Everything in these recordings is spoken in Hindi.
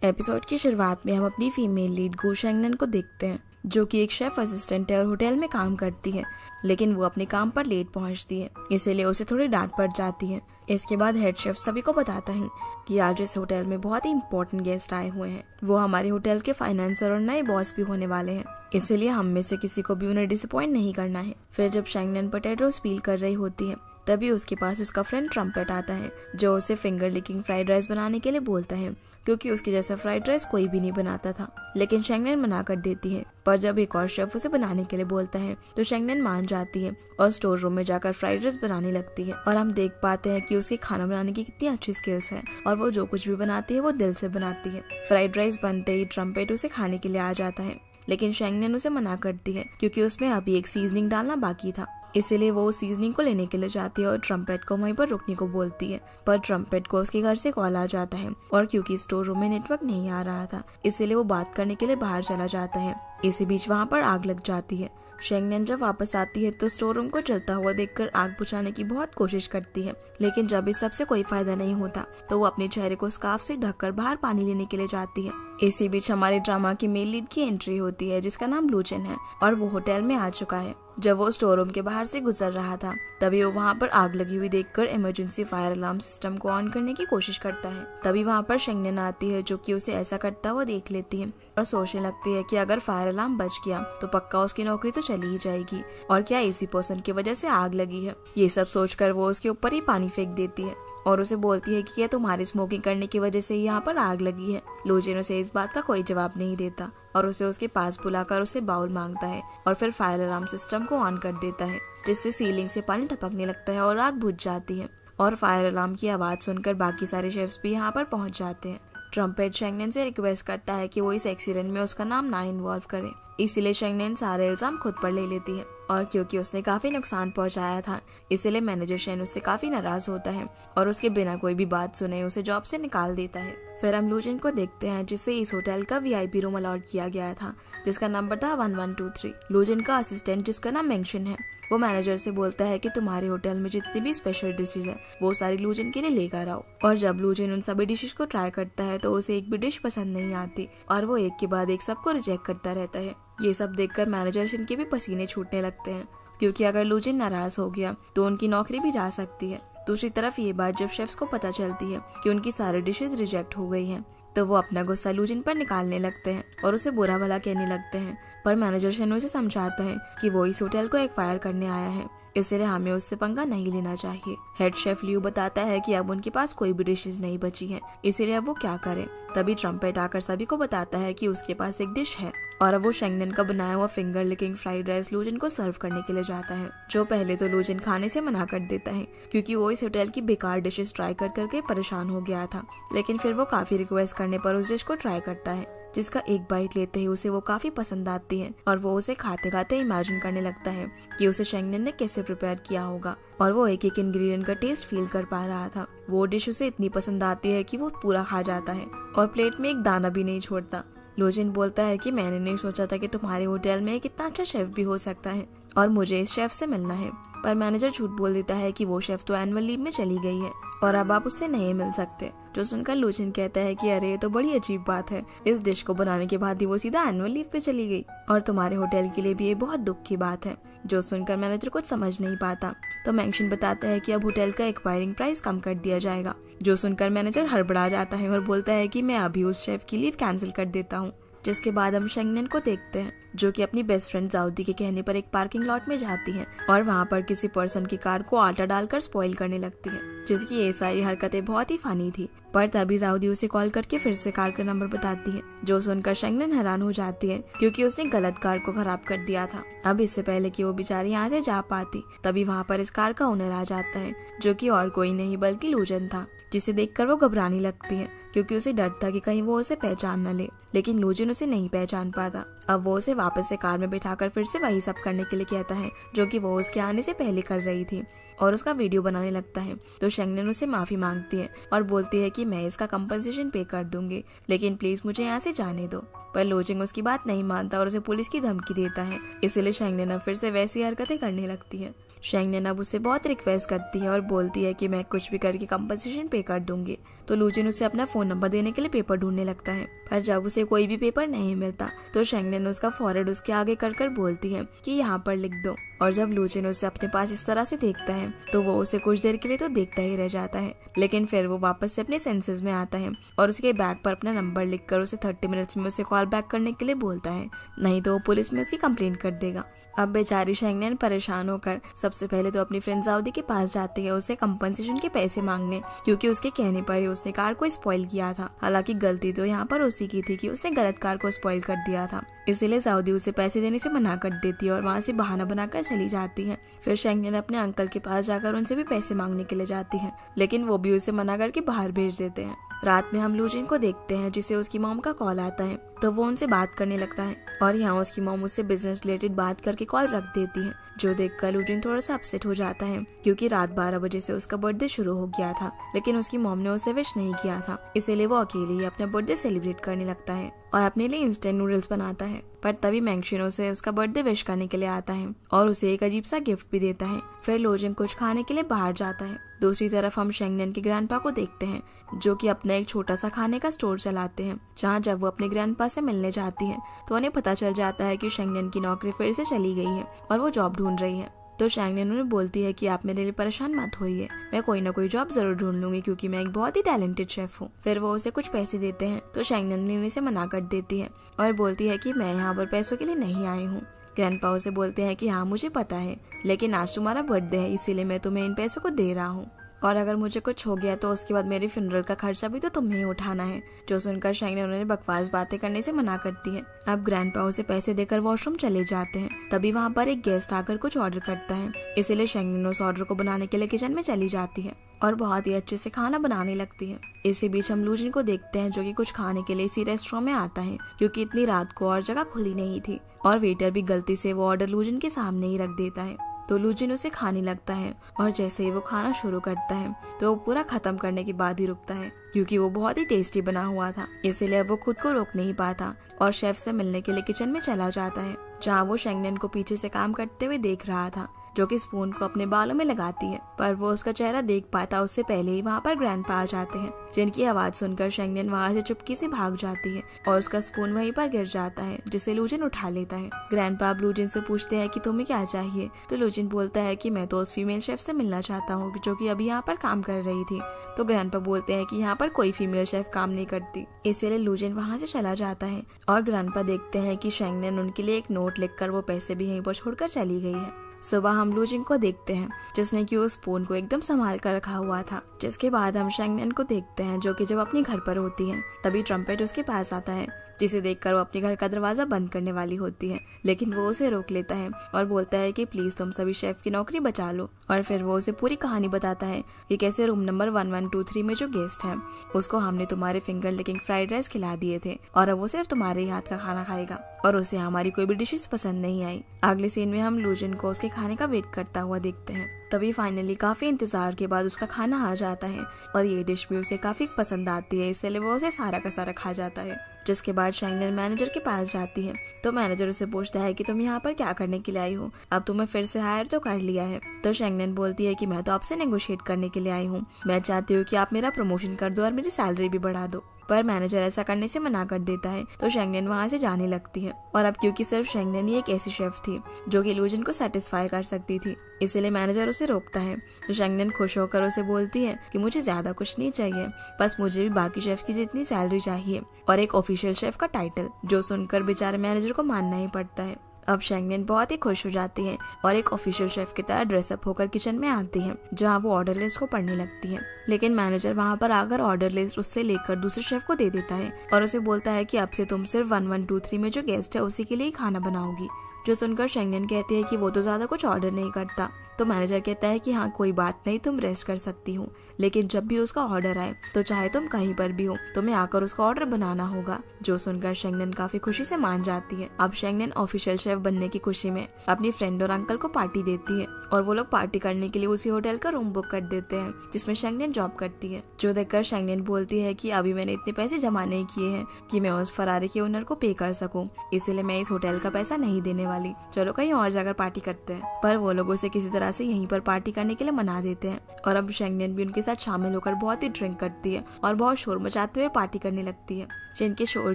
एपिसोड की शुरुआत में हम अपनी फीमेल लीड गो शेंगनन को देखते हैं, जो कि एक शेफ असिस्टेंट है और होटल में काम करती है, लेकिन वो अपने काम पर लेट पहुंचती है, इसीलिए उसे थोड़ी डांट पड़ जाती है। इसके बाद हेड शेफ सभी को बताता है कि आज इस होटल में बहुत ही इंपॉर्टेंट गेस्ट आए हुए हैं। वो हमारे होटल के फाइनेंसर और नए बॉस भी होने वाले हैं, इसीलिए हम में से किसी को भी उन्हें डिसअपॉइंट नहीं करना है। फिर जब शेंगनन पोटैटोस पील कर रही होती है, तभी उसके पास उसका फ्रेंड ट्रम्पेट आता है, जो उसे फिंगर लिकिंग फ्राइड राइस बनाने के लिए बोलता है, क्योंकि उसके जैसा फ्राइड राइस कोई भी नहीं बनाता था। लेकिन शेंगनन मना कर देती है, पर जब एक और शेफ उसे बनाने के लिए बोलता है तो शेंगनन मान जाती है और स्टोर रूम में जाकर फ्राइड राइस बनाने लगती है। और हम देख पाते हैं कि उसके खाना बनाने की कितनी अच्छी स्किल्स है और वो जो कुछ भी बनाती है वो दिल से बनाती है। फ्राइड राइस बनते ही ट्रम्पेट उसे खाने के लिए आ जाता है, लेकिन शेंगनन उसे मना करती है क्योंकि उसमें अभी एक सीजनिंग डालना बाकी था। इसीलिए वो उस सीजनिंग को लेने के लिए जाती है और ट्रम्पेट को वहीं पर रुकने को बोलती है, पर ट्रम्पेट को उसके घर से कॉल आ जाता है और क्योंकि स्टोर रूम में नेटवर्क नहीं आ रहा था, इसीलिए वो बात करने के लिए बाहर चला जाता है। इसी बीच वहाँ पर आग लग जाती है। शेंगनन जब वापस आती है तो स्टोर रूम को जलता हुआ देखकर आग बुझाने की बहुत कोशिश करती है, लेकिन जब इस सब से कोई फायदा नहीं होता तो वो अपने चेहरे को स्कार्फ से ढककर बाहर पानी लेने के लिए जाती है। इसी बीच हमारे ड्रामा की मेल लीड की एंट्री होती है, जिसका नाम लूचन है और वो होटल में आ चुका है। जब वो स्टोर रूम के बाहर से गुजर रहा था, तभी वो वहाँ पर आग लगी हुई देखकर इमरजेंसी फायर अलार्म सिस्टम को ऑन करने की कोशिश करता है। तभी वहाँ पर शेंगनन आती है, जो कि उसे ऐसा करता हुआ देख लेती है और सोचने लगती है कि अगर फायर अलार्म बच गया तो पक्का उसकी नौकरी तो चली ही जाएगी, और क्या इसी पर्सन की वजह से आग लगी है। ये सब सोचकर वो उसके ऊपर ही पानी फेंक देती है और उसे बोलती है कि क्या तुम्हारी स्मोकिंग करने की वजह से यहाँ पर आग लगी है। लोजेन उसे इस बात का कोई जवाब नहीं देता और उसे उसके पास बुलाकर उसे बाउल मांगता है और फिर फायर अलार्म सिस्टम को ऑन कर देता है, जिससे सीलिंग से पानी टपकने लगता है और आग बुझ जाती है। और फायर अलार्म की आवाज सुनकर बाकी सारे शेफ्स भी यहाँ पर पहुंच जाते हैं। ट्रम्पेट शेंगनन से रिक्वेस्ट करता है कि वो इस एक्सीडेंट में उसका नाम ना इन्वॉल्व करे, इसीलिए शेंगनन सारे इल्जाम खुद पर ले लेती है। और क्योंकि उसने काफी नुकसान पहुंचाया था, इसलिए मैनेजर शेन उससे काफी नाराज होता है और उसके बिना कोई भी बात सुने उसे जॉब से निकाल देता है। फिर हम लूजन को देखते हैं, जिसे इस होटल का वीआईपी रूम अलॉट किया गया था, जिसका नंबर था 1123। लूजन का असिस्टेंट, जिसका नाम मेंशन है, वो मैनेजर से बोलता है कि तुम्हारे होटल में जितनी भी स्पेशल डिशेज है वो सारी लूजन के लिए लेकर आओ। और जब लूजन उन सभी डिशेज को ट्राई करता है तो उसे एक भी डिश पसंद नहीं आती और वो एक के बाद एक सबको रिजेक्ट करता रहता है। ये सब देखकर मैनेजर शेन के भी पसीने छूटने लगते हैं, क्योंकि अगर लूजन नाराज हो गया तो उनकी नौकरी भी जा सकती है। दूसरी तरफ ये बात जब शेफ्स को पता चलती है कि उनकी सारी डिशेज रिजेक्ट हो गई हैं, तो वो अपना गुस्सा लूजन पर निकालने लगते हैं और उसे बुरा भला कहने लगते हैं। पर मैनेजर शेन उसे समझाता है कि वो इस होटल को एक्वायर करने आया है, इसलिए हमें उससे पंगा नहीं लेना चाहिए। हेड शेफ लियू बताता है कि अब उनके पास कोई भी डिशेज नहीं बची है, इसीलिए अब वो क्या करें। तभी ट्रम्पेट आकर सभी को बताता है कि उसके पास एक डिश है और अब वो शेंगनन का बनाया हुआ फिंगर लिकिंग फ्राइड राइस लूजन को सर्व करने के लिए जाता है, जो पहले तो लूजन खाने से मना कर देता है क्योंकि वो इस होटल की बेकार डिशेस ट्राई कर करके परेशान हो गया था। लेकिन फिर वो काफी रिक्वेस्ट करने पर उस डिश को ट्राई करता है, जिसका एक बाइट लेते ही उसे वो काफी पसंद आती है और वो उसे खाते खाते इमेजिन करने लगता है कि उसे शेंगनन ने कैसे प्रिपेयर किया होगा, और वो एक एक इंग्रेडिएंट का टेस्ट फील कर पा रहा था। वो डिश उसे इतनी पसंद आती है कि वो पूरा खा जाता है और प्लेट में एक दाना भी नहीं छोड़ता। लोजिन बोलता है कि मैंने नहीं सोचा था कि तुम्हारे होटल में एक इतना अच्छा शेफ भी हो सकता है और मुझे इस शेफ से मिलना है। पर मैनेजर झूठ बोल देता है कि वो शेफ तो एनुअल लीव में चली गई है और अब आप उससे नहीं मिल सकते, जो सुनकर लूचिन कहता है कि अरे ये तो बड़ी अजीब बात है, इस डिश को बनाने के बाद ही वो सीधा एनुअल लीव पे चली गई और तुम्हारे होटल के लिए भी ये बहुत दुख की बात है। जो सुनकर मैनेजर कुछ समझ नहीं पाता तो मेंशन बताता है कि अब होटल का एक्वायरिंग प्राइस कम कर दिया जाएगा। जो सुनकर मैनेजर हड़बड़ा जाता है और बोलता है कि मैं अभी उस शेफ की लीव कैंसिल कर देता हूँ। जिसके बाद हम शेंगनन को देखते हैं, जो कि अपनी बेस्ट फ्रेंड जाउदी के कहने पर एक पार्किंग लॉट में जाती है और वहाँ पर किसी पर्सन की कार को आटा डालकर स्पॉइल करने लगती है, जिसकी ये सारी हरकतें बहुत ही फनी थी। पर तभी जाउदी उसे कॉल करके फिर से कार का नंबर बताती है, जो सुनकर शेंगनन हैरान हो जाती है क्योंकि उसने गलत कार को खराब कर दिया था। अब इससे पहले कि वो बेचारी यहाँ से जा पाती, तभी वहाँ पर इस कार का ओनर आ जाता है, जो कि और कोई नहीं बल्कि लूजन था, जिसे देखकर वो घबराने लगती है क्योंकि उसे डर था कि कहीं वो उसे पहचान न ले। लेकिन लूजन उसे नहीं पहचान पाता। अब वो उसे वापस से कार में बिठाकर फिर से वही सब करने के लिए कहता है जो कि वो उसके आने से पहले कर रही थी और उसका वीडियो बनाने लगता है। तो शेंगनन उसे माफी मांगती है और बोलती है कि मैं इसका कंपनसेशन पे कर दूंगी, लेकिन प्लीज मुझे यहाँ से जाने दो। पर लोजिंग उसकी बात नहीं मानता और उसे पुलिस की धमकी देता है, इसीलिए शेंगनन अब फिर से वैसी हरकतें करने लगती है। शेंगनेन अब उसे बहुत रिक्वेस्ट करती है और बोलती है कि मैं कुछ भी करके कंपनसेशन पे कर दूंगी। तो लूजिन उसे अपना फोन नंबर देने के लिए पेपर ढूंढने लगता है, पर जब उसे कोई भी पेपर नहीं मिलता तो शेंगनेन उसका फॉरवर्ड उसके आगे कर बोलती है कि यहाँ पर लिख दो। और जब लूजिन उसे अपने पास इस तरह से देखता है तो वो उसे कुछ देर के लिए तो देखता ही रह जाता है, लेकिन फिर वो वापस से अपने सेंसेस में आता है और उसके बैग पर अपना नंबर लिखकर उसे 30 मिनट्स में उसे कॉल बैक करने के लिए बोलता है, नहीं तो वो पुलिस में उसकी कंप्लेंट कर देगा। अब बेचारी शेंगनेन परेशान होकर सबसे पहले तो अपनी फ्रेंड जाउदी के पास जाती है उसे कंपनसेशन के पैसे मांगने, क्योंकि उसके कहने पर ही उसने कार को स्पॉइल किया था। हालांकि गलती तो यहाँ पर उसी की थी कि उसने गलत कार को स्पॉइल कर दिया था, इसीलिए जाउदी उसे पैसे देने से मना कर देती है और वहाँ से बहाना बनाकर चली जाती है। फिर शेंगनेन अपने अंकल के पास जाकर उनसे भी पैसे मांगने के लिए जाती है, लेकिन वो भी उसे मना करके बाहर भेज देते हैं। रात में हम लूजिन को देखते हैं जिसे उसकी मॉम का कॉल आता है, तो वो उनसे बात करने लगता है और यहाँ उसकी मॉम उससे बिजनेस रिलेटेड बात करके कॉल रख देती है, जो देखकर लूजिन थोड़ा सा अपसेट हो जाता है क्योंकि रात 12 बजे से उसका बर्थडे शुरू हो गया था, लेकिन उसकी मॉम ने उसे विश नहीं किया था, इसीलिए वो अकेले ही अपना बर्थडे सेलिब्रेट करने लगता है और अपने लिए इंस्टेंट नूडल्स बनाता है। पर तभी मैंगशिन उसे उसका बर्थडे विश करने के लिए आता है और उसे एक अजीब सा गिफ्ट भी देता है। फिर लूजिन कुछ खाने के लिए बाहर जाता है। दूसरी तरफ हम शेंगनेन के ग्रैंडपा को देखते हैं जो कि अपना एक छोटा सा खाने का स्टोर चलाते हैं, जहाँ जब वो अपने ग्रैंडपा से मिलने जाती है तो उन्हें पता चल जाता है कि शेंगनेन की नौकरी फिर से चली गई है और वो जॉब ढूंढ रही है। तो शेंगनेन उन्हें बोलती है कि आप मेरे लिए परेशान मत होइए, मैं कोई ना कोई जॉब जरूर ढूंढ लूंगी क्योंकि मैं एक बहुत ही टैलेंटेड शेफ हूँ। फिर वो उसे कुछ पैसे देते हैं तो शेंगनेन लेने से मना कर देती है और बोलती है कि मैं यहाँ पर पैसों के लिए नहीं आई हूँ। ग्रैंडपा उसे बोलते हैं कि हाँ मुझे पता है, लेकिन आज तुम्हारा बर्थडे है इसीलिए मैं तुम्हें इन पैसों को दे रहा हूँ, और अगर मुझे कुछ हो गया तो उसके बाद मेरे फ्यूनरल का खर्चा भी तो तुम्हें ही उठाना है। जो सुनकर शेंगनेन उन्हें बकवास बातें करने से मना करती है। अब ग्रैंडपा उसे पैसे देकर वॉशरूम चले जाते हैं। तभी वहाँ पर एक गेस्ट आकर कुछ ऑर्डर करता है, इसीलिए शेंगनेन उस ऑर्डर को बनाने के लिए किचन में चली जाती है और बहुत ही अच्छे से खाना बनाने लगती है। इसी बीच हम लूजिन को देखते हैं जो कि कुछ खाने के लिए इसी रेस्टोरेंट में आता है, क्योंकि इतनी रात को और जगह खुली नहीं थी और वेटर भी गलती से वो ऑर्डर लूजिन के सामने ही रख देता है। तो लूजिन उसे खाने लगता है और जैसे ही वो खाना शुरू करता है तो वो पूरा खत्म करने के बाद ही रुकता है, क्योंकि वो बहुत ही टेस्टी बना हुआ था, इसीलिए वो खुद को रोक नहीं पाता और शेफ से मिलने के लिए किचन में चला जाता है, जहाँ वो शेंगनेन को पीछे से काम करते हुए देख रहा था, जो कि स्पून को अपने बालों में लगाती है। पर वो उसका चेहरा देख पाता उससे पहले ही वहाँ पर ग्रैंडपा आ जाते हैं, जिनकी आवाज सुनकर शेंगनेन वहाँ से चुपकी से भाग जाती है और उसका स्पून वहीं पर गिर जाता है, जिसे लूजिन उठा लेता है। ग्रैंडपा लूजिन से पूछते हैं कि तुम्हें क्या चाहिए, तो लूजिन बोलता है कि मैं तो उस फीमेल शेफ से मिलना चाहता हूँ जो कि अभी यहाँ पर काम कर रही थी। तो ग्रैंडपा बोलते हैं कि यहाँ पर कोई फीमेल शेफ काम नहीं करती, इसीलिए लूजिन वहाँ से चला जाता है और ग्रैंडपा देखते हैं कि शेंगनेन उनके लिए एक नोट लिखकर वो पैसे भी यहीं पर छोड़कर चली गई है। सुबह हम लूजिन को देखते हैं जिसने कि उस स्पून को एकदम संभाल कर रखा हुआ था। जिसके बाद हम शेंगनेन को देखते हैं जो कि जब अपने घर पर होती है तभी ट्रम्पेट उसके पास आता है, जिसे देखकर वो अपने घर का दरवाजा बंद करने वाली होती है, लेकिन वो उसे रोक लेता है और बोलता है कि प्लीज तुम सभी शेफ की नौकरी बचा लो। और फिर वो उसे पूरी कहानी बताता है कि कैसे रूम नंबर 1123 में जो गेस्ट है उसको हमने तुम्हारे फिंगर लिकिंग फ्राइड राइस खिला दिए थे और अब वो सिर्फ तुम्हारे ही हाथ का खाना खाएगा और उसे हमारी कोई भी डिशेस पसंद नहीं आई। अगले सीन में हम लूजिन को उसके खाने का वेट करता हुआ देखते हैं। तभी फाइनली काफी इंतजार के बाद उसका खाना आ जाता है और ये डिश भी उसे काफी पसंद आती है, इसलिए वो उसे सारा का सारा खा जाता है। जिसके बाद शेंगनेन मैनेजर के पास जाती है तो मैनेजर उसे पूछता है कि तुम यहाँ पर क्या करने के लिए आई हो, अब तुम्हें फिर से हायर तो कर लिया है। तो शेंगनेन बोलती है कि मैं तो आपसे नेगोशिएट करने के लिए आई हूँ, मैं चाहती हूँ कि आप मेरा प्रमोशन कर दो और मेरी सैलरी भी बढ़ा दो। पर मैनेजर ऐसा करने से मना कर देता है तो शेंगनेन वहाँ से जाने लगती है। और अब क्योंकि सिर्फ शेंगनेन ही एक ऐसी शेफ थी जो कि लूजिन को सेटिस्फाई कर सकती थी, इसीलिए मैनेजर उसे रोकता है। तो शेंगनेन खुश होकर उसे बोलती है कि मुझे ज्यादा कुछ नहीं चाहिए, बस मुझे भी बाकी शेफ की जितनी सैलरी चाहिए और एक ऑफिशियल शेफ का टाइटल, जो सुनकर बेचारे मैनेजर को मानना ही पड़ता है। अब शेंगनेन बहुत ही खुश हो जाती है और एक ऑफिशियल शेफ की तरह ड्रेसअप होकर किचन में आती है, जहाँ वो ऑर्डर लिस्ट को पढ़ने लगती है। लेकिन मैनेजर वहाँ पर आकर ऑर्डर लिस्ट उससे लेकर दूसरे शेफ को दे देता है और उसे बोलता है कि अब से तुम सिर्फ 1123 में जो गेस्ट है उसी के लिए ही खाना बनाओगी। जो सुनकर शेंगनेन कहती है कि वो तो ज्यादा कुछ ऑर्डर नहीं करता। तो मैनेजर कहता है कि हाँ कोई बात नहीं, तुम रेस्ट कर सकती हो, लेकिन जब भी उसका ऑर्डर आए तो चाहे तुम कहीं पर भी हो तुम्हें आकर उसका ऑर्डर बनाना होगा। जो सुनकर शेंगनेन काफी खुशी से मान जाती है। अब शेंगनेन ऑफिशियल शेफ बनने की खुशी में अपनी फ्रेंड और अंकल को पार्टी देती है और वो लोग पार्टी करने के लिए उसी होटल का रूम बुक कर देते हैं जिसमें शेंगनेन जॉब करती है। जो देखकर शेंगनेन बोलती है कि अभी मैंने इतने पैसे जमा नहीं किए हैं कि मैं उस फरारी के ओनर को पे कर सकूं, इसलिए मैं इस होटल का पैसा नहीं देने वाली, चलो कहीं और जाकर पार्टी करते हैं। पर वो लोग उसे किसी तरह से यहीं पर पार्टी करने के लिए मना देते हैं और अब शेंगनेन भी उनके साथ शामिल होकर बहुत ही ड्रिंक करती है और बहुत शोर मचाते हुए पार्टी करने लगती है। जिनके शोर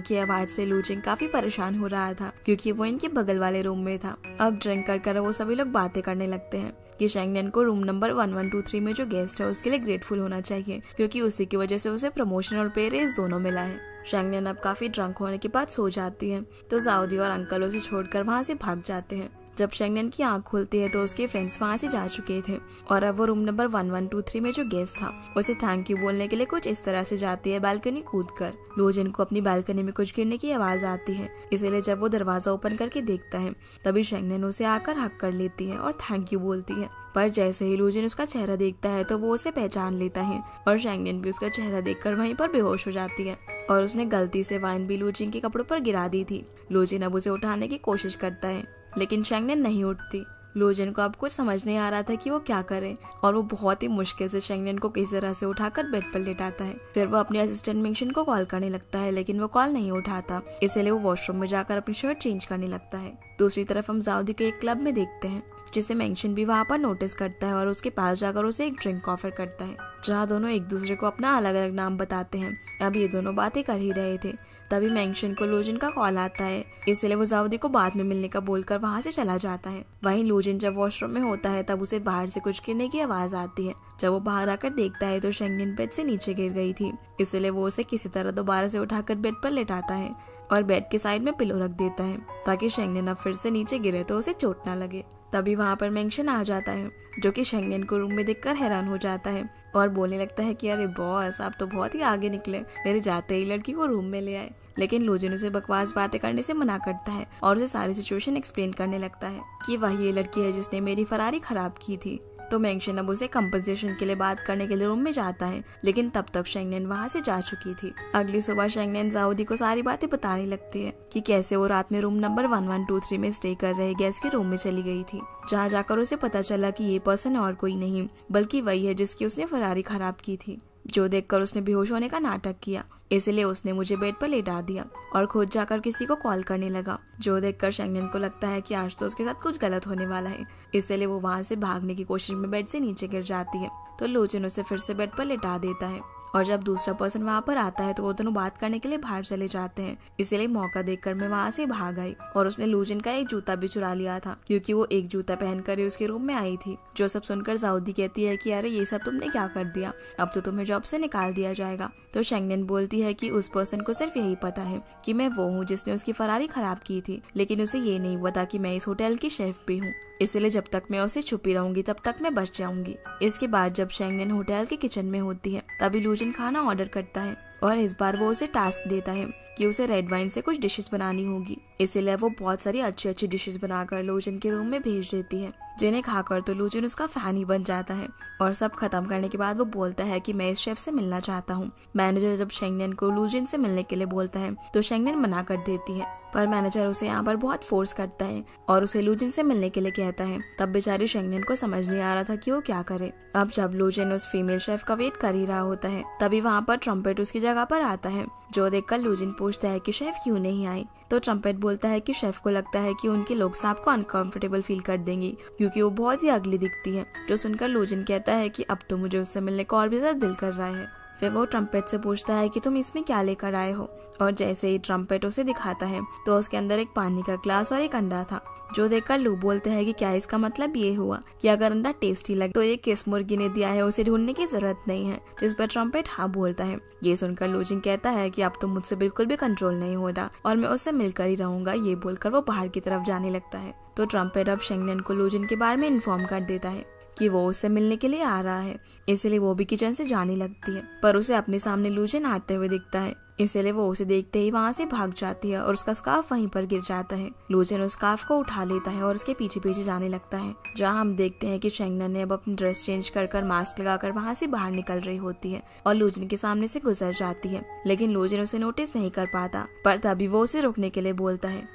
की आवाज से लूजिंग काफी परेशान हो रहा था क्योंकि वो इनके बगल वाले रूम में था। अब ड्रिंक कर वो सभी लोग बातें करने लगते हैं कि शेंगनेन को रूम नंबर 1123 में जो गेस्ट है उसके लिए ग्रेटफुल होना चाहिए क्योंकि उसी की वजह से उसे प्रमोशन और पे रेज दोनों मिला है। शेंगनेन अब काफी ड्रंक होने के बाद सो जाती है तो जाओदी और अंकल उसे छोड़कर वहाँ से भाग जाते हैं। जब शेंगनेन की आंख खुलती है तो उसके फ्रेंड्स वहाँ से जा चुके थे और अब वो रूम नंबर 1123 में जो गेस्ट था उसे थैंक यू बोलने के लिए कुछ इस तरह से जाती है बालकनी कूदकर। लूजिन को अपनी बालकनी में कुछ गिरने की आवाज आती है, इसलिए जब वो दरवाजा ओपन करके देखता है तभी शेंगनेन उसे आकर हक कर लेती है और थैंक यू बोलती है। पर जैसे ही लूजिन उसका चेहरा देखता है तो वो उसे पहचान लेता है और शेंगनेन भी उसका चेहरा देखकर वहीं पर बेहोश हो जाती है और उसने गलती से वाइन भी लूजिन के कपड़ों पर गिरा दी थी। लूजिन अब उसे उठाने की कोशिश करता है लेकिन शेंगनेन नहीं उठती। लूजिन को अब कुछ समझ नहीं आ रहा था कि वो क्या करे और वो बहुत ही मुश्किल से शेंगनेन को किसी तरह से उठाकर बेड पर लेटाता है। फिर वो अपने असिस्टेंट मेंशन को कॉल करने लगता है लेकिन वो कॉल नहीं उठाता, इसलिए वो वॉशरूम में जाकर अपनी शर्ट चेंज करने लगता है। दूसरी तरफ हम जाउदी के एक क्लब में देखते हैं जिसे मेंशन भी वहाँ पर नोटिस करता है और उसके पास जाकर उसे एक ड्रिंक ऑफर करता है जहाँ दोनों एक दूसरे को अपना अलग अलग नाम बताते हैं। अब ये दोनों बातें कर ही रहे थे तभी मेंशन को लूजिन का कॉल आता है, इसलिए वो जाउदी को बाद में मिलने का बोलकर वहाँ से चला जाता है। वहीं लूजिन जब वॉशरूम में होता है तब उसे बाहर से कुछ गिरने की आवाज आती है। जब वो बाहर आकर देखता है तो शेंगनेन बेड से नीचे गिर गई थी, इसलिए वो उसे किसी तरह दोबारा से उठाकर बेड पर लेटाता है और बेड के साइड में पिलो रख देता है ताकि शेंगनेन अब फिर से नीचे गिरे तो उसे चोट ना लगे। तभी वहाँ पर मेंशन आ जाता है जो कि शेंगनेन को रूम में देखकर हैरान हो जाता है और बोलने लगता है कि अरे बॉस आप तो बहुत ही आगे निकले, मेरे जाते ही लड़की को रूम में ले आए। लेकिन लूजिन उसे बकवास बातें करने से मना करता है और उसे सारी सिचुएशन एक्सप्लेन करने लगता है कि वही ये लड़की है जिसने मेरी फरारी खराब की थी। तो मेंशन अब उसे कंपनसेशन के लिए बात करने के लिए रूम में जाता है लेकिन तब तक शेंगनेन वहाँ से जा चुकी थी। अगली सुबह शेंगनेन जाउदी को सारी बातें बताने लगती है कि कैसे वो रात में रूम नंबर 1123 में स्टे कर रहे गेस्ट के रूम में चली गई थी, जहाँ जाकर उसे पता चला कि ये पर्सन और कोई नहीं बल्कि वही है जिसकी उसने फरारी खराब की थी। जो देखकर उसने बेहोश होने का नाटक किया, इसलिए उसने मुझे बेड पर लेटा दिया और खुद जाकर किसी को कॉल करने लगा। जो देखकर शेंगनेन को लगता है कि आज तो उसके साथ कुछ गलत होने वाला है, इसलिए वो वहाँ से भागने की कोशिश में बेड से नीचे गिर जाती है तो लूजिन उसे फिर से बेड पर लेटा देता है और जब दूसरा पर्सन वहाँ पर आता है तो वो दोनों बात करने के लिए बाहर चले जाते हैं। इसीलिए मौका देखकर मैं वहाँ से भाग आई और उसने लूजिन का एक जूता भी चुरा लिया था क्योंकि वो एक जूता पहनकर ही उसके रूम में आई थी। जो सब सुनकर जाउदी कहती है कि अरे ये सब तुमने क्या कर दिया, अब तो तुम्हें जॉब से निकाल दिया जाएगा। तो शेंगनेन बोलती है कि उस पर्सन को सिर्फ यही पता है कि मैं वो हूँ जिसने उसकी फरारी खराब की थी, लेकिन उसे ये नहीं पता कि मैं इस होटल की शेफ भी हूँ, इसलिए जब तक मैं उसे छुपी रहूंगी तब तक मैं बच जाऊंगी। इसके बाद जब शेंगनेन होटल के किचन में होती है तभी लूजिन खाना ऑर्डर करता है और इस बार वो उसे टास्क देता है कि उसे रेड वाइन से कुछ डिशेस बनानी होगी, इसीलिए वो बहुत सारी अच्छी अच्छी डिशेस बनाकर लूजिन के रूम में भेज देती है, जिन्हें खाकर तो लूजिन उसका फैन ही बन जाता है। और सब खत्म करने के बाद वो बोलता है कि मैं इस शेफ से मिलना चाहता हूँ। मैनेजर जब शेंगनेन को लूजिन से मिलने के लिए बोलता है तो शेंगनेन मना कर देती है, पर मैनेजर उसे यहाँ पर बहुत फोर्स करता है और उसे लूजिन से मिलने के लिए कहता है। तब बेचारी शेंगनेन को समझ नहीं आ रहा था कि वो क्या करे। अब जब लूजिन उस फीमेल शेफ का वेट कर ही रहा होता है तभी वहाँ पर ट्रम्पेट उसकी जगह पर आता है। जो देखकर लूजिन पूछता है कि शेफ क्यों नहीं आई, तो ट्रम्पेट बोलता है कि शेफ को लगता है कि उनके लोग सांप को अनकंफर्टेबल फील कर देंगे क्योंकि वो बहुत ही अगली दिखती है। जो सुनकर लूजिन कहता है कि अब तो मुझे उससे मिलने को और भी ज्यादा दिल कर रहा है। फिर वो ट्रम्पेट से पूछता है कि तुम इसमें क्या लेकर आए हो, और जैसे ही ट्रम्पेट उसे दिखाता है तो उसके अंदर एक पानी का ग्लास और एक अंडा था। जो देखकर लू बोलते हैं कि क्या इसका मतलब ये हुआ कि अगर अंडा टेस्टी लगे तो ये किस मुर्गी ने दिया है, उसे ढूंढने की जरूरत नहीं है, जिस पर ट्रम्पेट हाँ बोलता है। ये सुनकर लूजिन कहता है कि अब तो मुझसे बिल्कुल भी कंट्रोल नहीं हो रहा और मैं उससे मिलकर ही रहूंगा। ये बोलकर वो बाहर की तरफ जाने लगता है तो ट्रम्पेट अब शेंगनेन को लूजिन के बारे में इन्फॉर्म कर देता है कि वो उससे मिलने के लिए आ रहा है, इसलिए वो भी किचन से जाने लगती है, पर उसे अपने सामने लूजिन आते हुए दिखता है, इसलिए वो उसे देखते ही वहाँ से भाग जाती है और उसका स्कार्फ वहीं पर गिर जाता है। लूजिन उस स्कार्फ को उठा लेता है और उसके पीछे पीछे जाने लगता है, जहाँ हम देखते हैं कि शेंगनेन ने अब अपनी ड्रेस चेंज कर मास्क लगाकर वहाँ से बाहर निकल रही होती है और लूजिन के सामने से गुजर जाती है, लेकिन लूजिन उसे नोटिस नहीं कर पाता। पर तभी वो उसे रोकने के लिए बोलता है।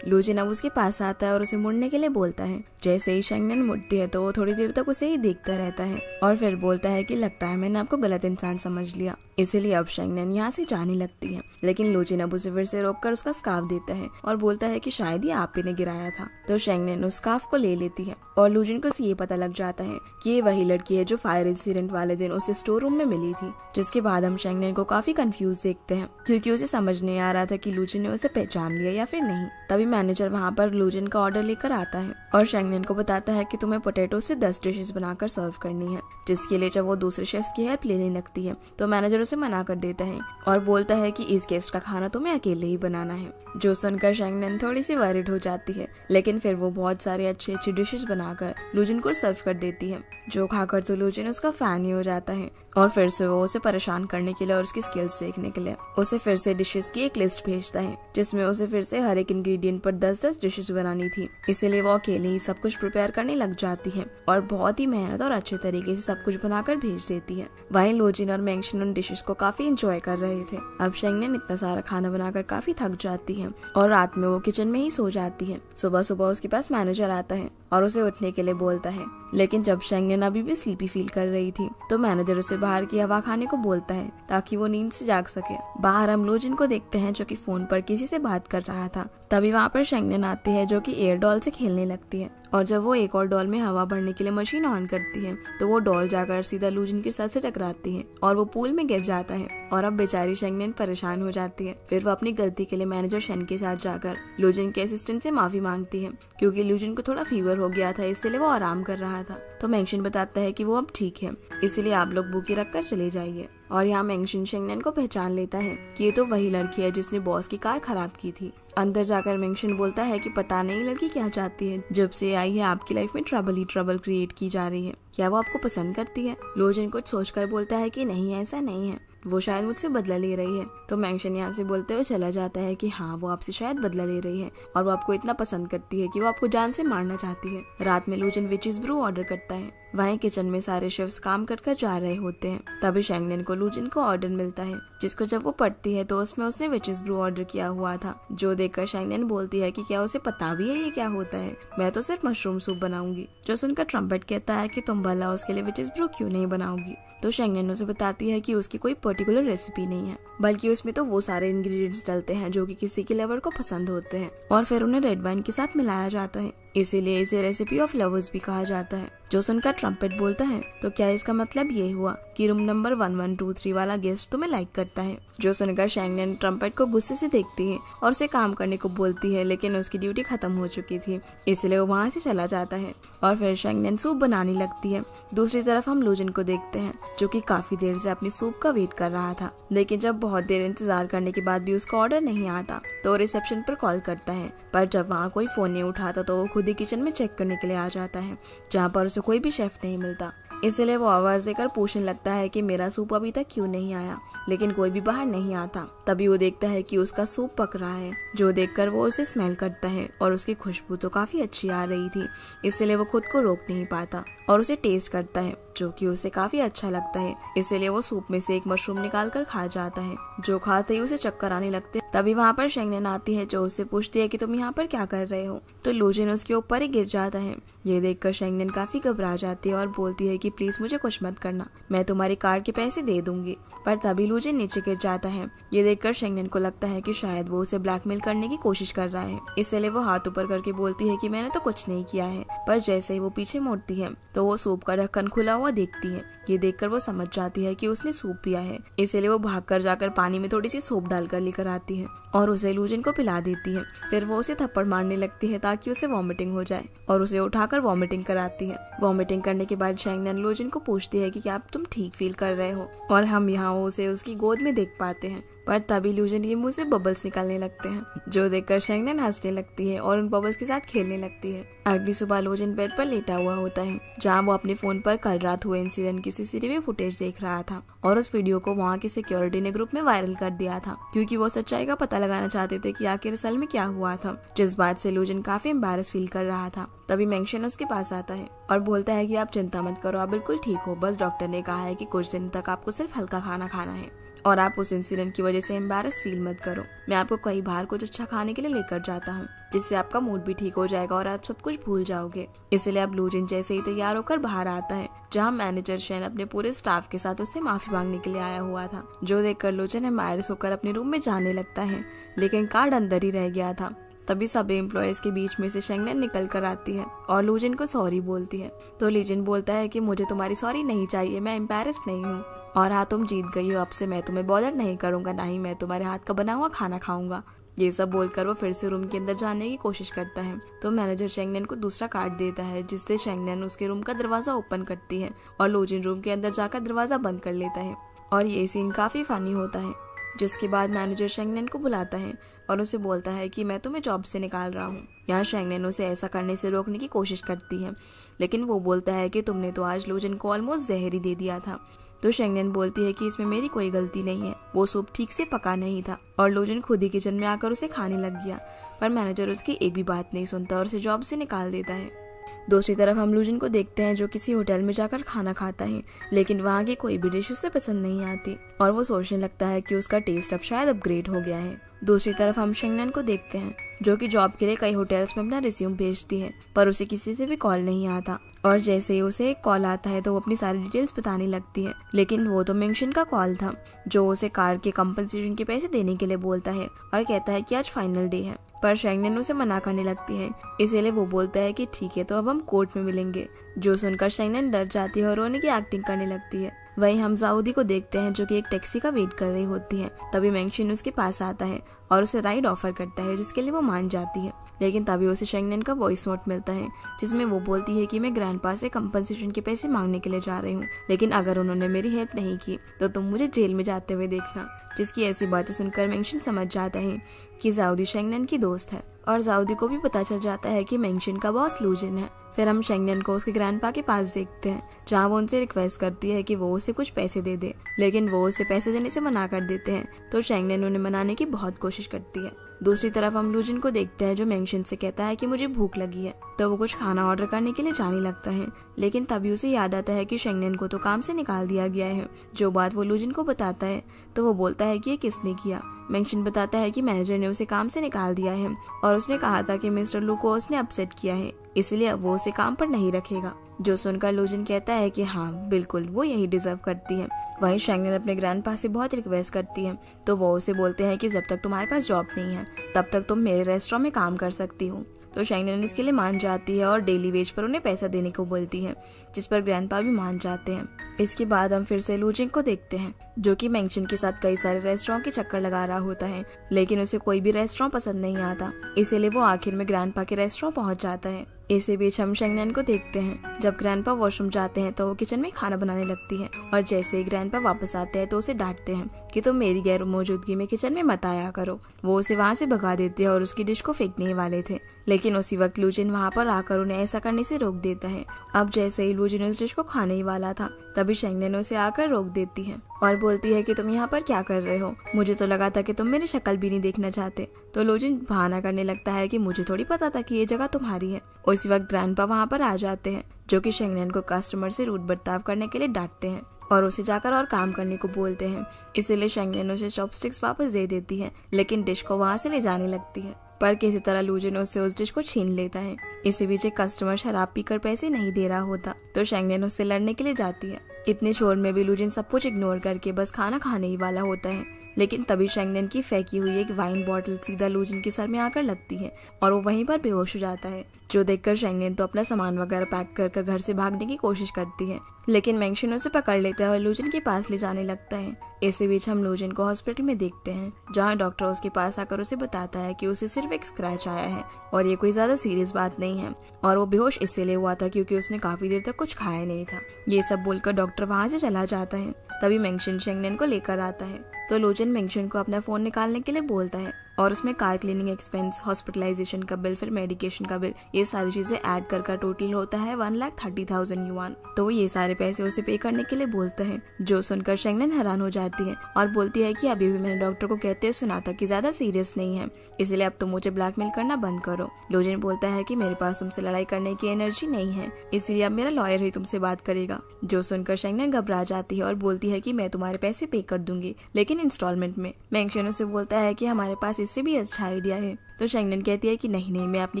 लूजिन अब उसके पास आता है और उसे मुड़ने के लिए बोलता है। जैसे ही शेंगनेन मुड़ती है तो वो थोड़ी देर तक उसे ही देखता रहता है और फिर बोलता है कि लगता है मैंने आपको गलत इंसान समझ लिया, इसीलिए अब शेंगनेन यहाँ से जाने लगती है। लेकिन लूजिन अब उसे फिर से रोककर उसका स्कार्फ देता है और बोलता है कि शायद ही आप ही ने गिराया था। तो शेंगनेन उस स्कार्फ को ले लेती है और लूजिन को ये पता लग जाता है कि ये वही लड़की है जो फायर इंसिडेंट वाले दिन उसे स्टोर रूम में मिली थी। जिसके बाद हम शेंगनेन को काफी कंफ्यूज देखते हैं क्योंकि उसे समझ नहीं आ रहा था कि लूजिन ने उसे पहचान लिया या फिर नहीं। तभी मैनेजर वहाँ पर लूजिन का ऑर्डर लेकर आता है और शेंगनेन को बताता है कि तुम्हें पोटैटो से 10 डिशेस बनाकर सर्व करनी है, जिसके लिए जब वो दूसरे शेफ्स की हेल्प लेने लगती है तो मैनेजर उसे मना कर देता है और बोलता है कि इस गेस्ट का खाना तुम्हें अकेले ही बनाना है। जो सुनकर शेंगनेन थोड़ी सी वरिड हो जाती है, लेकिन फिर वो बहुत सारे अच्छी डिशेस बनाकर लूजिन को सर्व कर देती है, जो खाकर तो लूजिन उसका फैन ही हो जाता है और फिर से वो उसे परेशान करने के लिए और उसकी स्किल्स सीखने के लिए उसे फिर से डिशेस की एक लिस्ट भेजता है, जिसमें उसे फिर से हर एक इंग्रेडिएंट पर 10-10 डिशेस बनानी थी। इसीलिए वो अकेले ही सब कुछ प्रिपेयर करने लग जाती है और बहुत ही मेहनत और अच्छे तरीके से सब कुछ बनाकर भेज देती है। वहीं लूजिन और मेंगशिन उन डिशेस को काफी इंजॉय कर रहे थे। अब शेंगनेन इतना सारा खाना बनाकर काफी थक जाती है और रात में वो किचन में ही सो जाती है। सुबह सुबह उसके पास मैनेजर आता है और उसे उठने के लिए बोलता है, लेकिन जब शेंगनेन अभी भी स्लीपी फील कर रही थी तो मैनेजर उसे बाहर की हवा खाने को बोलता है ताकि वो नींद से जाग सके। बाहर हम लूजिन को देखते हैं जो कि फोन पर किसी से बात कर रहा था। तभी वहाँ पर शेंगनेन आती है जो कि एयर डॉल से खेलने लगती है और जब वो एक और डॉल में हवा भरने के लिए मशीन ऑन करती है तो वो डॉल जाकर सीधा लूजिन के सर से टकराती है और वो पूल में गिर जाता है और अब बेचारी शेंगनेन परेशान हो जाती है। फिर वो अपनी गलती के लिए मैनेजर शेन के साथ जाकर लूजिन के असिस्टेंट से माफी मांगती है क्योंकि लूजिन को थोड़ा फीवर हो गया था, इसलिए वो आराम कर रहा था। तो मेंगशिन बताता है कि वो अब ठीक है, इसीलिए आप लोग बुकी रखकर चले जाइए। और यहाँ मेंगशिन शेंगनेन को पहचान लेता है कि ये तो वही लड़की है जिसने बॉस की कार खराब की थी। अंदर जाकर मेंगशिन बोलता है कि पता नहीं लड़की क्या चाहती है, जब से आई है आपकी लाइफ में ट्रबल ही ट्रबल क्रिएट की जा रही है, क्या वो आपको पसंद करती है? लूजिन कुछ सोचकर बोलता है कि नहीं, ऐसा नहीं है, वो शायद मुझसे बदला ले रही है। तो मेंगशिन यहाँ से बोलते हुए चला जाता है कि हाँ, वो आपसे शायद बदला ले रही है और वो आपको इतना पसंद करती है कि वो आपको जान से मारना चाहती है। रात में लूजिन विचेस ब्रू ऑर्डर करता है। वहीं किचन में सारे शेफ्स काम कर जा रहे होते हैं। तभी शेंगनेन को लूजिन को ऑर्डर मिलता है, जिसको जब वो पढ़ती है तो उसमें उसने विचेस ब्रू ऑर्डर किया हुआ था, जो देखकर शेंगनेन बोलती है कि क्या उसे पता भी है ये क्या होता है, मैं तो सिर्फ मशरूम सूप बनाऊंगी। जो सुनकर ट्रम्पेट कहता है कि तुम भला उसके लिए विचेस ब्रू क्यों नहीं बनाओगी। तो शेंगनेन उसे बताती है कि उसकी कोई पर्टिकुलर रेसिपी नहीं है, बल्कि उसमें तो वो सारे इंग्रेडिएंट्स डलते हैं जो कि किसी के लवर को पसंद होते हैं और फिर उन्हें रेड वाइन के साथ मिलाया जाता है, इसीलिए इसे रेसिपी ऑफ लवर्स भी कहा जाता है। जो सुनकर ट्रम्पेट बोलता है, तो क्या इसका मतलब ये हुआ कि रूम नंबर 1123 वाला गेस्ट तुम्हें लाइक करता है? जो सुनकर शेंगनेन ट्रम्पेट को गुस्से से देखती है और उसे काम करने को बोलती है, लेकिन उसकी ड्यूटी खत्म हो चुकी थी, इसलिए वो वहाँ से चला जाता है और फिर शेंगनेन सूप बनाने लगती है। दूसरी तरफ हम लूजिन को देखते हैं जो कि काफी देर से अपनी सूप का वेट कर रहा था, लेकिन जब बहुत देर इंतजार करने के बाद भी उसका ऑर्डर नहीं आता तो रिसेप्शन पर कॉल करता है, पर जब वहाँ कोई फोन नहीं उठाता तो वो खुद ही किचन में चेक करने के लिए आ जाता है, जहाँ पर उसे कोई भी शेफ नहीं मिलता। इसलिए वो आवाज देकर पूछने लगता है कि मेरा सूप अभी तक क्यों नहीं आया, लेकिन कोई भी बाहर नहीं आता। तभी वो देखता है कि उसका सूप पक रहा है, जो देखकर वो उसे स्मेल करता है और उसकी खुशबू तो काफी अच्छी आ रही थी, इसलिए वो खुद को रोक नहीं पाता और उसे टेस्ट करता है, जो कि उसे काफी अच्छा लगता है। इसलिए वो सूप में से एक मशरूम निकाल कर खा जाता है, जो खाते ही उसे चक्कर आने लगते। तभी वहाँ पर शेंगनेन आती है जो उससे पूछती है कि तुम यहाँ पर क्या कर रहे हो। तो लूजिन उसके ऊपर ही गिर जाता है। ये देखकर शेंगनेन काफी घबरा जाती है और बोलती है कि प्लीज मुझे कुछ मत करना, मैं तुम्हारी कार के पैसे दे दूंगी। पर तभी लूजिन नीचे गिर जाता है। ये देखकर शेंगनेन को लगता है कि शायद वो उसे ब्लैकमेल करने की कोशिश कर रहा है, इसलिए वो हाथ ऊपर करके बोलती है कि मैंने तो कुछ नहीं किया है। पर जैसे ही वो पीछे मुड़ती है तो वो सूप का ढक्कन खुला हुआ देखती है। ये देखकर वो समझ जाती है कि उसने सूप पिया है, इसलिए वो भागकर जाकर पानी में थोड़ी सी सूप डालकर लेकर आती है और उसे लूजिन को पिला देती है। फिर वो उसे थप्पड़ मारने लगती है ताकि उसे वॉमिटिंग हो जाए और उसे उठाकर वॉमिटिंग कराती है। वॉमिटिंग करने के बाद शेंगनेन लूजिन को पूछती है कि क्या तुम ठीक फील कर रहे हो, और हम यहाँ उसे उसकी गोद में देख पाते हैं। पर तभी लूजिन के मुंह से बबल्स निकलने लगते हैं, जो देखकर शेंगनेन हंसने लगती है और उन बबल्स के साथ खेलने लगती है। अगली सुबह लूजिन बेड पर लेटा हुआ होता है, जहाँ वो अपने फोन पर कल रात हुए इंसिडेंट की सीसीटीवी फुटेज देख रहा था और उस वीडियो को वहाँ की सिक्योरिटी ने ग्रुप में वायरल कर दिया था, क्योंकि वो सच्चाई का पता लगाना चाहते थे कि आखिर असल में क्या हुआ था, जिस बात से लूजिन काफी एम्बैरस फील कर रहा था। तभी मेंशन उसके पास आता है और बोलता है कि आप चिंता मत करो, आप बिल्कुल ठीक हो, बस डॉक्टर ने कहा है कि कुछ दिन तक आपको सिर्फ हल्का खाना खाना है और आप उस इंसिडेंट की वजह से एम्बैरस फील मत करो। मैं आपको कई बार कुछ अच्छा खाने के लिए लेकर जाता हूँ जिससे आपका मूड भी ठीक हो जाएगा और आप सब कुछ भूल जाओगे। इसलिए अब लूजिन जैसे ही तैयार होकर बाहर आता है जहाँ मैनेजर शेन अपने पूरे स्टाफ के साथ उससे माफी मांगने के लिए आया हुआ था, जो देखकर लूजिन एम्बैरस होकर अपने रूम में जाने लगता है, लेकिन कार्ड अंदर ही रह गया था। तभी सभी एम्प्लॉयज के बीच में से शेंगनेन निकल कर आती है और लूजिन को सॉरी बोलती है। तो लीजिन बोलता है कि मुझे तुम्हारी सॉरी नहीं चाहिए, मैं एम्बैरस नहीं हूँ और हाँ तुम जीत गई हो, अब से मैं तुम्हें बॉदर नहीं करूंगा, ना ही मैं तुम्हारे हाथ का बना हुआ खाना खाऊंगा। ये सब बोलकर वो फिर से रूम के अंदर जाने की कोशिश करता है। तो मैनेजर शेंगनेन को दूसरा कार्ड देता है जिससे शेंगनेन उसके रूम का दरवाजा ओपन करती है और लूजिन रूम के अंदर जाकर दरवाजा बंद कर लेता है और ये सीन काफी फनी होता है। जिसके बाद मैनेजर शेंगनेन को बुलाता है और उसे बोलता है कि मैं तुम्हें जॉब से निकाल रहा हूँ। यहाँ शेंगनेन उसे ऐसा करने से रोकने की कोशिश करती है, लेकिन वो बोलता है कि तुमने तो आज लूजिन को ऑलमोस्ट जहर ही दे दिया था। तो शेंगनेन बोलती है कि इसमें मेरी कोई गलती नहीं है, वो सूप ठीक से पका नहीं था और लूजिन खुद ही किचन में आकर उसे खाने लग गया। पर मैनेजर उसकी एक भी बात नहीं सुनता और उसे जॉब से निकाल देता है। दूसरी तरफ हम लूजिन को देखते हैं जो किसी होटल में जाकर खाना खाता है, लेकिन वहाँ की कोई भी डिश उसे पसंद नहीं आती और वो सोचने लगता है कि उसका टेस्ट अब शायद अपग्रेड हो गया है। दूसरी तरफ हम शेंगनेन को देखते हैं जो कि जॉब के लिए कई होटल्स में अपना रिज्यूम भेजती है, पर उसे किसी से भी कॉल नहीं आता और जैसे ही उसे एक कॉल आता है तो वो अपनी सारी डिटेल्स बताने लगती है, लेकिन वो तो मेंशन का कॉल था जो उसे कार के कंपनसेशन के पैसे देने के लिए बोलता है और कहता है कि आज फाइनल डे है। पर शेंगनेन उसे मना करने लगती है, इसीलिए वो बोलता है कि ठीक है तो अब हम कोर्ट में मिलेंगे। जो सुनकर शेंगनेन डर जाती है और रोने की एक्टिंग करने लगती है। वहीं हम जाऊदी को देखते हैं जो कि एक टैक्सी का वेट कर रही होती है। तभी मेंशन उसके पास आता है और उसे राइड ऑफर करता है जिसके लिए वो मान जाती है, लेकिन तभी उसे शेंगनेन का वॉइस नोट मिलता है जिसमें वो बोलती है कि मैं ग्रैंडपा से कंपनसेशन के पैसे मांगने के लिए जा रही हूँ, लेकिन अगर उन्होंने मेरी हेल्प नहीं की तो तुम मुझे जेल में जाते हुए देखना। जिसकी ऐसी बातें सुनकर मेंशन समझ जाता है कि जाऊदी शेंगनेन की दोस्त है और जाऊदी को भी पता चल जाता है कि मेंशन का बॉस लूजिन है। फिर हम शेंगनेन को उसके ग्रैंडपा के पास देखते हैं जहाँ वो उनसे रिक्वेस्ट करती है कि वो उसे कुछ पैसे दे दे, लेकिन वो उसे पैसे देने से मना कर देते हैं। तो शेंगनेन उन्हें मनाने की बहुत कोशिश करती है। दूसरी तरफ हम लूजिन को देखते हैं जो मेंशन से कहता है कि मुझे भूख लगी है, तो वो कुछ खाना ऑर्डर करने के लिए जाने लगता है, लेकिन तभी उसे याद आता है कि शेंगनेन को तो काम से निकाल दिया गया है। जो बात वो लूजिन को बताता है तो वो बोलता है कि ये किसने किया। मेंशन बताता है कि मैनेजर ने उसे काम से निकाल दिया है और उसने कहा था कि मिस्टर लू को उसने अपसेट किया है, इसलिए वो उसे काम पर नहीं रखेगा। जो सुनकर लूजिन कहता है कि हाँ बिल्कुल वो यही डिजर्व करती है। वहीं शेंगनेन अपने ग्रैंडपा से बहुत रिक्वेस्ट करती है, तो वो उसे बोलते हैं कि जब तक तुम्हारे पास जॉब नहीं है तब तक तुम मेरे रेस्टोरेंट में काम कर सकती हो। तो शेंगनेन इसके लिए मान जाती है और डेली वेज पर उन्हें पैसा देने को बोलती है, जिस पर ग्रैंडपा भी मान जाते हैं। इसके बाद हम फिर से लूजिन को देखते हैं जो कि मेंशन के साथ कई सारे रेस्टोरेंट के चक्कर लगा रहा होता है, लेकिन उसे कोई भी रेस्टोरेंट पसंद नहीं आता, इसीलिए वो आखिर में ग्रैंडपा के रेस्टोरेंट पहुंच जाता है। इसी बीच हम शेंगनेन को देखते हैं जब ग्रैंडपा वॉशरूम जाते हैं तो वो किचन में खाना बनाने लगती है और जैसे ही ग्रैंडपा वापस आते हैं तो उसे डांटते हैं कि तुम मेरी गैर मौजूदगी में किचन में मत आया करो। वो उसे वहाँ से भगा देते हैं और उसकी डिश को फेंकने वाले थे, लेकिन उसी वक्त लूजिन वहाँ पर आकर उन्हें ऐसा करने से रोक देता है। अब जैसे ही लूजिन उस डिश को खाने ही वाला था तभी शेंगनेन उसे आकर रोक देती है और बोलती है कि तुम यहाँ पर क्या कर रहे हो, मुझे तो लगा था कि तुम मेरी शक्ल भी नहीं देखना चाहते। तो लूजिन बहाना करने लगता है कि मुझे थोड़ी पता था कि ये जगह तुम्हारी है। उसी वक्त ग्रैंडपा वहाँ पर आ जाते हैं जो कि शेंगनेन को कस्टमर से रूड बर्ताव करने के लिए डांटते हैं और उसे जाकर और काम करने को बोलते हैं, इसीलिए शेंगनेन उसे चॉपस्टिक्स वापस दे देती है, लेकिन डिश को वहाँ से ले जाने लगती है। पर किसी तरह लूजिन उससे उस डिश को छीन लेता है। इसी बीच एक कस्टमर शराब पीकर पैसे नहीं दे रहा होता, तो शेंगनेन उससे लड़ने के लिए जाती है। इतने शोर में भी लूजिन सब कुछ इग्नोर करके बस खाना खाने ही वाला होता है, लेकिन तभी शेंगनेन की फेंकी हुई एक वाइन बॉटल सीधा लूजिन के सर में आकर लगती है और वो वहीं पर बेहोश हो जाता है। जो देखकर शेंगनेन तो अपना सामान वगैरह पैक कर घर से भागने की कोशिश करती है, लेकिन मेंशन उसे पकड़ लेता है और लूजिन के पास ले जाने लगता है। इसी बीच हम लूजिन को हॉस्पिटल में देखते हैं जहाँ डॉक्टर उसके पास आकर उसे बताता है कि उसे सिर्फ एक स्क्रैच आया है और ये कोई ज्यादा सीरियस बात नहीं है और वो बेहोश इसीलिए हुआ था क्योंकि उसने काफी देर तक कुछ खाया नहीं था। ये सब बोलकर डॉक्टर वहाँ से चला जाता है। तभी मेंशन शेंगनेन को लेकर आता है तो लोजन मेंशन को अपना फोन निकालने के लिए बोलता है और उसमें कार क्लीनिंग एक्सपेंस, हॉस्पिटलाइजेशन का बिल, फिर मेडिकेशन का बिल, ये सारी चीजें ऐड कर टोटल होता है 1,30,000 युआन। तो ये सारे पैसे उसे पे करने के लिए बोलता है, जो सुनकर शेंगनन हैरान हो जाती है और बोलती है कि अभी भी मैंने डॉक्टर को कहते हुए सुना था कि ज्यादा सीरियस नहीं है, इसलिए अब तुम मुझे ब्लैकमेल करना बंद करो। लोजन बोलता है कि मेरे पास तुमसे लड़ाई करने की एनर्जी नहीं है, इसलिए अब मेरा लॉयर ही तुमसे बात करेगा। जो सुनकर शेंगनन घबरा जाती है और बोलती है कि मैं तुम्हारे पैसे पे कर दूंगी, लेकिन इंस्टॉलमेंट में। मेंशन उसे बोलता है कि हमारे पास इससे भी अच्छा आइडिया है। तो शेंगनन कहती है कि नहीं, मैं अपनी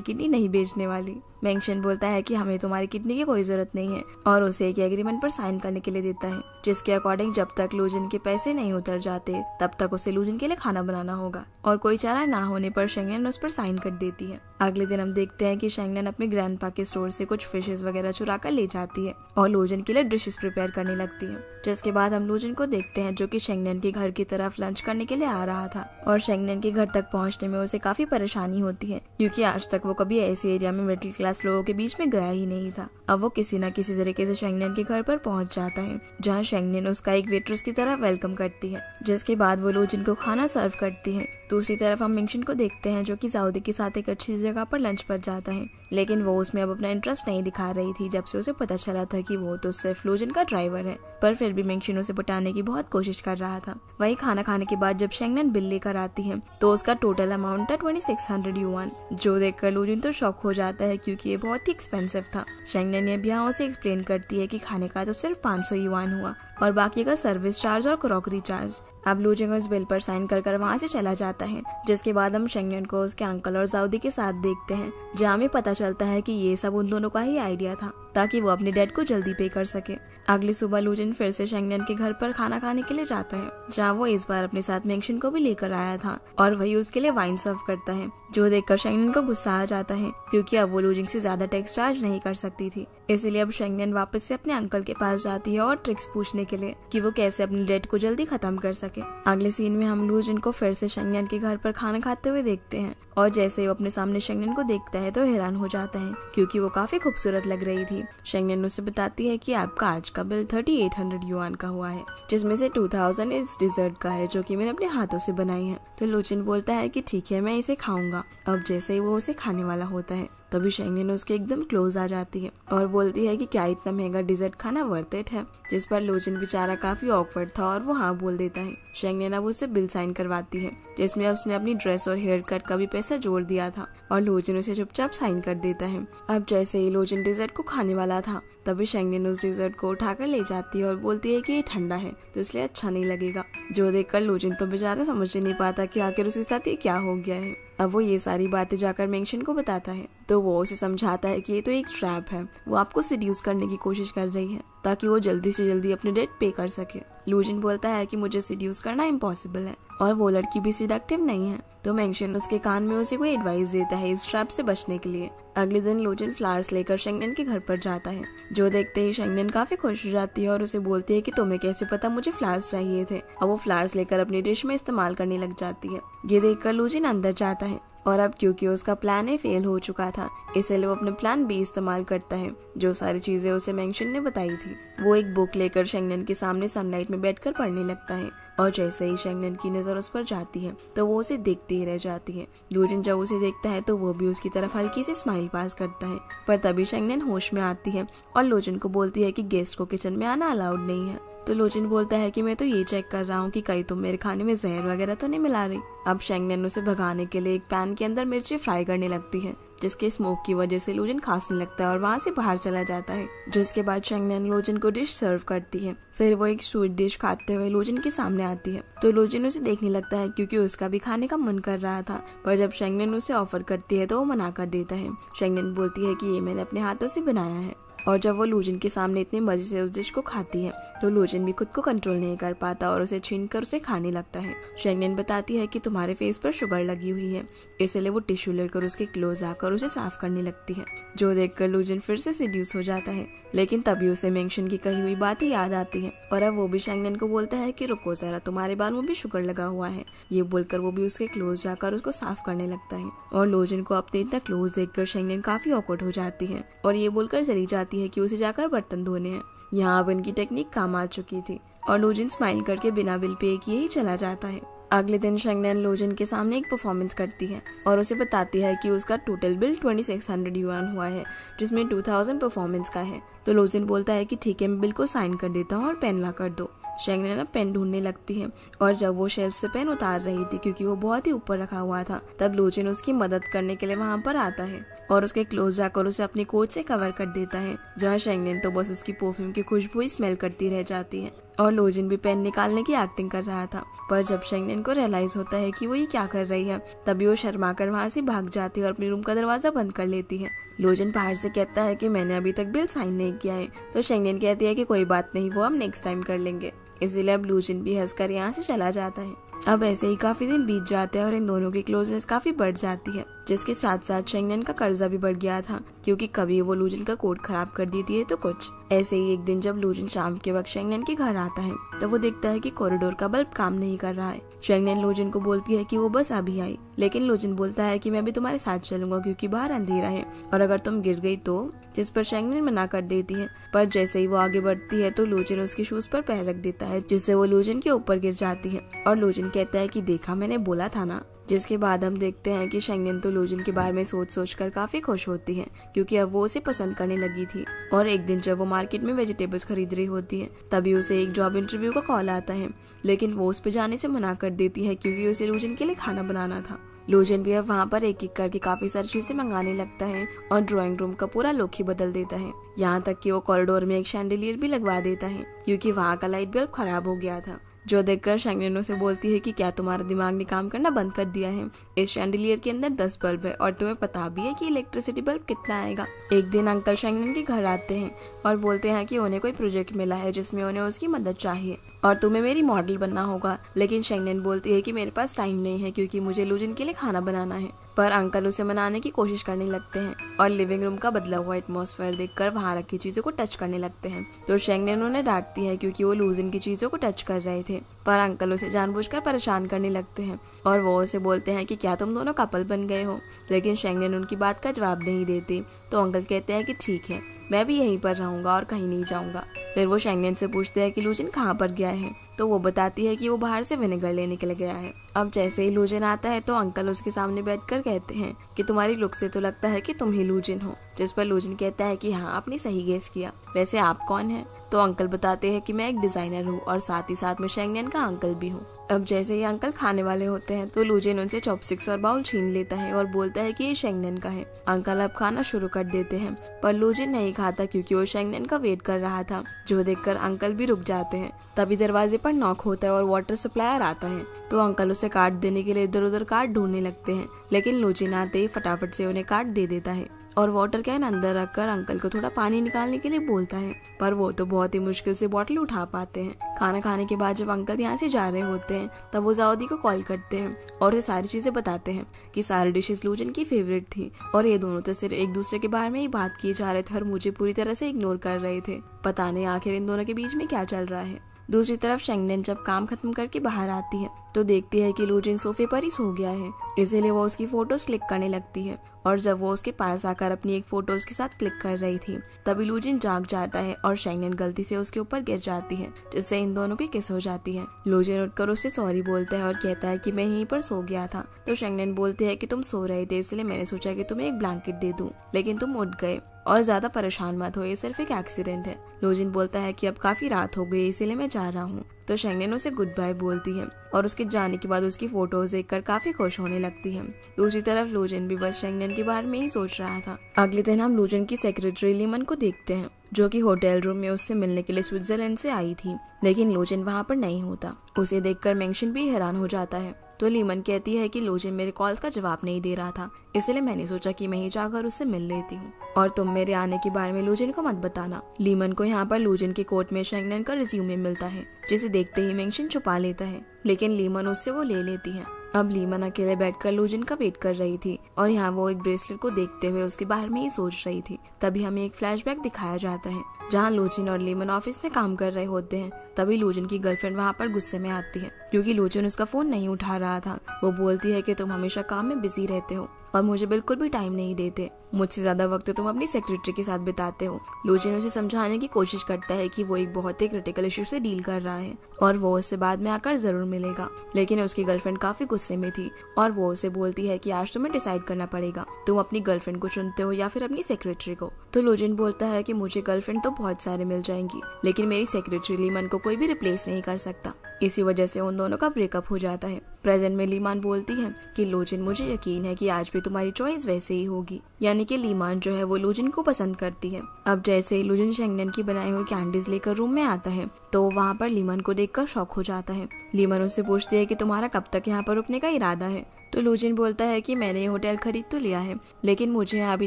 किडनी नहीं बेचने वाली। मेंशन बोलता है कि हमें तुम्हारी किडनी की कोई जरूरत नहीं है और उसे एक एग्रीमेंट पर साइन करने के लिए देता है, जिसके अकॉर्डिंग जब तक लूजन के पैसे नहीं उतर जाते तब तक उसे लूजन के लिए खाना बनाना होगा, और कोई चारा ना होने पर शेंगनन उस पर साइन कर देती है। अगले दिन हम देखते हैं कि शेंगनन अपने ग्रैंडपा के स्टोर से कुछ फिशेस वगैरह चुरा कर ले जाती है और लूजन के लिए डिशेस प्रिपेयर करने लगती है। जिसके बाद हम लूजन को देखते हैं जो कि शेंगनन के घर की तरफ लंच करने के लिए आ रहा था, और शेंगनन के घर तक पहुंचने में उसे काफी परेशानी होती है क्योंकि आज तक वो कभी ऐसे एरिया में मिडिल क्लास लोगों के बीच में गया ही नहीं था। अब वो किसी न किसी तरीके से शेंगनन के घर पर पहुंच जाता है, जहां शेंगनन उसका एक वेट्रेस की तरह वेलकम करती है, जिसके बाद वो लूजन को खाना सर्व करती है। दूसरी तरफ हम मिंगशन को देखते हैं जो कि साउदी के साथ एक अच्छी जगह पर लंच पर जाता है, लेकिन वो उसमें अब अपना इंटरेस्ट नहीं दिखा रही थी जब से उसे पता चला था कि वो तो सिर्फ लूजन का ड्राइवर है। पर फिर भी मिंगशन उसे पटाने की बहुत कोशिश कर रहा था। वही खाना खाने के बाद जब शेंगनन बिल लेकर आती है तो उसका टोटल अमाउंट था 2600 युआन, जो देखकर लूजन तो शॉक हो जाता है क्योंकि ये बहुत ही एक्सपेंसिव था। शेंगनन ये भी यहाँ उसे एक्सप्लेन करती है कि खाने का तो सिर्फ 500 युआन हुआ और बाकी का सर्विस चार्ज और क्रॉकरी चार्ज। अब लूजन उस बिल पर साइन कर वहाँ से चला जाता है, जिसके बाद हम शेंगनन को उसके अंकल और साउदी के साथ देखते हैं, जहाँ हमें पता चलता है कि ये सब उन दोनों का ही आइडिया था ताकि वो अपने डैड को जल्दी पे कर सके। अगली सुबह लूजन फिर से शेंगनन के घर पर खाना खाने के लिए जाता है, जहाँ वो इस बार अपने साथ मेंशन को भी लेकर आया था और वही उसके लिए वाइन सर्व करता है, जो देखकर शेंगनन को गुस्सा आ जाता है क्योंकि अब वो लूजन से ज्यादा टैक्स चार्ज नहीं कर सकती थी। इसलिए अब शेंगनन वापस से अपने अंकल के पास जाती है और ट्रिक्स पूछने के लिए कि वो कैसे अपने डेट को जल्दी खत्म कर सके। अगले सीन में हम लूजन को फिर से शेंगनन के घर पर खाना खाते हुए देखते हैं, और जैसे ही वो अपने सामने शेंगनन को देखता है तो हैरान हो जाता है क्योंकि वो काफी खूबसूरत लग रही थी। शेंगनन उसे बताती है कि आपका आज का बिल 3800 युआन का हुआ है, जिसमें से 2000 इस डिजर्ट का है जो कि मैंने अपने हाथों से बनाई है। तो लूजन बोलता है कि ठीक है, मैं इसे खाऊंगा। अब जैसे ही वो उसे खाने वाला होता है तभी शेंगनन उसके एकदम क्लोज आ जाती है और बोलती है कि क्या इतना महंगा डिजर्ट खाना वर्थ इट है, जिस पर लूजन बेचारा काफी ऑकवर्ड था और वो हाँ बोल देता है। शेंगनन अब उससे बिल साइन करवाती है, जिसमें उसने अपनी ड्रेस और हेयर कट का भी पैसा जोड़ दिया था, और लूजन उसे चुपचाप साइन कर देता है। अब जैसे ही लूजन डिजर्ट को खाने वाला था तभी शेंगनन उस डिजर्ट को उठाकर ले जाती है और बोलती है कि ये ठंडा है तो इसलिए अच्छा नहीं लगेगा, जो देखकर लूजन तो बेचारा समझ ही नहीं पाता कि आखिर उसके साथ ये क्या हो गया है। अब वो ये सारी बातें जाकर मेंशन को बताता है तो वो उसे समझाता है कि ये तो एक ट्रैप है, वो आपको सिड्यूस करने की कोशिश कर रही है ताकि वो जल्दी से जल्दी अपने डेट पे कर सके। लूजन बोलता है कि मुझे सिड्यूस करना इम्पॉसिबल है और वो लड़की भी सिडक्टिव नहीं है, तो मेंशन उसके कान में उसे कोई एडवाइस देता है इस ट्रैप से बचने के लिए। अगले दिन लूजन फ्लावर्स लेकर शेंगनन के घर पर जाता है, जो देखते ही शेंगनन काफी खुश हो जाती है और उसे बोलती है कि तुम्हें कैसे पता मुझे फ्लावर्स चाहिए थे। अब वो फ्लावर्स लेकर अपनी डिश में इस्तेमाल करने लग जाती है। ये देखकर लूजन अंदर जाता है और अब क्योंकि उसका प्लान ए फेल हो चुका था इसलिए वो अपने प्लान बी इस्तेमाल करता है, जो सारी चीजें उसे मेंशन ने बताई थी। वो एक बुक लेकर शेंगनन के सामने सनलाइट में बैठकर पढ़ने लगता है, और जैसे ही शेंगनन की नजर उस पर जाती है तो वो उसे देखती ही रह जाती है। लूजन जब उसे देखता है तो वो भी उसकी तरफ हल्की सी स्माइल पास करता है, पर तभी शेंगनन होश में आती है और लूजन को बोलती है कि गेस्ट को किचन में आना अलाउड नहीं है। तो लूजन बोलता है कि मैं तो ये चेक कर रहा हूँ कि कहीं तुम मेरे खाने में जहर वगैरह तो नहीं मिला रही। अब शेंगनन उसे भगाने के लिए एक पैन के अंदर मिर्ची फ्राई करने लगती है, जिसके स्मोक की वजह से लूजन खांसने लगता है और वहाँ से बाहर चला जाता है। जिसके बाद शेंगनन लूजन को डिश सर्व करती है। फिर वो एक स्वीट डिश खाते हुए लूजन के सामने आती है, तो लूजन उसे देखने लगता है क्योंकि उसका भी खाने का मन कर रहा था, पर जब शेंगनन उसे ऑफर करती है तो वो मना कर देता है। शेंगनन बोलती है कि ये मैंने अपने हाथों से बनाया है, और जब वो लूजन के सामने इतने मजे से उस डिश को खाती है तो लूजन भी खुद को कंट्रोल नहीं कर पाता और उसे छीनकर उसे खाने लगता है। शेंगनन बताती है कि तुम्हारे फेस पर शुगर लगी हुई है, इसलिए वो टिश्यू लेकर उसके क्लोज आकर उसे साफ करने लगती है, जो देखकर लूजन फिर से सिड्यूस हो जाता है। लेकिन तभी उसे मेंशन की कही हुई बातें याद आती है और अब वो भी शेंगनन को बोलता है कि रुको जरा, तुम्हारे बाल में भी शुगर लगा हुआ है। ये बोलकर वो भी उसके क्लोज जाकर उसको साफ करने लगता है, और लूजन को अपने इतना क्लोज देखकर शेंगनन काफी ऑकवर्ड हो जाती है और ये बोलकर चली जाती है कि उसे जाकर बर्तन धोने हैं। यहाँ अब इनकी टेक्निक काम आ चुकी थी। और लोजिन स्माइल करके बिना बिल पे किए ही चला जाता है। अगले दिन शेंगनेन लोजिन के सामने एक परफॉर्मेंस करती है और उसे बताती है कि उसका टोटल बिल 2600 युआन हुआ है, जिसमें 2000 परफॉर्मेंस का है। तो लोजिन बोलता है कि ठीक है, मैं बिल को साइन कर देता हूँ और पेन ला कर दो। शेंगनेन अब पेन ढूंढने लगती है और जब वो शेल्फ से पेन उतार रही थी क्योंकि वो बहुत ही ऊपर रखा हुआ था, तब लोजिन उसकी मदद करने के लिए वहाँ पर आता है और उसके क्लोज जाकर उसे अपनी कोट से कवर कर देता है, जहाँ शेंगनेन तो बस उसकी परफ्यूम की खुशबू ही स्मेल करती रह जाती है। और लोजिन भी पेन निकालने की एक्टिंग कर रहा था, पर जब शेंगनेन को रियलाइज होता है कि वो ये क्या कर रही है, तभी वो शर्मा कर वहाँ से भाग जाती है और अपने रूम का दरवाजा बंद कर लेती है। लोजिन बाहर से कहता है कि मैंने अभी तक बिल साइन नहीं किया है, तो शेंगनेन कहती है कि कोई बात नहीं, वो हम नेक्स्ट टाइम कर लेंगे। इसीलिए अब लोजिन भी हंसकर यहाँ से चला जाता है। अब ऐसे ही काफी दिन बीत जाते हैं और इन दोनों की क्लोजनेस काफी बढ़ जाती है, जिसके साथ साथ शेंगनेन का कर्जा भी बढ़ गया था क्योंकि कभी वो लोजिन का कोट खराब कर देती है तो कुछ। ऐसे ही एक दिन जब लोजिन शाम के वक्त शेंगनेन के घर आता है तो वो देखता है कि कॉरिडोर का बल्ब काम नहीं कर रहा है। शेंगनेन लोजिन को बोलती है कि वो बस अभी आई, लेकिन लोजिन बोलता है कि मैं भी तुम्हारे साथ चलूंगा क्योंकि बाहर अंधेरा है और अगर तुम गिर गई तो, जिस पर शेंगनेन मना कर देती है। पर जैसे ही वो आगे बढ़ती है तो लोजिन उसके शूज पर पैर रख देता है, जिससे वो लोजिन के ऊपर गिर जाती है और लोजिन कहता है कि देखा, मैंने बोला था ना। जिसके बाद हम देखते हैं कि शेंगनेन तो लोजिन के बारे में सोच कर काफी खुश होती है क्योंकि अब वो उसे पसंद करने लगी थी। और एक दिन जब वो मार्केट में वेजिटेबल्स खरीद रही होती है तभी उसे एक जॉब इंटरव्यू का कॉल आता है, लेकिन वो उस पर जाने से मना कर देती है क्योंकि उसे लोजिन के लिए खाना बनाना था। लोजिन भी अब वहाँ पर एक एक करके काफी सारी चीजें मंगाने लगता है और ड्राइंग रूम का पूरा लुक ही बदल देता है, यहाँ तक कि वो कॉरिडोर में एक शैंडिलियर भी लगवा देता है क्योंकि वहाँ का लाइट बल्ब खराब हो गया था। जो देखकर शेंगनेन से बोलती है कि क्या तुम्हारा दिमाग ने काम करना बंद कर दिया है? इस शैंडिलियर के अंदर 10 बल्ब है और तुम्हें पता भी है कि इलेक्ट्रिसिटी बल्ब कितना आएगा। एक दिन अंकल शेंगनेन के घर आते हैं और बोलते हैं कि उन्हें कोई प्रोजेक्ट मिला है जिसमें उन्हें उसकी मदद चाहिए और तुम्हें मेरी मॉडल बनना होगा। लेकिन शेंगनेन बोलती है कि मेरे पास टाइम नहीं है क्योंकि मुझे लोजिन के लिए खाना बनाना है। पर अंकल उसे मनाने की कोशिश करने लगते हैं और लिविंग रूम का बदला हुआ एटमॉस्फेयर देखकर वहाँ रखी चीजों को टच करने लगते हैं। तो शेंगनेन उन्हें डांटती है क्योंकि वो लोजिन की चीजों को टच कर रहे थे, पर अंकल उसे जानबूझकर परेशान करने लगते हैं और वो उसे बोलते हैं कि क्या तुम दोनों कपल बन गए हो। लेकिन शेंगनेन उनकी बात का जवाब नहीं देती। तो अंकल कहते हैं कि ठीक है, मैं भी यहीं पर रहूंगा और कहीं नहीं जाऊंगा। फिर वो शेंगनेन से पूछते हैं कि लोजिन कहाँ पर गया है, तो वो बताती है कि वो बाहर से विनेगर लेने के लिए गया है। अब जैसे ही लोजिन आता है तो अंकल उसके सामने बैठकर कहते हैं कि तुम्हारी लुक से तो लगता है कि तुम ही लोजिन हो, जिस पर लोजिन कहता है कि हाँ, आपने सही गेस किया, वैसे आप कौन हैं? तो अंकल बताते हैं कि मैं एक डिजाइनर हूँ और साथ ही साथ में शेंगनेन का अंकल भी हूँ। अब जैसे ही अंकल खाने वाले होते हैं तो लोजिन उनसे चॉपस्टिक्स और बाउल छीन लेता है और बोलता है कि ये शेंगनेन का है। अंकल अब खाना शुरू कर देते हैं पर लोजिन नहीं खाता क्योंकि वो शेंगनेन का वेट कर रहा था, जो देखकर अंकल भी रुक जाते हैं। तभी दरवाजे पर नॉक होता है और वाटर सप्लायर आता है, तो अंकल उसे कार्ड देने के लिए इधर उधर कार्ड ढूंढने लगते हैं, लेकिन लोजिन आते ही फटाफट से उन्हें कार्ड दे देता है और वाटर कैन अंदर रखकर अंकल को थोड़ा पानी निकालने के लिए बोलता है, पर वो तो बहुत ही मुश्किल से बॉटल उठा पाते हैं। खाना खाने के बाद जब अंकल यहाँ से जा रहे होते हैं तब वो जाओदी को कॉल करते हैं और ये सारी चीजें बताते हैं कि सारी डिशेस लोजिन की फेवरेट थी और ये दोनों तो सिर्फ एक दूसरे के बारे में ही बात किए जा रहे थे और मुझे पूरी तरह से इग्नोर कर रहे थे। पता नहीं आखिर इन दोनों के बीच में क्या चल रहा है। दूसरी तरफ शेंगनेन जब काम खत्म करके बाहर आती है तो देखती है कि लोजिन सोफे पर ही सो गया है, इसीलिए वो उसकी फोटोज क्लिक करने लगती है और जब वो उसके पास आकर अपनी एक फोटो उसके साथ क्लिक कर रही थी तभी लोजिन जाग जाता है और शेंगनेन गलती से उसके ऊपर गिर जाती है, जिससे इन दोनों की किस हो जाती है। लोजिन उठकर उससे सॉरी बोलता है और कहता है कि मैं यहीं पर सो गया था। तो शेंगनेन बोलती है कि तुम सो रहे थे इसलिए मैंने सोचा कि तुम्हें एक ब्लैंकेट दे दूं, लेकिन तुम उठ गए और ज्यादा परेशान मत हो, ये सिर्फ एक एक्सीडेंट है। लोजिन बोलता है कि अब काफी रात हो गई इसीलिए मैं जा रहा हूँ। तो शेंगनेन उसे गुड बाय बोलती है और उसके जाने के बाद उसकी फोटोज देखकर काफी खुश होने लगती है। दूसरी तरफ लोजिन भी बस शेंगनेन के बारे में ही सोच रहा था। अगले दिन हम लोजिन की सेक्रेटरी लीमन को देखते हैं जो कि होटल रूम में उससे मिलने के लिए स्विट्जरलैंड से आई थी, लेकिन लोजिन वहाँ पर नहीं होता। उसे देखकर मेंशन भी हैरान हो जाता है। तो लीमन कहती है कि लोजिन मेरे कॉल्स का जवाब नहीं दे रहा था, इसलिए मैंने सोचा कि मैं ही जाकर उससे मिल लेती हूँ और तुम मेरे आने के बारे में लोजिन को मत बताना। लीमन को यहाँ पर लोजिन के कोर्ट में शेंगनेन का रिज्यूमे मिलता है, जिसे देखते ही मेंशन छुपा लेता है, लेकिन लीमन उससे वो ले लेती है। अब लीमन अकेले बैठकर लोजिन का वेट कर रही थी और यहाँ वो एक ब्रेसलेट को देखते हुए उसके बारे में ही सोच रही थी। तभी हमें एक फ्लैशबैक दिखाया जाता है जहाँ लोजिन और लीमन ऑफिस में काम कर रहे होते हैं। तभी लोजिन की गर्लफ्रेंड वहाँ पर गुस्से में आती है क्योंकि लोजिन उसका फोन नहीं उठा रहा था। वो बोलती है कि तुम हमेशा काम में बिजी रहते हो और मुझे बिल्कुल भी टाइम नहीं देते। मुझसे ज्यादा वक्त तुम अपनी सेक्रेटरी के साथ बिताते हो। लूजिन उसे समझाने की कोशिश करता है कि वो एक बहुत ही क्रिटिकल इशू से डील कर रहा है और वो उससे बाद में आकर जरूर मिलेगा। लेकिन उसकी गर्लफ्रेंड काफी गुस्से में थी और वो उसे बोलती है कि आज तुम्हें डिसाइड करना पड़ेगा, तुम अपनी गर्लफ्रेंड को चुनते हो या फिर अपनी सेक्रेटरी को। तो लूजिन बोलता है कि मुझे गर्लफ्रेंड तो बहुत सारे मिल जाएंगी, लेकिन मेरी सेक्रेटरी लीमन को कोई भी रिप्लेस नहीं कर सकता। इसी वजह से उन दोनों का ब्रेकअप हो जाता है। प्रेजेंट में लीमान बोलती है कि लूजिन, मुझे यकीन है कि आज भी तुम्हारी चॉइस वैसे ही होगी। यानी कि लीमान जो है वो लूजिन को पसंद करती है। अब जैसे ही लूजिन शेंगनेन की बनाई हुई कैंडीज लेकर रूम में आता है तो वहाँ पर लीमान को देखकर शॉक हो जाता है। लीमान उससे पूछती है कि तुम्हारा कब तक यहाँ पर रुकने का इरादा है। तो लूजिन बोलता है कि मैंने ये होटल खरीद तो लिया है, लेकिन मुझे अभी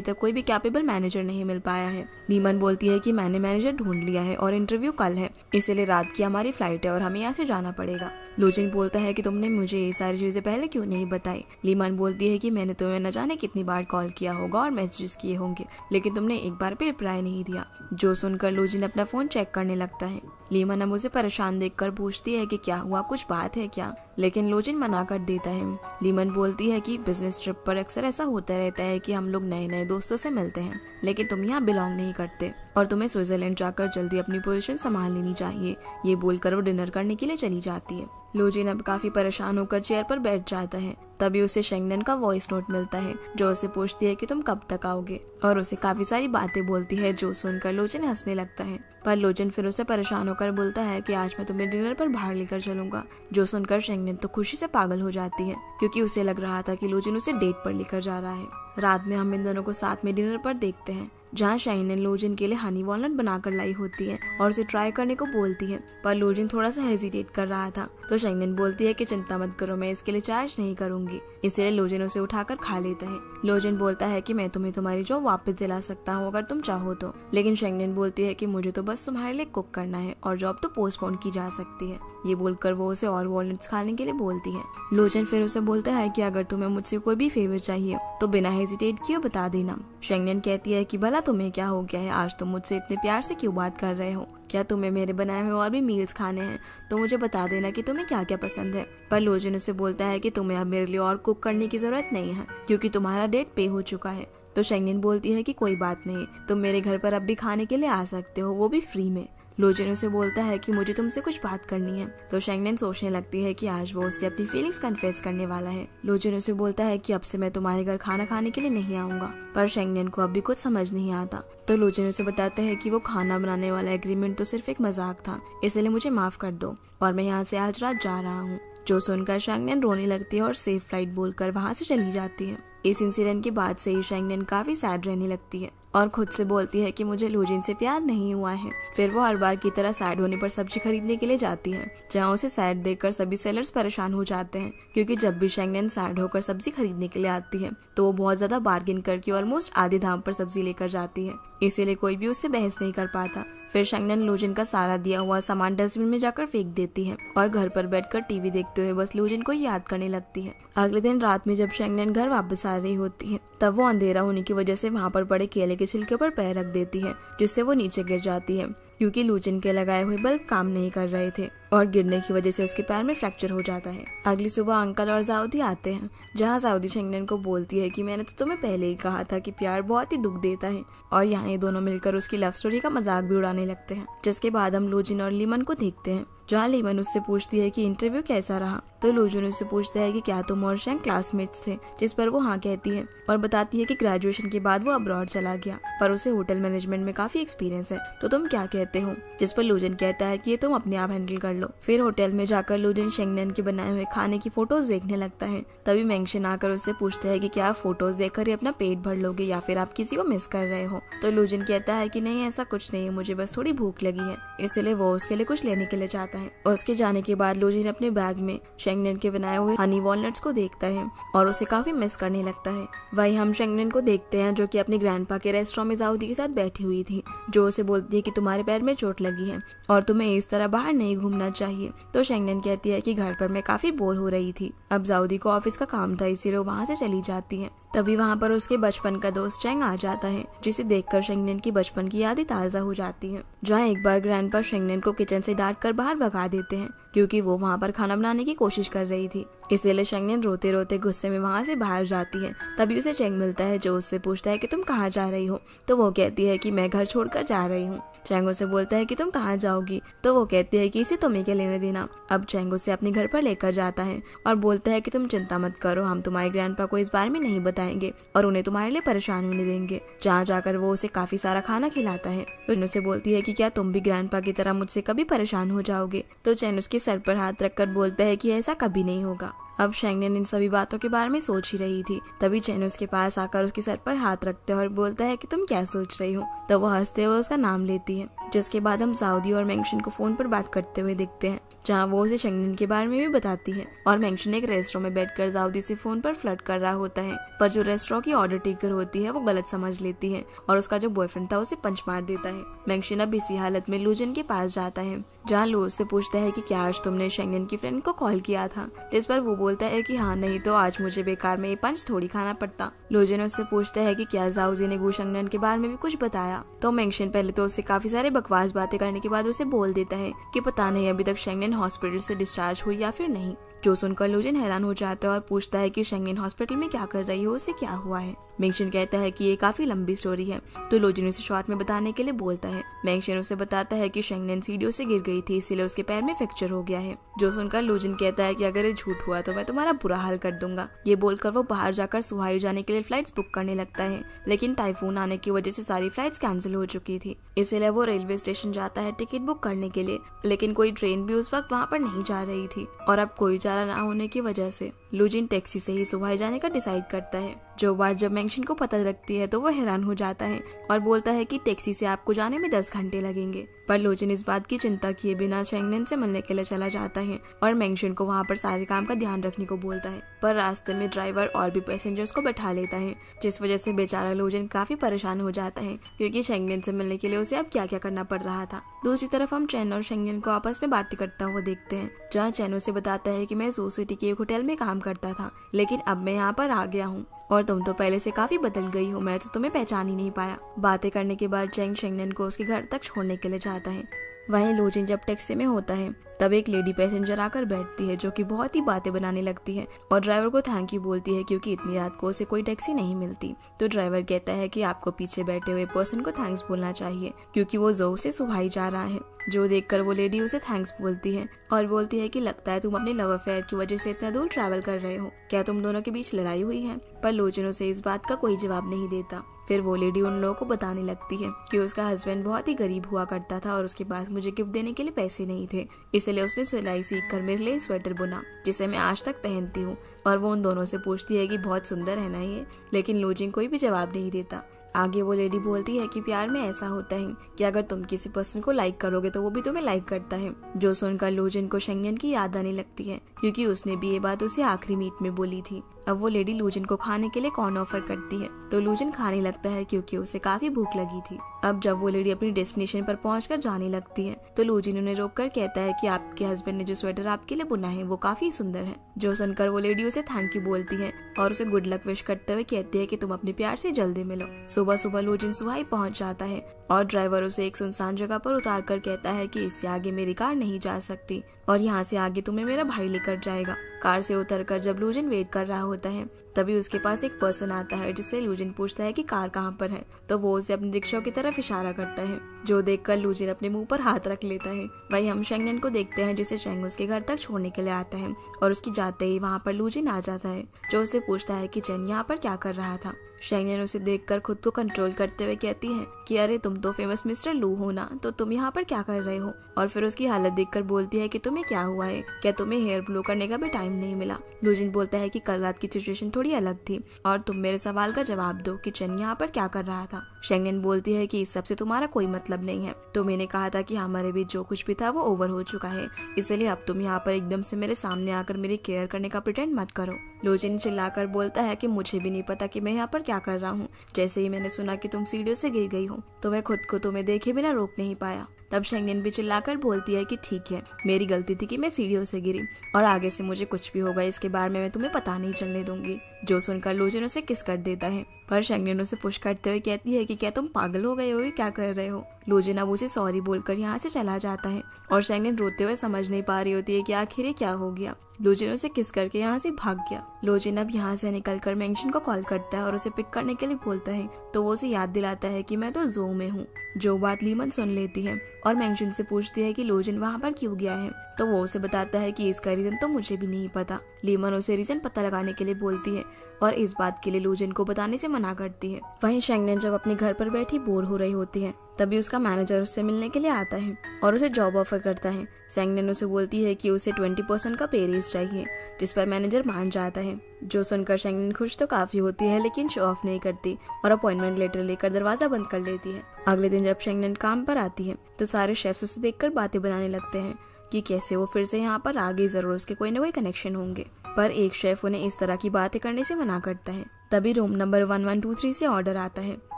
तक कोई भी कैपेबल मैनेजर नहीं मिल पाया है। लीमान बोलती है कि मैंने मैनेजर ढूंढ लिया है और इंटरव्यू कल है, इसीलिए रात की हमारी फ्लाइट है और हमें यहाँ से जाना पड़ेगा। लूजिन बोलता है कि तुमने मुझे ये सारी चीजें पहले क्यों नहीं बताई। लीमान बोलती है कि मैंने तुम्हें न जाने कितनी बार कॉल किया होगा और मैसेजेस किए होंगे, लेकिन तुमने एक बार भी रिप्लाई नहीं दिया। जो सुनकर लूजिन अपना फोन चेक करने लगता है। लीमान अब उसे परेशान देखकर पूछती है कि क्या हुआ, कुछ बात है क्या, लेकिन लूजिन मना कर देता है। लीमान बोलती है कि बिजनेस ट्रिप पर अक्सर ऐसा होता रहता है कि हम लोग नए नए दोस्तों से मिलते हैं, लेकिन तुम यहाँ बिलोंग नहीं करते और तुम्हें स्विट्जरलैंड जाकर जल्दी अपनी पोजीशन संभाल लेनी चाहिए। ये बोलकर वो डिनर करने के लिए चली जाती है। लूजिन अब काफी परेशान होकर चेयर पर बैठ जाता है। तभी उसे शेंगनेन का वॉइस नोट मिलता है जो उसे पूछती है कि तुम कब तक आओगे, और उसे काफी सारी बातें बोलती है जो सुनकर लूजिन हंसने लगता है। पर लूजिन फिर उसे परेशान होकर बोलता है कि आज मैं तुम्हें डिनर पर बाहर लेकर चलूंगा। जो सुनकर शेंगनेन तो खुशी से पागल हो जाती है क्योंकि उसे लग रहा था कि लूजिन उसे डेट पर लेकर जा रहा है। रात में हम इन दोनों को साथ में डिनर पर देखते हैं जहाँ शेंगनेन लूजिन के लिए हनी वॉलनट बनाकर लाई होती है और उसे ट्राई करने को बोलती है, पर लूजिन थोड़ा सा हेजिटेट कर रहा था। तो शेंगनेन बोलती है कि चिंता मत करो, मैं इसके लिए चार्ज नहीं करूंगी। इसलिए लूजिन उसे उठाकर खा लेता है। लूजिन बोलता है कि मैं तुम्हें तुम्हारी जॉब वापस दिला सकता हूँ अगर तुम चाहो तो, लेकिन शेंगनेन बोलती है कि मुझे तो बस तुम्हारे लिए कुक करना है और जॉब तो पोस्टपोन की जा सकती है। ये बोलकर वो उसे और वॉलनट्स खाने के लिए बोलती है। लूजिन फिर उसे बोलता है कि अगर तुम्हें मुझसे कोई भी फेवर चाहिए तो बिना हेजिटेट किए बता देना। शेंगनेन कहती है कि भला तुम्हें क्या हो गया है, आज तुम मुझसे इतने प्यार से क्यों बात कर रहे हो, क्या तुम्हें मेरे बनाए हुए और भी मील्स खाने हैं तो मुझे बता देना कि तुम्हें क्या क्या पसंद है। पर लूजिन उसे बोलता है कि तुम्हें अब मेरे लिए और कुक करने की जरूरत नहीं है क्योंकि तुम्हारा डेट पे हो चुका है। तो शेंगनेन बोलती है कि कोई बात नहीं, तुम मेरे घर पर अब भी खाने के लिए आ सकते हो, वो भी फ्री में। लूजिन उसे बोलता है कि मुझे तुमसे कुछ बात करनी है। तो शेंगनेन सोचने लगती है कि आज वो उससे अपनी फीलिंग्स कन्फेस करने वाला है। लूजिन उसे बोलता है कि अब से मैं तुम्हारे घर खाना खाने के लिए नहीं आऊंगा, पर शेंगनेन को अब भी कुछ समझ नहीं आता। तो लूजिन उसे बताता है कि वो खाना बनाने वाला एग्रीमेंट तो सिर्फ एक मजाक था, इसलिए मुझे माफ कर दो और मैं यहाँ से आज रात जा रहा हूँ। जो सुनकर शेंगनेन रोने लगती है और सेफ फ्लाइट बोलकर वहाँ से चली जाती है। इस इंसिडेंट के बाद से ही शेंगनेन काफी सैड रहने लगती है और खुद से बोलती है कि मुझे लूजिन से प्यार नहीं हुआ है। फिर वो हर बार की तरह सैड होने पर सब्जी खरीदने के लिए जाती है, जहाँ उसे सैड देखकर सभी सेलर्स परेशान हो जाते हैं क्योंकि जब भी शेंगनेन सैड होकर सब्जी खरीदने के लिए आती है तो वो बहुत ज्यादा बार्गेन करके ऑलमोस्ट आधे दाम पर सब्जी लेकर जाती है, इसीलिए कोई भी उससे बहस नहीं कर पाता। फिर शेंगनेन लूजिन का सारा दिया हुआ सामान डस्टबिन में जाकर फेंक देती है और घर पर बैठकर टीवी देखते हुए बस लूजिन को याद करने लगती है। अगले दिन रात में जब शेंगनेन घर वापस आ रही होती है तब वो अंधेरा होने की वजह से वहाँ पर पड़े केले के छिलके पर पैर रख देती है, जिससे वो नीचे गिर जाती है क्योंकि लूजिन के लगाए हुए बल्ब काम नहीं कर रहे थे और गिरने की वजह से उसके पैर में फ्रैक्चर हो जाता है। अगली सुबह अंकल और जाउदी आते हैं, जहाँ जाउदी शेंगनेन को बोलती है कि मैंने तो तुम्हें पहले ही कहा था कि प्यार बहुत ही दुख देता है, और यहाँ ये दोनों मिलकर उसकी लव स्टोरी का मजाक भी उड़ाने लगते हैं। जिसके बाद हम लूजिन और लीमन को देखते हैं, जहाँ लीमन उससे पूछती है कि इंटरव्यू कैसा रहा। तो लूजिन उससे पूछता है कि क्या तुम और शेंग क्लासमेट्स थे, जिस पर वो हाँ कहती है और बताती है कि ग्रेजुएशन के बाद वो अब्रॉड चला गया पर उसे होटल मैनेजमेंट में काफी एक्सपीरियंस है, तो तुम क्या कहते हो। जिस पर लूजिन कहता है कि ये तुम अपने आप हैंडल कर लो। फिर होटल में जाकर लूजिन शेंगनेन के बनाए हुए खाने की फोटोज देखने लगता है। तभी मेंशन आकर उससे पूछता है कि क्या आप फोटोज देखकर ही अपना पेट भर लोगे या फिर आप किसी को मिस कर रहे हो। तो लूजिन कहता है कि नहीं, ऐसा कुछ नहीं है, मुझे बस थोड़ी भूख लगी है, इसलिए वो उसके लिए कुछ लेने के लिए जाता है। उसके जाने के बाद लूजिन अपने बैग में शेंगनेन के बनाए हुए हनी वॉलनट्स को देखता है और उसे काफी मिस करने लगता है। वही हम शेंगनेन को देखते हैं जो कि अपने ग्रैंडपा के रेस्टोरेंट में जाउदी के साथ बैठी हुई थी, जो उसे बोलती है कि तुम्हारे पैर में चोट लगी है और तुम्हें इस तरह बाहर नहीं घूमना चाहिए। तो शेंगनेन कहती है कि घर पर मैं काफी बोर हो रही थी, अब जाउदी को ऑफिस का काम था इसीलिए वहाँ से चली जाती है। तभी वहाँ पर उसके बचपन का दोस्त चेंग आ जाता है, जिसे देखकर शेंगनेन की बचपन की यादें ताज़ा हो जाती हैं। जहाँ एक बार ग्रैंडपा शेंगनेन को किचन से डांट कर बाहर भगा देते हैं, क्योंकि वो वहाँ पर खाना बनाने की कोशिश कर रही थी। इसीलिए शेंगनेन रोते रोते गुस्से में वहाँ से बाहर जाती है। तभी उसे चेंग मिलता है जो उससे पूछता है कि तुम कहाँ जा रही हो। तो वो कहती है कि मैं घर छोड़कर जा रही हूँ। चेंग उसे बोलता है कि तुम कहाँ जाओगी। तो वो कहती है कि इसे तुम्हें क्या लेने देना। अब चेंग उसे अपने घर पर लेकर जाता है और बोलता है कि तुम चिंता मत करो, हम तुम्हारे ग्रैंडपा को इस बारे में नहीं बताएंगे और उन्हें तुम्हारे लिए परेशान होने देंगे। जहाँ जाकर वो उसे काफी सारा खाना खिलाता है। तो उसे बोलती है कि क्या तुम भी ग्रैंडपा की तरह मुझसे कभी परेशान हो जाओगे। तो चैन उसके सर पर हाथ रखकर बोलता है कि ऐसा कभी नहीं होगा। अब शेंगनेन इन सभी बातों के बारे में सोच ही रही थी। तभी चैन उसके पास आकर उसके सर पर हाथ रखते हैं और बोलता है कि तुम क्या सोच रही हो। तो वो हंसते हुए उसका नाम लेती है। जिसके बाद हम साउदी और मेंगशिन को फोन पर बात करते हुए देखते हैं, जहाँ वो उसे शेंगनेन के बारे में भी बताती है। और मेंगशिन एक रेस्टोरेंट में बैठकर साउदी से फोन पर फ्लर्ट कर रहा होता है, पर जो रेस्टोरेंट की ऑर्डर टेकर होती है वो गलत समझ लेती है और उसका जो बॉयफ्रेंड था उसे पंच मार देता है। मेंगशिन अब इसी हालत में लूजन के पास जाता है, जहाँ लू उससे पूछता है कि क्या आज तुमने शेंगनेन की फ्रेंड को कॉल किया था। जिस पर वो बोलता है कि हाँ, नहीं तो आज मुझे बेकार में ये पंच थोड़ी खाना पड़ता। लूजन उससे पूछता है कि क्या जाओजी ने गू शेंगनेन के बारे में भी कुछ बताया। तो मेंगशिन पहले तो उससे काफी सारे बकवास बातें करने के बाद उसे बोल देता है कि पता नहीं अभी तक शेंगनेन हॉस्पिटल से डिस्चार्ज हुई या फिर नहीं। जो सुनकर लूजन हैरान हो जाता है और पूछता है कि शेंगनेन हॉस्पिटल में क्या कर रही हो, उसे क्या हुआ है। मेंगशिन कहता है कि ये काफी लंबी स्टोरी है। तो लूजन उसे शॉर्ट में बताने के लिए बोलता है। मेंगशिन उसे बताता है कि शेंगनेन सीढ़ियों से गिर गई थी, इसीलिए उसके पैर में फ्रैक्चर हो गया है। जो सुनकर लूजन कहता है कि अगर ये झूठ हुआ तो मैं तुम्हारा बुरा हाल कर दूंगा। ये बोलकर वो बाहर जाकर सुहाई जाने के लिए फ्लाइट्स बुक करने लगता है, लेकिन टाइफून आने की वजह से सारी फ्लाइट्स कैंसिल हो चुकी थी। इसीलिए वो रेलवे स्टेशन जाता है टिकट बुक करने के लिए, लेकिन कोई ट्रेन भी उस वक्त वहाँ पर नहीं जा रही थी। और अब कोई चारा ना होने की वजह से लूजिन टैक्सी से ही सुबह जाने का डिसाइड करता है। जो बात जब मेंगशिन को पता लगती है तो वो हैरान हो जाता है और बोलता है कि टैक्सी से आपको जाने में 10 घंटे लगेंगे। पर लूजिन इस बात की चिंता किए बिना शेंगनेन से मिलने के लिए चला जाता है और मेंगशिन को वहाँ पर सारे काम का ध्यान रखने को बोलता है। पर रास्ते में ड्राइवर और भी पैसेंजर्स को बैठा लेता है, जिस वजह से बेचारा लूजिन काफी परेशान हो जाता है, क्योंकि शेंगनेन से मिलने के लिए उसे अब क्या क्या करना पड़ रहा था। दूसरी तरफ हम चैन और शेंगनेन को आपस में बातें करता हुआ देखते हैं, जहाँ चैन उसे बताता है कि मैं ज़ू सिटी के एक होटल में काम करता था, लेकिन अब मैं यहाँ पर आ गया हूँ और तुम तो पहले से काफी बदल गई हो, मैं तो तुम्हें पहचान ही नहीं पाया। बातें करने के बाद चैंग शेंगनेन को उसके घर तक छोड़ने के लिए जाता है। वहीं लूजिन जब टैक्सी में होता है तब एक लेडी पैसेंजर आकर बैठती है, जो कि बहुत ही बातें बनाने लगती है और ड्राइवर को थैंक यू बोलती है, क्योंकि इतनी रात को उसे कोई टैक्सी नहीं मिलती। तो ड्राइवर कहता है कि आपको पीछे बैठे हुए पर्सन को थैंक्स बोलना चाहिए, क्योंकि वो ज़ू से सुहाई जा रहा है। जो देखकर वो लेडी उसे थैंक्स बोलती है और बोलती है कि लगता है तुम अपने लव अफेयर की वजह से इतना दूर ट्रैवल कर रहे हो, क्या तुम दोनों के बीच लड़ाई हुई है। पर लूजिन उसे इस बात का कोई जवाब नहीं देता। फिर वो लेडी उन लोगों को बताने लगती है कि उसका हस्बैंड बहुत ही गरीब हुआ करता था और उसके पास मुझे गिफ्ट देने के लिए पैसे नहीं थे, इसलिए उसने सिलाई सीख कर मेरे लिए स्वेटर बुना, जिसे मैं आज तक पहनती हूँ। और वो उन दोनों से पूछती है कि बहुत सुंदर है ना ये, लेकिन लूजिन कोई भी जवाब नहीं देता। आगे वो लेडी बोलती है कि प्यार में ऐसा होता है कि अगर तुम किसी पर्सन को लाइक करोगे तो वो भी तुम्हें लाइक करता है। जो सुनकर लूजिन को शेंगनेन की याद आने लगती है, क्योंकि उसने भी ये बात उसे आखिरी मीट में बोली थी। अब वो लेडी लूजिन को खाने के लिए कॉर्न ऑफर करती है, तो लूजिन खाने लगता है क्योंकि उसे काफी भूख लगी थी। अब जब वो लेडी अपनी डेस्टिनेशन पर पहुंचकर जाने लगती है तो लूजिन उन्हें रोककर कहता है कि आपके हस्बैंड ने जो स्वेटर आपके लिए बुना है वो काफी सुंदर है। जो सुनकर वो लेडी उसे थैंक यू बोलती है और उसे गुड लक विश करते हुए कहती है कि तुम अपने प्यार से जल्दी मिलो। सुबह सुबह लूजिन सुहाई पहुंच जाता है और ड्राइवर उसे एक सुनसान जगह पर उतार कर कहता है कि इससे आगे मेरी कार नहीं जा सकती और यहाँ से आगे तुम्हें मेरा भाई लेकर जाएगा। कार से उतरकर जब लूजिन वेट कर रहा होता है तभी उसके पास एक पर्सन आता है, जिससे लूजिन पूछता है कि कार कहाँ पर है। तो वो उसे अपनी रिक्शा की तरफ इशारा करता है, जो देखकर लूजिन अपने मुंह पर हाथ रख लेता है। वही हम शेंगनेन को देखते हैं, जिसे चैंग उसके घर तक छोड़ने के लिए आता है और उसकी जाते ही वहाँ पर लूजिन आ जाता है, जो उससे पूछता है कि चैंग यहाँ पर क्या कर रहा था। शेंगनेन उसे देखकर खुद को कंट्रोल करते हुए कहती है कि अरे तुम तो फेमस मिस्टर लू हो ना, तो तुम यहाँ पर क्या कर रहे हो। और फिर उसकी हालत देखकर बोलती है कि तुम्हें क्या हुआ है, क्या तुम्हें हेयर ब्लो करने का भी टाइम नहीं मिला। लूजिन बोलता है कि कल रात की सिचुएशन थोड़ी अलग थी और तुम मेरे सवाल का जवाब दो कि चैन यहाँ पर क्या कर रहा था। शेंगनेन बोलती है कि इस सब से तुम्हारा कोई मतलब नहीं है, तो मैंने कहा था कि हमारे बीच जो कुछ भी था वो ओवर हो चुका है, इसलिए अब तुम यहाँ पर एकदम से मेरे सामने आकर मेरी केयर करने का प्रिटेंड मत करो। लूजिन चिल्लाकर बोलता है कि मुझे भी नहीं पता कि मैं यहाँ पर क्या कर रहा हूँ, जैसे ही मैंने सुना कि तुम सीढ़ियों से गिर गई हो तो मैं खुद को तुम्हें देखे बिना रोक नहीं पाया। तब शेंगनेन भी चिल्लाकर बोलती है कि ठीक है, मेरी गलती थी कि मैं सीढ़ियों से गिरी और आगे से मुझे कुछ भी होगा इसके बारे में मैं तुम्हें पता नहीं चलने दूंगी। जो सुनकर लूजिन उसे किस कर देता है, पर शेंगनेन उसे पुश करते हुए कहती है कि क्या तुम पागल हो गए हो, क्या कर रहे हो। लूजिन अब उसे सॉरी बोलकर यहाँ से चला जाता है और शेंगनेन रोते हुए समझ नहीं पा रही होती है कि आखिर ये क्या हो गया। लूजिन उसे किस करके यहाँ से भाग गया। लूजिन अब यहाँ से निकलकर मेंशन को कॉल करता है और उसे पिक करने के लिए बोलता है, तो वो उसे याद दिलाता है कि मैं तो जू में हूँ। जो बात लीमन सुन लेती है और मेंशन से पूछती है कि लूजिन वहाँ पर क्यों गया है, तो वो उसे बताता है कि इसका रीजन तो मुझे भी नहीं पता। लीमन उसे रीजन पता लगाने के लिए बोलती है और इस बात के लिए लूजिन को बताने से मना करती है। वहीं शेंगनेन जब अपने घर पर बैठी बोर हो रही होती है, तभी उसका मैनेजर उससे मिलने के लिए आता है और उसे जॉब ऑफर करता है। शेंगनेन उसे बोलती है कि उसे 20% का पे रेज चाहिए, जिस पर मैनेजर मान जाता है। जो सुनकर शेंगनेन खुश तो काफी होती है, लेकिन शो ऑफ नहीं करती और अपॉइंटमेंट लेटर लेकर दरवाजा बंद कर लेती है। अगले दिन जब शेंगनेन काम पर आती है तो सारे शेफ्स उसे देखकर बातें बनाने लगते हैं कि कैसे वो फिर से यहाँ पर आ गई, जरूर उसके कोई न कोई कनेक्शन होंगे। पर एक शेफ उन्हें इस तरह की बातें करने से मना करता है। तभी रूम नंबर 1123 से ऑर्डर आता है,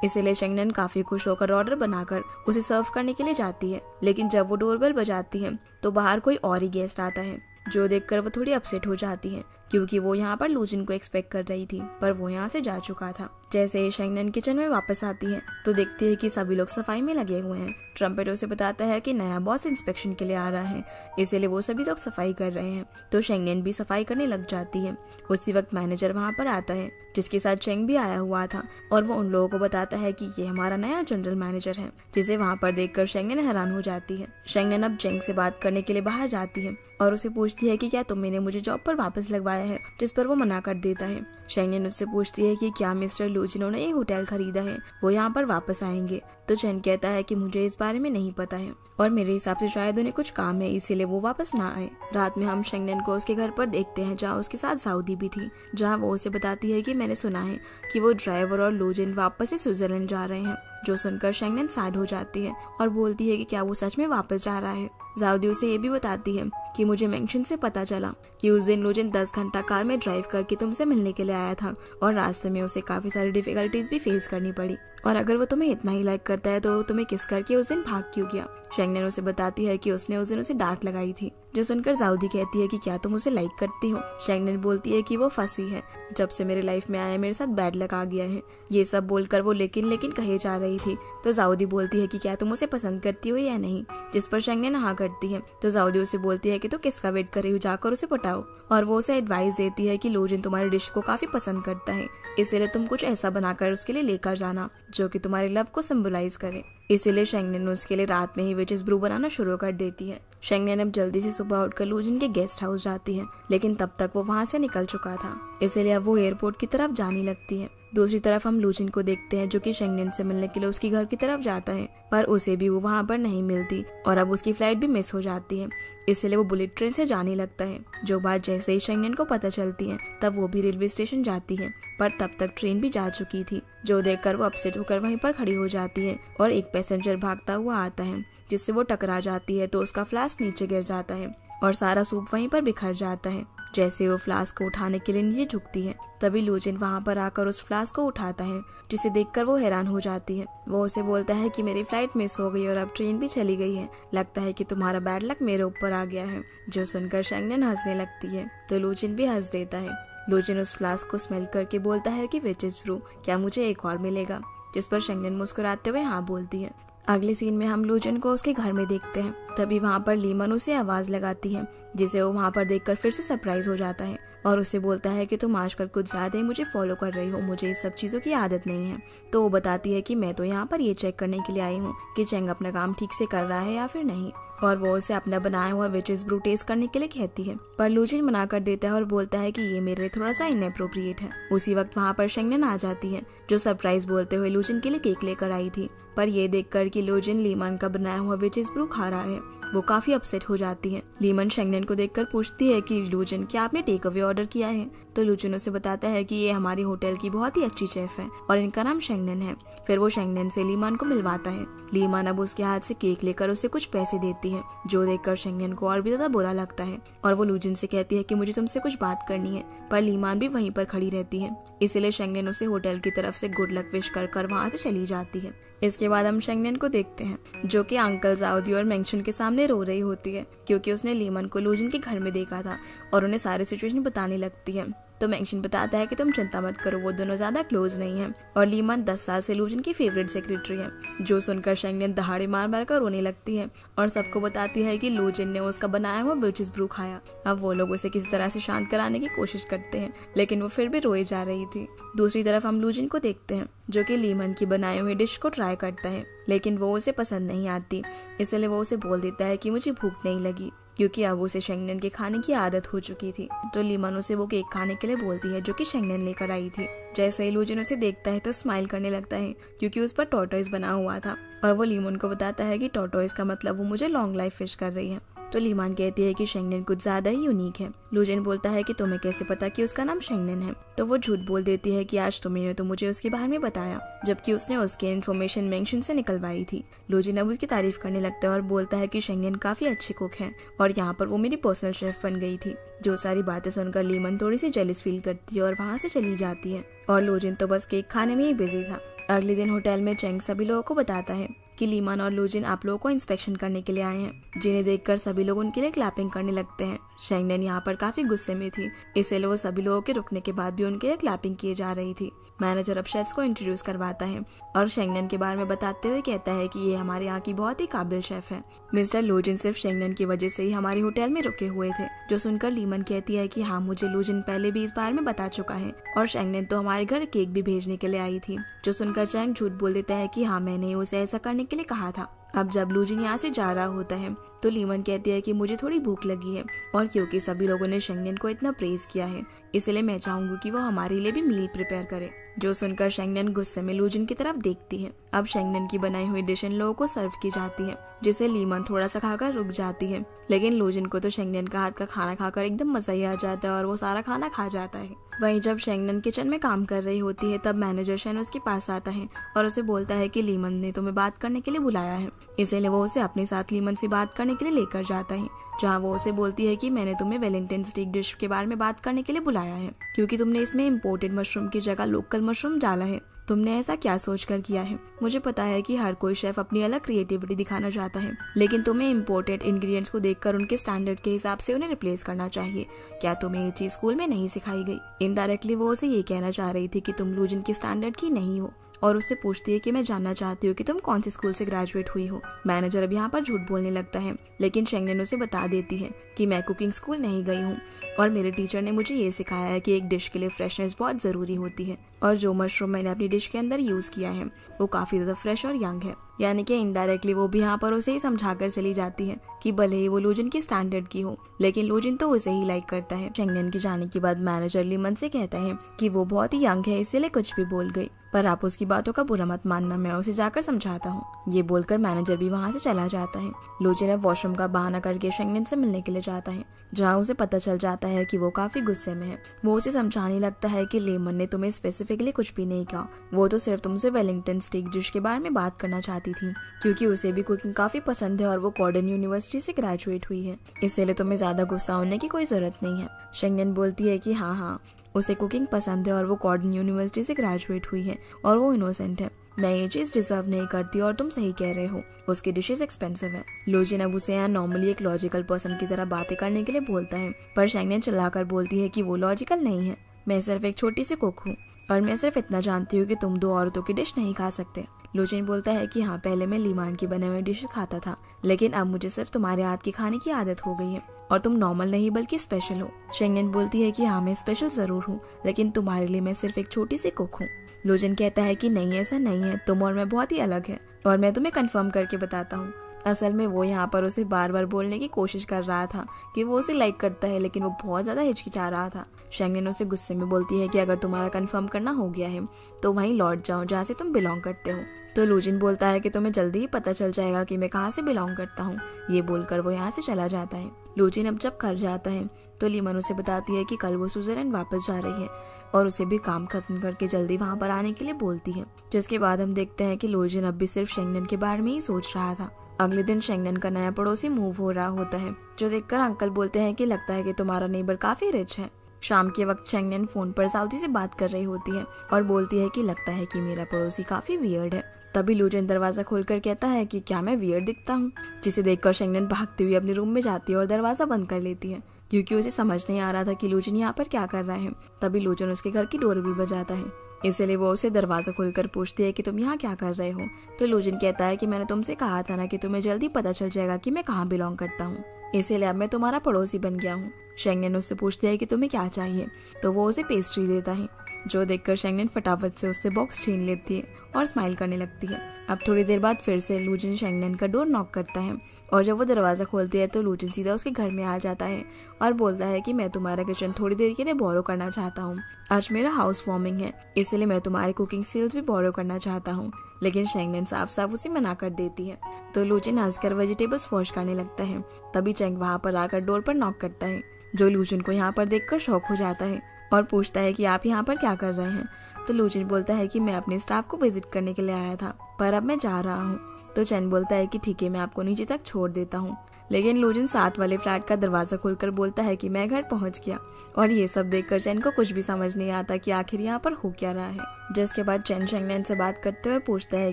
इसीलिए शेंगनेन काफी खुश होकर ऑर्डर बनाकर उसे सर्व करने के लिए जाती है। लेकिन जब वो डोरबेल बजाती है तो बाहर कोई और ही गेस्ट आता है, जो देखकर वो थोड़ी अपसेट हो जाती है क्योंकि वो यहाँ पर लूजिन को एक्सपेक्ट कर रही थी, पर वो यहाँ से जा चुका था। जैसे ही शेंगनेन किचन में वापस आती है तो देखती है कि सभी लोग सफाई में लगे हुए हैं। ट्रम्पेट उसे बताता है कि नया बॉस इंस्पेक्शन के लिए आ रहा है, इसीलिए वो सभी लोग सफाई कर रहे हैं, तो शेंगनेन भी सफाई करने लग जाती है। उसी वक्त मैनेजर वहाँ पर आता है, जिसके साथ चेंग भी आया हुआ था, और वो उन लोगों को बताता है कि ये हमारा नया जनरल मैनेजर है, जिसे वहाँ पर देखकर शेंगनेन हैरान हो जाती है। शेंगनेन अब चेंग से बात करने के लिए बाहर जाती है और उसे पूछती है कि क्या तुमने मुझे जॉब पर वापस लगवाया है, जिस पर वो मना कर देता है। शेंगनेन उससे पूछती है कि क्या मिस्टर लूजिनो ने ये होटल खरीदा है, वो यहाँ पर वापस आएंगे, तो चेंग कहता है कि मुझे इस बारे में नहीं पता है और मेरे हिसाब से शायद उन्हें कुछ काम है, इसीलिए वो वापस ना आए। रात में हम शेंगनेन को उसके घर पर देखते हैं, जहाँ उसके साथ साउदी भी थी, जहाँ वो उसे बताती है कि मैंने सुना है कि वो ड्राइवर और लूजिन वापस से स्विट्जरलैंड जा रहे हैं। जो सुनकर शेंगनेन सैड हो जाती है और बोलती है कि क्या वो सच में वापस जा रहा है। जाउदी उसे ये भी बताती है कि मुझे मेंशन से पता चला कि उस दिन लूजिन 10 घंटा कार में ड्राइव करके तुमसे मिलने के लिए आया था और रास्ते में उसे काफी सारी डिफिकल्टीज भी फेस करनी पड़ी, और अगर वो तुम्हें इतना ही लाइक करता है तो तुम्हें किस करके उस दिन भाग क्यों गया। शेंगनेन उसे बताती है कि उसने उस दिन उसे डांट लगाई थी। जो सुनकर जाउदी कहती है कि क्या तुम उसे लाइक करती हो। शेंगनेन बोलती है कि वो फंसी है, जब से मेरे लाइफ में आया मेरे साथ बैड लक आ गया है। ये सब बोलकर वो लेकिन कहे जा रही थी, तो जाउदी बोलती है कि क्या तुम उसे पसंद करती हो या नहीं, जिस पर शेंगनेन हाँ करती है। तो जाउदी उसे बोलती है कि तो किसका वेट कर रही हो, जाकर उसे पटाओ, और वो उसे एडवाइस देती है कि लूजिन तुम्हारी डिश को काफी पसंद करता है, इसीलिए तुम कुछ ऐसा बनाकर उसके लिए लेकर जाना जो कि तुम्हारे लव को सिंबलाइज करे। इसीलिए शेंगनेन उसके लिए रात में ही विचेस ब्रू बनाना शुरू कर देती है। शेंगनेन अब जल्दी से सुबह उठकर लूजिन के गेस्ट हाउस जाती है, लेकिन तब तक वो वहाँ से निकल चुका था, इसीलिए अब वो एयरपोर्ट की तरफ जाने लगती है। दूसरी तरफ हम लूजिन को देखते हैं, जो कि शेंगनेन से मिलने के लिए उसके घर की तरफ जाता है, पर उसे भी वो वहाँ पर नहीं मिलती और अब उसकी फ्लाइट भी मिस हो जाती है, इसलिए वो बुलेट ट्रेन से जाने लगता है। जो बात जैसे ही शेंगनेन को पता चलती है तब वो भी रेलवे स्टेशन जाती है, पर तब तक ट्रेन भी जा चुकी थी, जो देखकर वो अपसेट होकर वहीं पर खड़ी हो जाती है और एक पैसेंजर भागता हुआ आता है, जिससे वो टकरा जाती है, तो उसका फ्लास्क नीचे गिर जाता है और सारा सूप वहीं पर बिखर जाता है। जैसे वो फ्लास्क को उठाने के लिए नीचे झुकती है, तभी लूजिन वहाँ पर आकर उस फ्लास्क को उठाता है, जिसे देखकर वो हैरान हो जाती है। वो उसे बोलता है कि मेरी फ्लाइट मिस हो गई और अब ट्रेन भी चली गई है, लगता है कि तुम्हारा बैड लक मेरे ऊपर आ गया है। जो सुनकर शेंगनेन हंसने लगती है, तो लूजिन भी हंस देता है। लूजिन उस फ्लास्क को स्मेल करके बोलता है कि विचेस ब्रू, क्या मुझे एक और मिलेगा, जिस पर शेंगनेन मुस्कुराते हुए हाँ बोलती है। अगले सीन में हम लूजिन को उसके घर में देखते हैं, तभी वहाँ पर लीमन उसे आवाज लगाती है, जिसे वो वहाँ पर देखकर फिर से सरप्राइज हो जाता है और उसे बोलता है कि तुम आजकल कुछ ज्यादा ही मुझे फॉलो कर रही हो, मुझे इस सब चीजों की आदत नहीं है। तो वो बताती है कि मैं तो यहाँ पर ये चेक करने के लिए आई हूँ कि चेंग अपना काम ठीक से कर रहा है या फिर नहीं, और वो उसे अपना बनाया हुआ विचेस ब्रू टेस्ट करने के लिए कहती है, पर लूजिन मना कर देता है और बोलता है कि ये मेरे लिए थोड़ा सा इनएप्रोप्रिएट है। उसी वक्त वहाँ पर शेंगनेन आ जाती है, जो सरप्राइज बोलते हुए लूजिन के लिए केक लेकर आई थी, पर ये देखकर कि लूजिन लीमन का बनाया हुआ विचेस ब्रू खा रहा है, वो काफी अपसेट हो जाती है। लीमन शेंगनेन को देखकर पूछती है कि लूजिन, क्या आपने टेक अवे ऑर्डर किया है। तो लूजिन उसे बताता है कि ये हमारी होटल की बहुत ही अच्छी शेफ है और इनका नाम शेंगनेन है। फिर वो शेंगनेन से लीमन को मिलवाता है। लीमन अब उसके हाथ से केक लेकर उसे कुछ पैसे देती है, जो देखकर शेंगनेन को और भी ज्यादा बुरा लगता है और वो लूजिन से कहती है कि मुझे तुमसे कुछ बात करनी है, पर लीमन भी वहीं पर खड़ी रहती है, इसलिए शेंगनेन उसे होटल की तरफ से गुड लक विश कर वहाँ से चली जाती है। इसके बाद हम शेंगनेन को देखते हैं, जो कि अंकल जाउदी और मेंशन के सामने रो रही होती है, क्योंकि उसने लीमन को लूजिन के घर में देखा था और उन्हें सारी सिचुएशन बताने लगती है। तो मैंगशिन बताता है कि तुम चिंता मत करो, वो दोनों ज्यादा क्लोज नहीं है और लीमन 10 साल से लूजिन की फेवरेट सेक्रेटरी है। जो सुनकर शेंगनेन दहाड़े मार मार कर रोने लगती है और सबको बताती है कि लूजिन ने उसका बनाया हुआ विचेस ब्रू खाया। अब वो लोग उसे किसी तरह से शांत कराने की कोशिश करते हैं, लेकिन वो फिर भी रोई जा रही थी। दूसरी तरफ हम लूजिन को देखते हैं जो कि लीमन की बनाई हुई डिश को ट्राई करता है, लेकिन वो उसे पसंद नहीं आती। इसलिए वो उसे बोल देता है कि मुझे भूख नहीं लगी, क्योंकि अब उसे शेंगनेन के खाने की आदत हो चुकी थी। तो लीमन उसे वो केक खाने के लिए बोलती है जो कि शेंगनेन लेकर आई थी। जैसे ही लूजिन उसे देखता है तो स्माइल करने लगता है, क्योंकि उस पर टॉर्टोइस बना हुआ था और वो लीमन को बताता है कि टॉर्टोइस का मतलब वो मुझे लॉन्ग लाइफ फिश कर रही है। तो लीमान कहती है कि शेंगनेन कुछ ज्यादा ही यूनिक है। लूजिन बोलता है कि तुम्हें कैसे पता कि उसका नाम शेंगनेन है। तो वो झूठ बोल देती है कि आज तुमने तो मुझे उसके बारे में बताया, जबकि उसने उसकी इन्फॉर्मेशन मैंगशिन से निकलवाई थी। लूजिन अब उसकी तारीफ करने लगता है और बोलता है कि शेंगनेन काफी अच्छी कुक है और यहाँ पर वो मेरी पर्सनल शेफ बन गई थी। जो सारी बातें सुनकर लीमन थोड़ी सी जेलस फील करती है और वहाँ से चली जाती है और लूजिन तो बस केक खाने में ही बिजी था। अगले दिन होटल में चेंग सभी लोगों को बताता है कि लीमन और लूजिन आप लोगों को इंस्पेक्शन करने के लिए आए हैं, जिन्हें देखकर सभी लोग उनके लिए क्लैपिंग करने लगते हैं। शेंगनेन यहाँ पर काफी गुस्से में थी, इसलिए वो सभी लोगों के रुकने के बाद भी उनके लिए क्लैपिंग की जा रही थी। मैनेजर अब शेफ्स को इंट्रोड्यूस करवाता है और शेंगनेन के बारे में बताते हुए कहता है कि ये हमारे यहाँ की बहुत ही काबिल शेफ है। मिस्टर लूजिन सिर्फ शेंगनेन की वजह से ही हमारे होटल में रुके हुए थे। जो सुनकर लीमन कहती है कि हाँ, मुझे लूजिन पहले भी इस बारे में बता चुका है और शेंगनेन तो हमारे घर केक भी भेजने के लिए आई थी। जो सुनकर चैंग झूठ बोल देता है कि हाँ, मैंने उसे ऐसा करने के लिए कहा था। अब जब लूजिन यहाँ से जा रहा होता है तो लीमन कहती है कि मुझे थोड़ी भूख लगी है और क्योंकि सभी लोगों ने शेंगनेन को इतना प्रेज किया है, इसलिए मैं चाहूंगी कि वो हमारे लिए भी मील प्रिपेयर करे। जो सुनकर शेंगनेन गुस्से में लूजिन की तरफ देखती है। अब शेंगनेन की बनाई हुई डिश इन लोगों को सर्व की जाती है, जिसे लीमन थोड़ा सा खाकर रुक जाती है, लेकिन लूजिन को तो शेंगनेन का हाथ का खाना खाकर एकदम मजा ही आ जाता है और वो सारा खाना खा जाता है। वहीं जब शेंगनेन किचन में काम कर रही होती है तब मैनेजर शेन उसके पास आता है और उसे बोलता है कि लीमन ने तुम्हें बात करने के लिए बुलाया है। इसलिए वो उसे अपने साथ लीमन से बात करने के लिए लेकर जाता है, जहाँ वो उसे बोलती है कि मैंने तुम्हें वेलिंगटन स्टीक डिश के बारे में बात करने के लिए बुलाया है, क्योंकि तुमने इसमें इम्पोर्टेड मशरूम की जगह लोकल मशरूम डाला है। तुमने ऐसा क्या सोचकर किया है? मुझे पता है कि हर कोई शेफ अपनी अलग क्रिएटिविटी दिखाना चाहता है, लेकिन तुम्हें इम्पोर्टेड इंग्रेडिएंट्स को देखकर उनके स्टैंडर्ड के हिसाब से उन्हें रिप्लेस करना चाहिए। क्या तुम्हें ये चीज स्कूल में नहीं सिखाई गई? इनडायरेक्टली वो उसे ये कहना चाह रही थी कि तुम लूजिन के स्टैंडर्ड की नहीं हो और उससे पूछती है कि मैं जानना चाहती हूँ कि तुम कौन से स्कूल से ग्रेजुएट हुई हो। मैनेजर अब यहाँ पर झूठ बोलने लगता है, लेकिन शेंगनेन उसे बता देती है कि मैं कुकिंग स्कूल नहीं गई हूँ और मेरे टीचर ने मुझे ये सिखाया है कि एक डिश के लिए फ्रेशनेस बहुत जरूरी होती है और जो मशरूम मैंने अपनी डिश के अंदर यूज किया है वो काफी ज्यादा फ्रेश और यंग है। यानी कि इनडायरेक्टली वो भी यहाँ पर उसे ही समझाकर चली जाती है कि भले ही वो लूजिन के स्टैंडर्ड की हो, लेकिन लूजिन तो उसे ही लाइक करता है। शेंगनेन के जाने के बाद मैनेजर लीमन से कहता है कि वो बहुत ही यंग है, इसीलिए कुछ भी बोल गई, पर आप उसकी बातों का बुरा मत मानना, मैं उसे जाकर समझाता हूँ। ये बोलकर मैनेजर भी वहाँ से चला जाता है। लूजिन अब वॉशरूम का बहाना करके शेंगनेन से मिलने के लिए जाता है, जहाँ उसे पता चल जाता है कि वो काफी गुस्से में है। वो उसे समझाने लगता है कि लीमन ने तुम्हें स्पेसिफिकली कुछ भी नहीं कहा, वो तो सिर्फ तुमसे वेलिंगटन स्टीक डिश के बारे में बात करना चाहती थी, क्योंकि उसे भी कुकिंग काफी पसंद है और वो कॉर्डन यूनिवर्सिटी से ग्रेजुएट हुई है, इसलिए तुम्हें ज्यादा गुस्सा होने की कोई जरूरत नहीं है। शेंगनेन बोलती है कि हाँ, उसे कुकिंग पसंद है और वो कॉर्डन यूनिवर्सिटी से ग्रेजुएट हुई है और वो इनोसेंट है। मैं ये चीज डिजर्व नहीं करती और तुम सही कह रहे हो, उसकी डिशेस एक्सपेंसिव है। लूजिन अब उसे यहाँ नॉर्मली एक लॉजिकल पर्सन की तरह बातें करने के लिए बोलता है, पर शेंगनेन चिल्लाकर बोलती है कि वो लॉजिकल नहीं है, मैं सिर्फ एक छोटी सी कुक हूँ और मैं सिर्फ इतना जानती हूँ कि तुम 2 औरतों की डिश नहीं खा सकते। लूजिन बोलता है कि हाँ, पहले मैं लीमान की बने हुए डिश खाता था, लेकिन अब मुझे सिर्फ तुम्हारे हाथ की खाने की आदत हो गई है और तुम नॉर्मल नहीं बल्कि स्पेशल हो। शेंगनेन बोलती है कि हाँ, मैं स्पेशल जरूर हूँ, लेकिन तुम्हारे लिए मैं सिर्फ एक छोटी सी कुक हूँ। लूजिन कहता है कि नहीं, ऐसा नहीं है, तुम और मैं बहुत ही अलग है और मैं तुम्हें कंफर्म करके बताता हूँ। असल में वो यहाँ पर उसे बार बार बोलने की कोशिश कर रहा था कि वो उसे लाइक करता है, लेकिन वो बहुत ज्यादा हिचकिचा रहा था। शेंगनेन उसे गुस्से में बोलती है कि अगर तुम्हारा कंफर्म करना हो गया है तो वहीं लौट जाओ जहाँ से तुम बिलोंग करते हो। तो लूजिन बोलता है कि तुम्हें जल्दी ही पता चल जाएगा कि मैं कहाँ से बिलोंग करता हूँ। ये बोलकर वो यहाँ से चला जाता है। लूजिन अब जब घर जाता है तो लीमन उसे बताती है कि कल वो स्विट्जरलैंड वापस जा रही है और उसे भी काम खत्म करके जल्दी वहाँ पर आने के लिए बोलती है। जिसके बाद हम देखते हैं कि लूजिन अब भी सिर्फ शेंगनेन के बारे में ही सोच रहा था। अगले दिन शेंगनेन का नया पड़ोसी मूव हो रहा होता है, जो देखकर अंकल बोलते हैं कि लगता है कि तुम्हारा नेबर काफी रिच है। शाम के वक्त शेंगनेन फोन पर साउदी से बात कर रही होती है और बोलती है कि लगता है कि मेरा पड़ोसी काफी वियर्ड है। तभी लूजिन दरवाजा खोलकर कहता है कि क्या मैं वियर्ड दिखता हूँ, जिसे देखकर शेंगनेन भागती हुई अपने रूम में जाती है और दरवाजा बंद कर लेती है। क्योंकि उसे समझ नहीं आ रहा था कि लूजिन यहाँ पर क्या कर रहा है। तभी लूजिन उसके घर की डोरबेल बजाता है, इसलिए वो उसे दरवाजा खोलकर पूछती है कि तुम यहाँ क्या कर रहे हो। तो लूजिन कहता है कि मैंने तुमसे कहा था ना कि तुम्हें जल्दी पता चल जाएगा कि मैं कहाँ बिलोंग करता हूँ, इसीलिए अब मैं तुम्हारा पड़ोसी बन गया हूँ। शेंगनेन उससे पूछती है कि तुम्हें क्या चाहिए, तो वो उसे पेस्ट्री देता है, जो देखकर शेंगनेन फटाफट से उससे बॉक्स छीन लेती है और स्माइल करने लगती है। अब थोड़ी देर बाद फिर से लूजिन शेंगनेन का डोर नॉक करता है और जब वो दरवाज़ा खोलती है तो लूजिन सीधा उसके घर में आ जाता है और बोलता है कि मैं तुम्हारा किचन थोड़ी देर के लिए बोरो करना चाहता हूँ। आज मेरा हाउस वार्मिंग है, इसलिए मैं तुम्हारे कुकिंग स्किल्स भी बोरो करना चाहता हूँ। लेकिन शेंगनेन साफ साफ उसे मना कर देती है। तो लूजिन हंसकर वेजिटेबल्स वॉश करने लगता है। तभी चेंग वहाँ पर आकर डोर पर नॉक करता है, जो लूजिन को यहाँ पर देखकर शॉक हो जाता है और पूछता है कि आप यहाँ पर क्या कर रहे हैं। तो लूजिन बोलता है कि मैं अपने स्टाफ को विजिट करने के लिए आया था, पर अब मैं जा रहा हूँ। तो चेन बोलता है कि ठीक है, मैं आपको नीचे तक छोड़ देता हूँ। लेकिन लूजिन साथ वाले फ्लैट का दरवाजा खोलकर बोलता है कि मैं घर पहुंच गया। और ये सब देखकर चेन को कुछ भी समझ नहीं आता कि आखिर यहाँ पर हो क्या रहा है। जिसके बाद चेन शेंगनेन से बात करते हुए पूछता है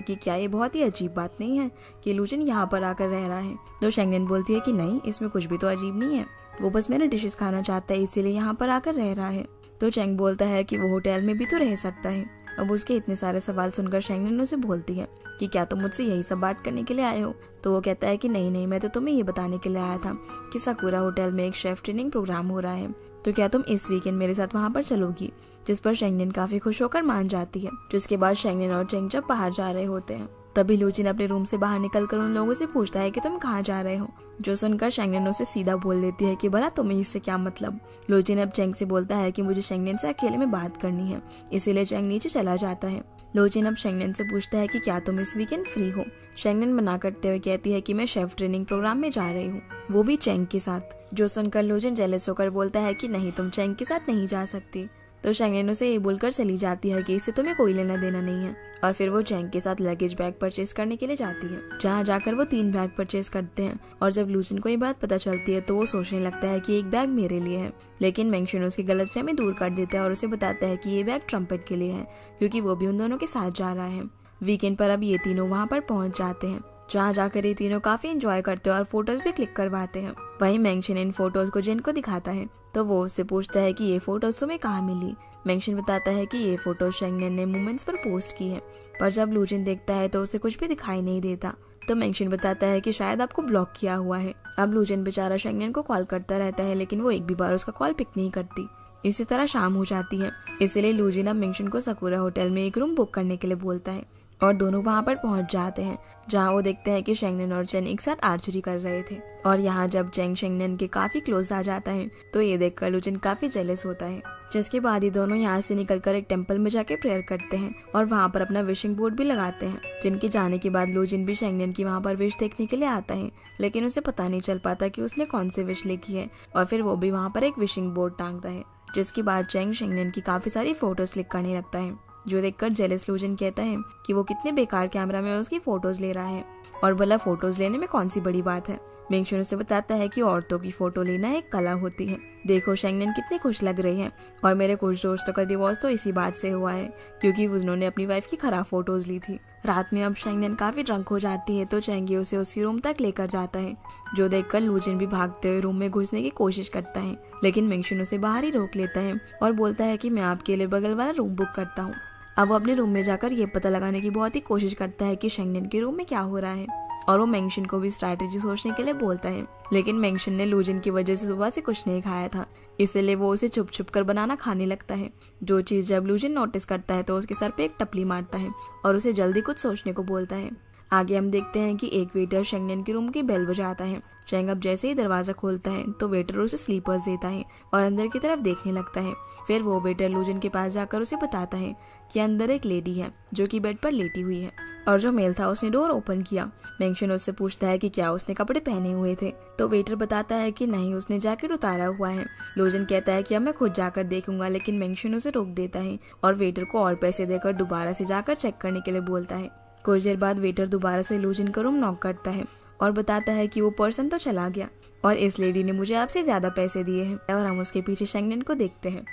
कि क्या ये बहुत ही अजीब बात नहीं है कि लूजिन यहाँ पर आकर रह रहा है। तो शेंगनेन बोलती है कि नहीं, इसमें कुछ भी तो अजीब नहीं है, वो बस मेरे डिशेस खाना चाहता है, इसीलिए यहाँ पर आकर रह रहा है। तो चेंग बोलता है कि वो होटल में भी तो रह सकता है। अब उसके इतने सारे सवाल सुनकर शेंगनेन उसे बोलती है कि क्या तुम मुझसे यही सब बात करने के लिए आए हो। तो वो कहता है कि नहीं नहीं, मैं तो तुम्हें ये बताने के लिए आया था कि साकुरा होटल में एक शेफ ट्रेनिंग प्रोग्राम हो रहा है, तो क्या तुम इस वीकेंड मेरे साथ वहाँ पर चलोगी। जिस पर शेंगनेन काफी खुश होकर मान जाती है। जिसके बाद शेंगनेन और चेंग जब बाहर जा रहे होते हैं, तभी लूजिन अपने रूम से बाहर निकलकर उन लोगों से पूछता है कि तुम कहाँ जा रहे हो। जो सुनकर शेंगनेन उसे सीधा बोल देती है कि भला तुम्हें इससे क्या मतलब। लूजिन अब चेंग से बोलता है कि मुझे शेंगनेन से अकेले में बात करनी है, इसीलिए चेंग नीचे चला जाता है। लूजिन अब शेंगनेन से पूछता है कि क्या तुम इस वीकेंड फ्री हो। शेंगनेन मना करते हुए कहती है कि मैं शेफ ट्रेनिंग प्रोग्राम में जा रही हूँ, वो भी चेंग के साथ। जो सुनकर लूजिन जेलस होकर बोलता है कि नहीं, तुम चेंग के साथ नहीं जा सकती। तो शेंगनेन उसे ये बोलकर चली जाती है कि इससे तुम्हें कोई लेना देना नहीं है। और फिर वो चेंग के साथ लगेज बैग परचेज करने के लिए जाती है, जहाँ जाकर वो 3 बैग परचेज करते हैं। और जब लूजिन को ये बात पता चलती है तो वो सोचने लगता है कि एक बैग मेरे लिए है। लेकिन मेंगशुन उसकी गलतफहमी दूर कर देता है और उसे बताता है कि ये बैग ट्रम्पेट के लिए है, क्योंकि वो भी उन दोनों के साथ जा रहा है। वीकेंड पर अब ये तीनों वहाँ पर पहुँच जाते हैं, जहाँ जाकर ये तीनों काफी एंजॉय करते हैं और फोटोज भी क्लिक करवाते हैं। वहीं मेंगशुन इन फोटोज को जिन को दिखाता है, तो वो उससे पूछता है कि ये फोटोज तुम्हें कहाँ मिली। मेंगशुन बताता है कि ये फोटो शेंगनेन ने मोमेंट्स पर पोस्ट की है, पर जब लूजिन देखता है तो उसे कुछ भी दिखाई नहीं देता। तो मेंगशुन बताता है कि शायद आपको ब्लॉक किया हुआ है। अब लूजिन बेचारा शेंगनेन को कॉल करता रहता है, लेकिन वो एक भी बार उसका कॉल पिक नहीं करती। इसी तरह शाम हो जाती है, इसलिए लूजिन अब मेंगशुन को साकुरा होटल में एक रूम बुक करने के लिए बोलता है और दोनों वहाँ पर पहुँच जाते हैं, जहाँ वो देखते हैं कि शेंगनेन और चेन एक साथ आर्चरी कर रहे थे। और यहाँ जब चेंग शेंगनेन के काफी क्लोज आ जाता है तो ये देखकर लूजिन काफी जेलस होता है। जिसके बाद ये दोनों यहाँ से निकलकर एक टेंपल में जाके प्रेयर करते हैं और वहाँ पर अपना विशिंग बोर्ड भी लगाते हैं। जिनके जाने के बाद लूजिन भी शेंगनेन की वहाँ पर विश देखने के लिए आता है, लेकिन उसे पता नहीं चल पाता कि उसने कौन से विश लिखी है। और फिर वो भी वहाँ पर एक विशिंग बोर्ड टांगता है। जिसके बाद चेंग शेंगनेन की काफी सारी फोटोज क्लिक करने लगता है, जो देखकर जेलस लूजिन कहता है कि वो कितने बेकार कैमरा में उसकी फोटोज ले रहा है और बोला फोटोज लेने में कौन सी बड़ी बात है। मेंगशुन उसे बताता है कि औरतों की फोटो लेना एक कला होती है। देखो शेंगनेन कितनी खुश लग रही है, और मेरे कुछ दोस्तों का डिवोर्स तो इसी बात से हुआ है, क्योंकि उन्होंने अपनी वाइफ की खराब फोटोज ली थी। रात में अब शेंगनेन काफी ड्रंक हो जाती है, तो चेंगी उसे उसकी रूम तक लेकर जाता है, जो देखकर लूजिन भी भागते हुए रूम में घुसने की कोशिश करता है। लेकिन मेंगशुन उसे बाहर ही रोक लेता है और बोलता है कि मैं आपके लिए बगल वाला रूम बुक करता हूँ। अब वो अपने रूम में जाकर ये पता लगाने की बहुत ही कोशिश करता है कि शेंगनेन के रूम में क्या हो रहा है, और वो मेंगशुन को भी स्ट्रैटेजी सोचने के लिए बोलता है। लेकिन मेंगशुन ने लूजिन की वजह से सुबह से कुछ नहीं खाया था, इसलिए वो उसे छुप छुप कर बनाना खाने लगता है। जो चीज जब लूजिन नोटिस करता है तो उसके सर पे एक टपली मारता है और उसे जल्दी कुछ सोचने को बोलता है। आगे हम देखते हैं कि एक वेटर शेंगनेन के रूम की बेल बजाता है। चेंग अब जैसे ही दरवाजा खोलता है तो वेटर उसे स्लीपर्स देता है और अंदर की तरफ देखने लगता है। फिर वो वेटर लूजिन के पास जाकर उसे बताता है कि अंदर एक लेडी है जो कि बेड पर लेटी हुई है, और जो मेल था उसने डोर ओपन किया। मेंगशुन उससे पूछता है कि क्या उसने कपड़े पहने हुए थे, तो वेटर बताता है कि नहीं, उसने जैकेट उतारा हुआ है। लूजिन कहता है कि अब मैं खुद जाकर देखूंगा, लेकिन मेंगशुन उसे रोक देता है और वेटर को और पैसे देकर दोबारा से जाकर चेक करने के लिए बोलता है। कुछ देर बाद वेटर दोबारा से लूजिन का रूम नॉक करता है और बताता है कि वो पर्सन तो चला गया और इस लेडी ने मुझे आपसे ज्यादा पैसे दिए हैं। और हम उसके पीछे शेंगनेन को देखते हैं।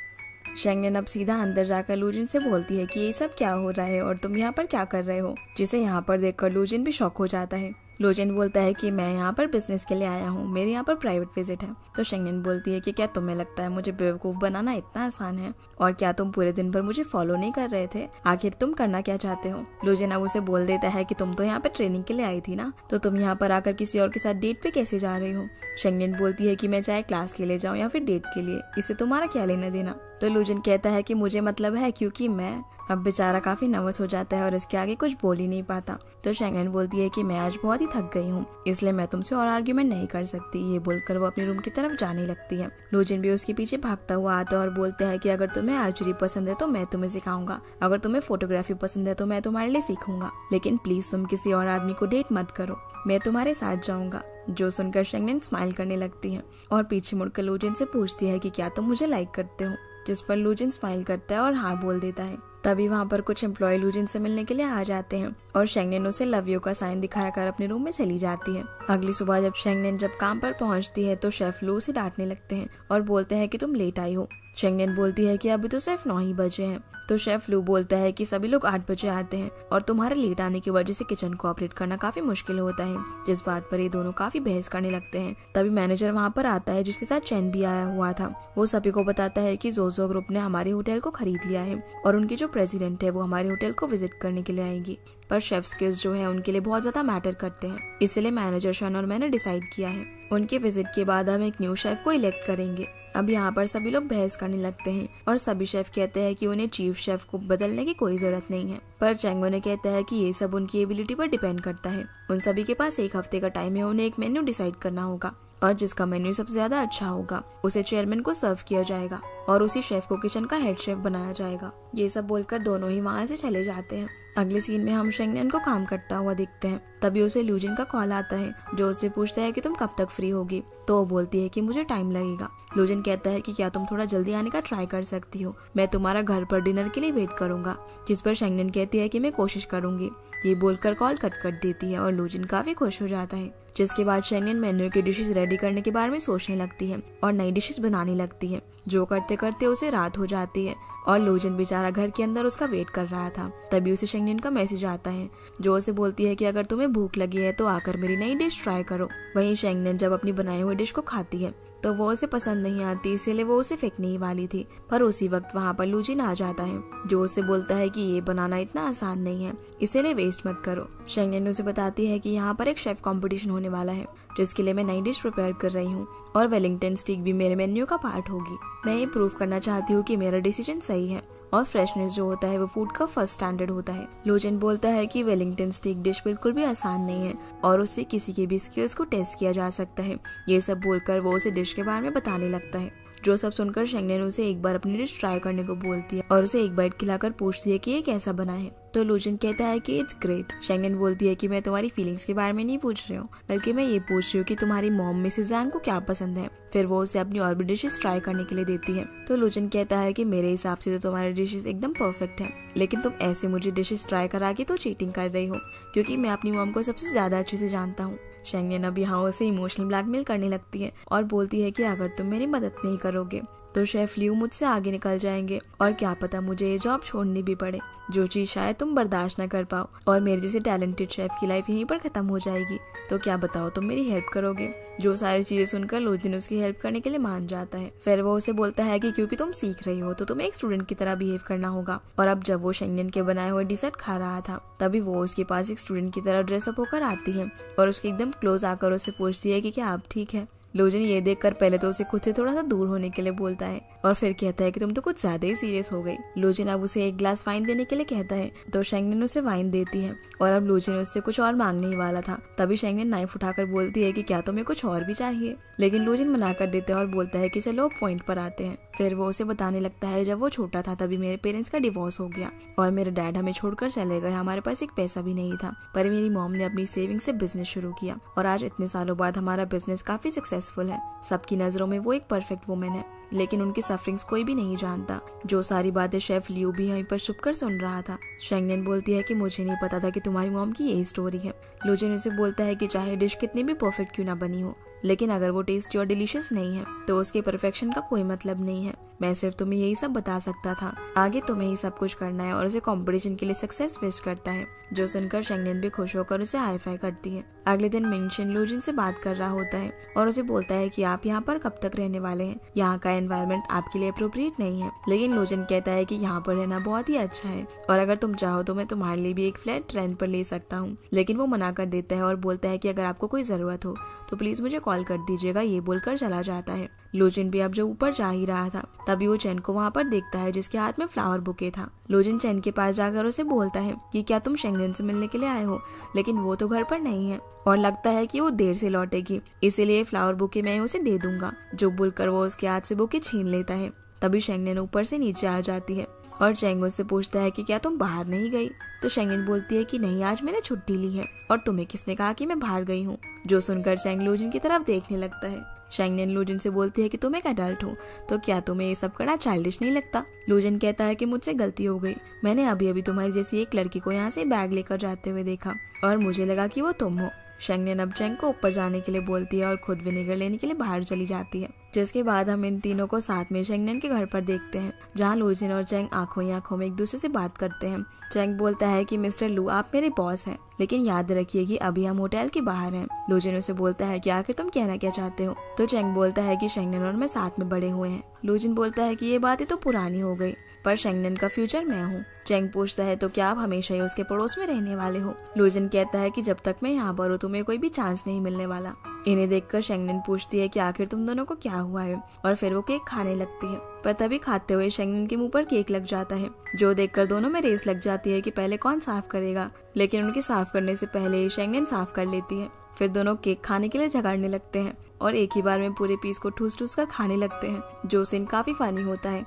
शेंगनेन अब सीधा अंदर जाकर लूजिन से बोलती है कि ये सब क्या हो रहा है और तुम यहाँ पर क्या कर रहे हो, जिसे यहाँ पर देखकर लूजिन भी शॉक हो जाता है लोजन बोलता है कि मैं यहाँ पर बिजनेस के लिए आया हूँ, मेरे यहाँ पर प्राइवेट विजिट है। तो शेंगनेन बोलती है कि क्या तुम्हें लगता है मुझे बेवकूफ बनाना इतना आसान है, और क्या तुम पूरे दिन भर मुझे फॉलो नहीं कर रहे थे, आखिर तुम करना क्या चाहते हो। लोजन अब उसे बोल देता है कि तुम तो यहाँ पर ट्रेनिंग के लिए आई थी ना, तो तुम यहाँ पर आकर किसी और के साथ डेट पे कैसे जा रही हो। शेंगनेन बोलती है कि मैं चाहे क्लास के लिए जाऊँ या फिर डेट के लिए, इससे तुम्हारा क्या लेना देना। तो लोजन कहता है कि मुझे मतलब है, क्योंकि मैं अब बेचारा काफी नर्वस हो जाता है और इसके आगे कुछ बोल ही नहीं पाता। तो शेंगनेन बोलती है कि मैं आज बहुत ही थक गई हूँ, इसलिए मैं तुमसे और आर्ग्यूमेंट नहीं कर सकती। ये बोलकर वो अपने रूम की तरफ जाने लगती है। लोजन भी उसके पीछे भागता हुआ आता है और बोलता है कि अगर तुम्हें आर्चरी पसंद है तो मैं तुम्हें सिखाऊंगा, अगर तुम्हें फोटोग्राफी पसंद है तो मैं तुम्हारे लिए सीखूंगा, लेकिन प्लीज तुम किसी और आदमी को डेट मत करो, मैं तुम्हारे साथ जाऊंगा। जो सुनकर शेंगनेन स्माइल करने लगती है और पीछे मुड़कर लोजन से पूछती है कि क्या तुम मुझे लाइक करते हो, जिस पर लोजन स्माइल करता है और हाँ बोल देता है। तभी वहाँ पर कुछ एम्प्लॉय लोजन से मिलने के लिए आ जाते हैं और शेंगनेन उसे लव यू का साइन दिखाकर अपने रूम में चली जाती है। अगली सुबह जब शेंगनेन काम पर पहुँचती है तो शेफ लू उसे डांटने लगते हैं और बोलते हैं कि तुम लेट आई हो। शेंगनेन बोलती है कि अभी तो सिर्फ 9 ही बजे हैं। तो शेफ लू बोलता है कि सभी लोग 8 बजे आते हैं और तुम्हारे लेट आने की वजह से किचन को ऑपरेट करना काफी मुश्किल होता है, जिस बात पर ये दोनों काफी बहस करने लगते हैं। तभी मैनेजर वहाँ पर आता है जिसके साथ चैन भी आया हुआ था। वो सभी को बताता है कि जोजो ग्रुप ने हमारे होटल को खरीद लिया है और उनकी जो प्रेसिडेंट है वो हमारे होटल को विजिट करने के लिए आएगी, पर शेफ स्किल्स जो है उनके लिए बहुत ज्यादा मैटर करते हैं, इसलिए मैनेजर शन और मैंने डिसाइड किया है उनके विजिट के बाद हम एक न्यू शेफ को इलेक्ट करेंगे। अब यहाँ पर सभी लोग बहस करने लगते हैं और सभी शेफ कहते हैं कि उन्हें चीफ शेफ को बदलने की कोई जरूरत नहीं है, पर चैंगो ने कहता है कि ये सब उनकी एबिलिटी पर डिपेंड करता है। उन सभी के पास 1 हफ्ते का टाइम है, उन्हें एक मेन्यू डिसाइड करना होगा और जिसका मेन्यू सबसे ज्यादा अच्छा होगा उसे चेयरमैन को सर्व किया जाएगा और उसी शेफ को किचन का हेड शेफ बनाया जाएगा। ये सब बोलकर दोनों ही वहाँ से चले जाते हैं। अगले सीन में हम शेंगनेन को काम करता हुआ दिखते हैं। तभी उसे लूजिन का कॉल आता है जो उससे पूछता है कि तुम कब तक फ्री होगी। तो वो बोलती है कि मुझे टाइम लगेगा। लूजिन कहता है कि क्या तुम थोड़ा जल्दी आने का ट्राई कर सकती हो, मैं तुम्हारा घर पर डिनर के लिए वेट करूंगा। जिस पर शेंगनेन कहती है कि मैं कोशिश करूंगी। ये बोलकर कॉल कट कर देती है और लूजिन काफी खुश हो जाता है। जिसके बाद शेंगनेन मेन्यू की डिशेस रेडी करने के बारे में सोचने लगती है और नई डिशेस बनाने लगती है। जो करते करते उसे रात हो जाती है और लूजिन बेचारा घर के अंदर उसका वेट कर रहा था। तभी उसे शेंगनेन का मैसेज आता है जो उसे बोलती है कि अगर तुम्हें भूख लगी है तो आकर मेरी नई डिश ट्राई करो। वहीं शेंगनेन जब अपनी बनाई हुई डिश को खाती है तो वो उसे पसंद नहीं आती, इसीलिए वो उसे फेंकने ही वाली थी, पर उसी वक्त वहाँ पर लूजिन आ जाता है जो उसे बोलता है कि ये बनाना इतना आसान नहीं है, इसीलिए वेस्ट मत करो। शेंगनेन उसे बताती है कि यहाँ पर एक शेफ कंपटीशन होने वाला है जिसके लिए मैं नई डिश प्रिपेयर कर रही हूँ और वेलिंगटन स्टीक भी मेरे मेन्यू का पार्ट होगी। मैं ये प्रूव करना चाहती हूँ कि मेरा डिसीजन सही है और फ्रेशनेस जो होता है वो फूड का फर्स्ट स्टैंडर्ड होता है। लूजिन बोलता है कि वेलिंगटन स्टीक डिश बिल्कुल भी आसान नहीं है और उससे किसी के भी स्किल्स को टेस्ट किया जा सकता है। ये सब बोलकर वो उसे डिश के बारे में बताने लगता है। जो सब सुनकर शेंगनेन उसे एक बार अपनी डिश ट्राई करने को बोलती है और उसे एक बाइट खिलाकर पूछती है कि ये कैसा बना है। तो लूजिन कहता है कि इट्स ग्रेट। शेंगनेन बोलती है कि मैं तुम्हारी फीलिंग्स के बारे में नहीं पूछ रही हूँ, बल्कि मैं ये पूछ रही हूँ कि तुम्हारी मॉम मिसेस ज़ैंग को क्या पसंद है। फिर वो उसे अपनी और भी डिशेस ट्राई करने के लिए देती है। तो लूजिन कहता है कि मेरे हिसाब से तो तुम्हारी डिशेस एकदम परफेक्ट है, लेकिन तुम ऐसे मुझे डिशेस ट्राई करा के तो चीटिंग कर रही हो, क्योंकि मैं अपनी मॉम को सबसे ज्यादा अच्छे से जानता हूँ। शेंगनेन अब यहाँ उसे इमोशनल ब्लैकमेल करने लगती है और बोलती है कि अगर तुम मेरी मदद नहीं करोगे तो शेफ लियू मुझसे आगे निकल जाएंगे और क्या पता मुझे ये जॉब छोड़नी भी पड़े, जो चीज शायद तुम बर्दाश्त न कर पाओ, और मेरे जैसे टैलेंटेड शेफ की लाइफ यहीं पर खत्म हो जाएगी। तो क्या बताओ तुम मेरी हेल्प करोगे। जो सारी चीजें सुनकर लूजिन उसकी हेल्प करने के लिए मान जाता है। फिर वो उसे बोलता है कि क्योंकि तुम सीख रही हो तो तुम्हें एक स्टूडेंट की तरह बिहेव करना होगा। और अब जब वो शेंगनेन के बनाए हुए डिजर्ट खा रहा था तभी वो उसके पास एक स्टूडेंट की तरह ड्रेसअप होकर आती है और उसके एकदम क्लोज आकर उससे पूछती है कि क्या आप ठीक है। लूजिन ये देखकर पहले तो उसे खुद से थोड़ा सा दूर होने के लिए बोलता है और फिर कहता है कि तुम तो कुछ ज्यादा ही सीरियस हो गई। लूजिन अब उसे एक ग्लास वाइन देने के लिए कहता है तो शेंगनेन उसे वाइन देती है और अब लूजिन उससे कुछ और मांगने ही वाला था। तभी शेंगनेन नाइफ उठाकर बोलती है कि क्या तुम्हें कुछ और भी चाहिए, लेकिन लूजिन मना कर देता है और बोलता है कि चलो पॉइंट पर आते हैं। फिर वो उसे बताने लगता है जब वो छोटा था तभी मेरे पेरेंट्स का डिवोर्स हो गया और मेरे डैड हमें छोड़कर चले गए। हमारे पास एक पैसा भी नहीं था, पर मेरी मॉम ने अपनी सेविंग से बिजनेस शुरू किया और आज इतने सालों बाद हमारा बिजनेस काफी सक्सेसफुल है। सबकी नजरों में वो एक परफेक्ट वुमेन है, लेकिन उनकी सफरिंग्स कोई भी नहीं जानता। जो सारी बातें शेफ लियू भी यहीं पर छुपकर सुन रहा था। शेंगनेन बोलती है कि मुझे नहीं पता था कि तुम्हारी मॉम की यही स्टोरी है। लूजिन उसे बोलता है कि चाहे डिश कितनी भी परफेक्ट क्यों ना बनी हो, लेकिन अगर वो टेस्टी और डिलीशियस नहीं है तो उसके परफेक्शन का कोई मतलब नहीं है। मैं सिर्फ तुम्हें यही सब बता सकता था, आगे तुम्हें ही सब कुछ करना है। और उसे कंपटीशन के लिए सक्सेस विश करता है, जो सुनकर शेंगनेन भी खुश होकर उसे हाई फाई करती है। अगले दिन मिनशिन लूजिन से बात कर रहा होता है और उसे बोलता है कि आप यहाँ पर कब तक रहने वाले हैं, यहाँ का एनवायरनमेंट आपके लिए अप्रोप्रिएट नहीं है। लेकिन लूजिन कहता है कि यहाँ पर रहना बहुत ही अच्छा है और अगर तुम चाहो तो मैं तुम्हारे लिए भी एक फ्लैट रेंट पर ले सकता हूँ। लेकिन वो मना कर देता है और बोलता है कि अगर आपको कोई जरूरत हो तो प्लीज मुझे कॉल कर दीजिएगा। ये बोलकर चला जाता है। लूजिन भी अब जो ऊपर जा ही रहा था तभी वो चैन को वहाँ पर देखता है जिसके हाथ में फ्लावर बुके था। लूजिन चैन के पास जाकर उसे बोलता है कि क्या तुम शेंगनेन से मिलने के लिए आए हो, लेकिन वो तो घर पर नहीं है और लगता है कि वो देर से लौटेगी, इसीलिए फ्लावर बुके मैं उसे दे दूंगा। जो बोलकर वो उसके हाथ से बुके छीन लेता है। तभी शेंगनेन ऊपर से नीचे आ जाती है और चैंग उससे पूछता है कि क्या तुम बाहर नहीं गई। तो शेंगनेन बोलती है कि नहीं, आज मैंने छुट्टी ली है और तुम्हें किसने कहा कि मैं बाहर गई हूँ। जो सुनकर चैंग लूजिन की तरफ देखने लगता है। शेंगनेन लूजिन से बोलती है कि तुम एक अडल्ट हो तो क्या तुम्हें ये सब करना चाइल्डिश नहीं लगता। लूजिन कहता है कि मुझसे गलती हो गई, मैंने अभी अभी तुम्हारी जैसी एक लड़की को यहाँ से बैग लेकर जाते हुए देखा और मुझे लगा कि वो तुम हो। शेंगनेन अब चैंग को ऊपर जाने के लिए बोलती है और खुद विनेगर लेने के लिए बाहर चली जाती है। जिसके बाद हम इन तीनों को साथ में शेंगनेन के घर पर देखते हैं, जहाँ लूजिन और चैंग आंखों ही आंखों में एक दूसरे से बात करते हैं। चैंग बोलता है कि मिस्टर लू, आप मेरे बॉस हैं, लेकिन याद रखिए कि अभी हम होटल के बाहर हैं। लूजिन उसे बोलता है कि आखिर तुम कहना क्या चाहते हो। तो चैंग बोलता है कि शेंगनेन और मैं साथ में बड़े हुए हैं। लूजिन बोलता है कि ये बातें तो पुरानी हो गई, पर शेंगनेन का फ्यूचर मैं हूँ। चैंग पूछता है तो क्या आप हमेशा ही उसके पड़ोस में रहने वाले हो। लूजिन कहता है कि जब तक मैं यहाँ पर हूँ तुम्हें कोई भी चांस नहीं मिलने वाला। इन्हें देखकर शेंगनेन पूछती है कि आखिर तुम दोनों को क्या हुआ है और फिर वो केक खाने लगती है। पर तभी खाते हुए शेंगनेन के मुंह पर केक लग जाता है, जो देखकर दोनों में रेस लग जाती है कि पहले कौन साफ करेगा। लेकिन उनके साफ करने से पहले ही शेंगनेन साफ कर लेती है। फिर दोनों केक खाने के लिए झगड़ने लगते हैं और एक ही बार में पूरे पीस को ठूस ठूस कर खाने लगते हैं, जो सीन काफी फनी होता है।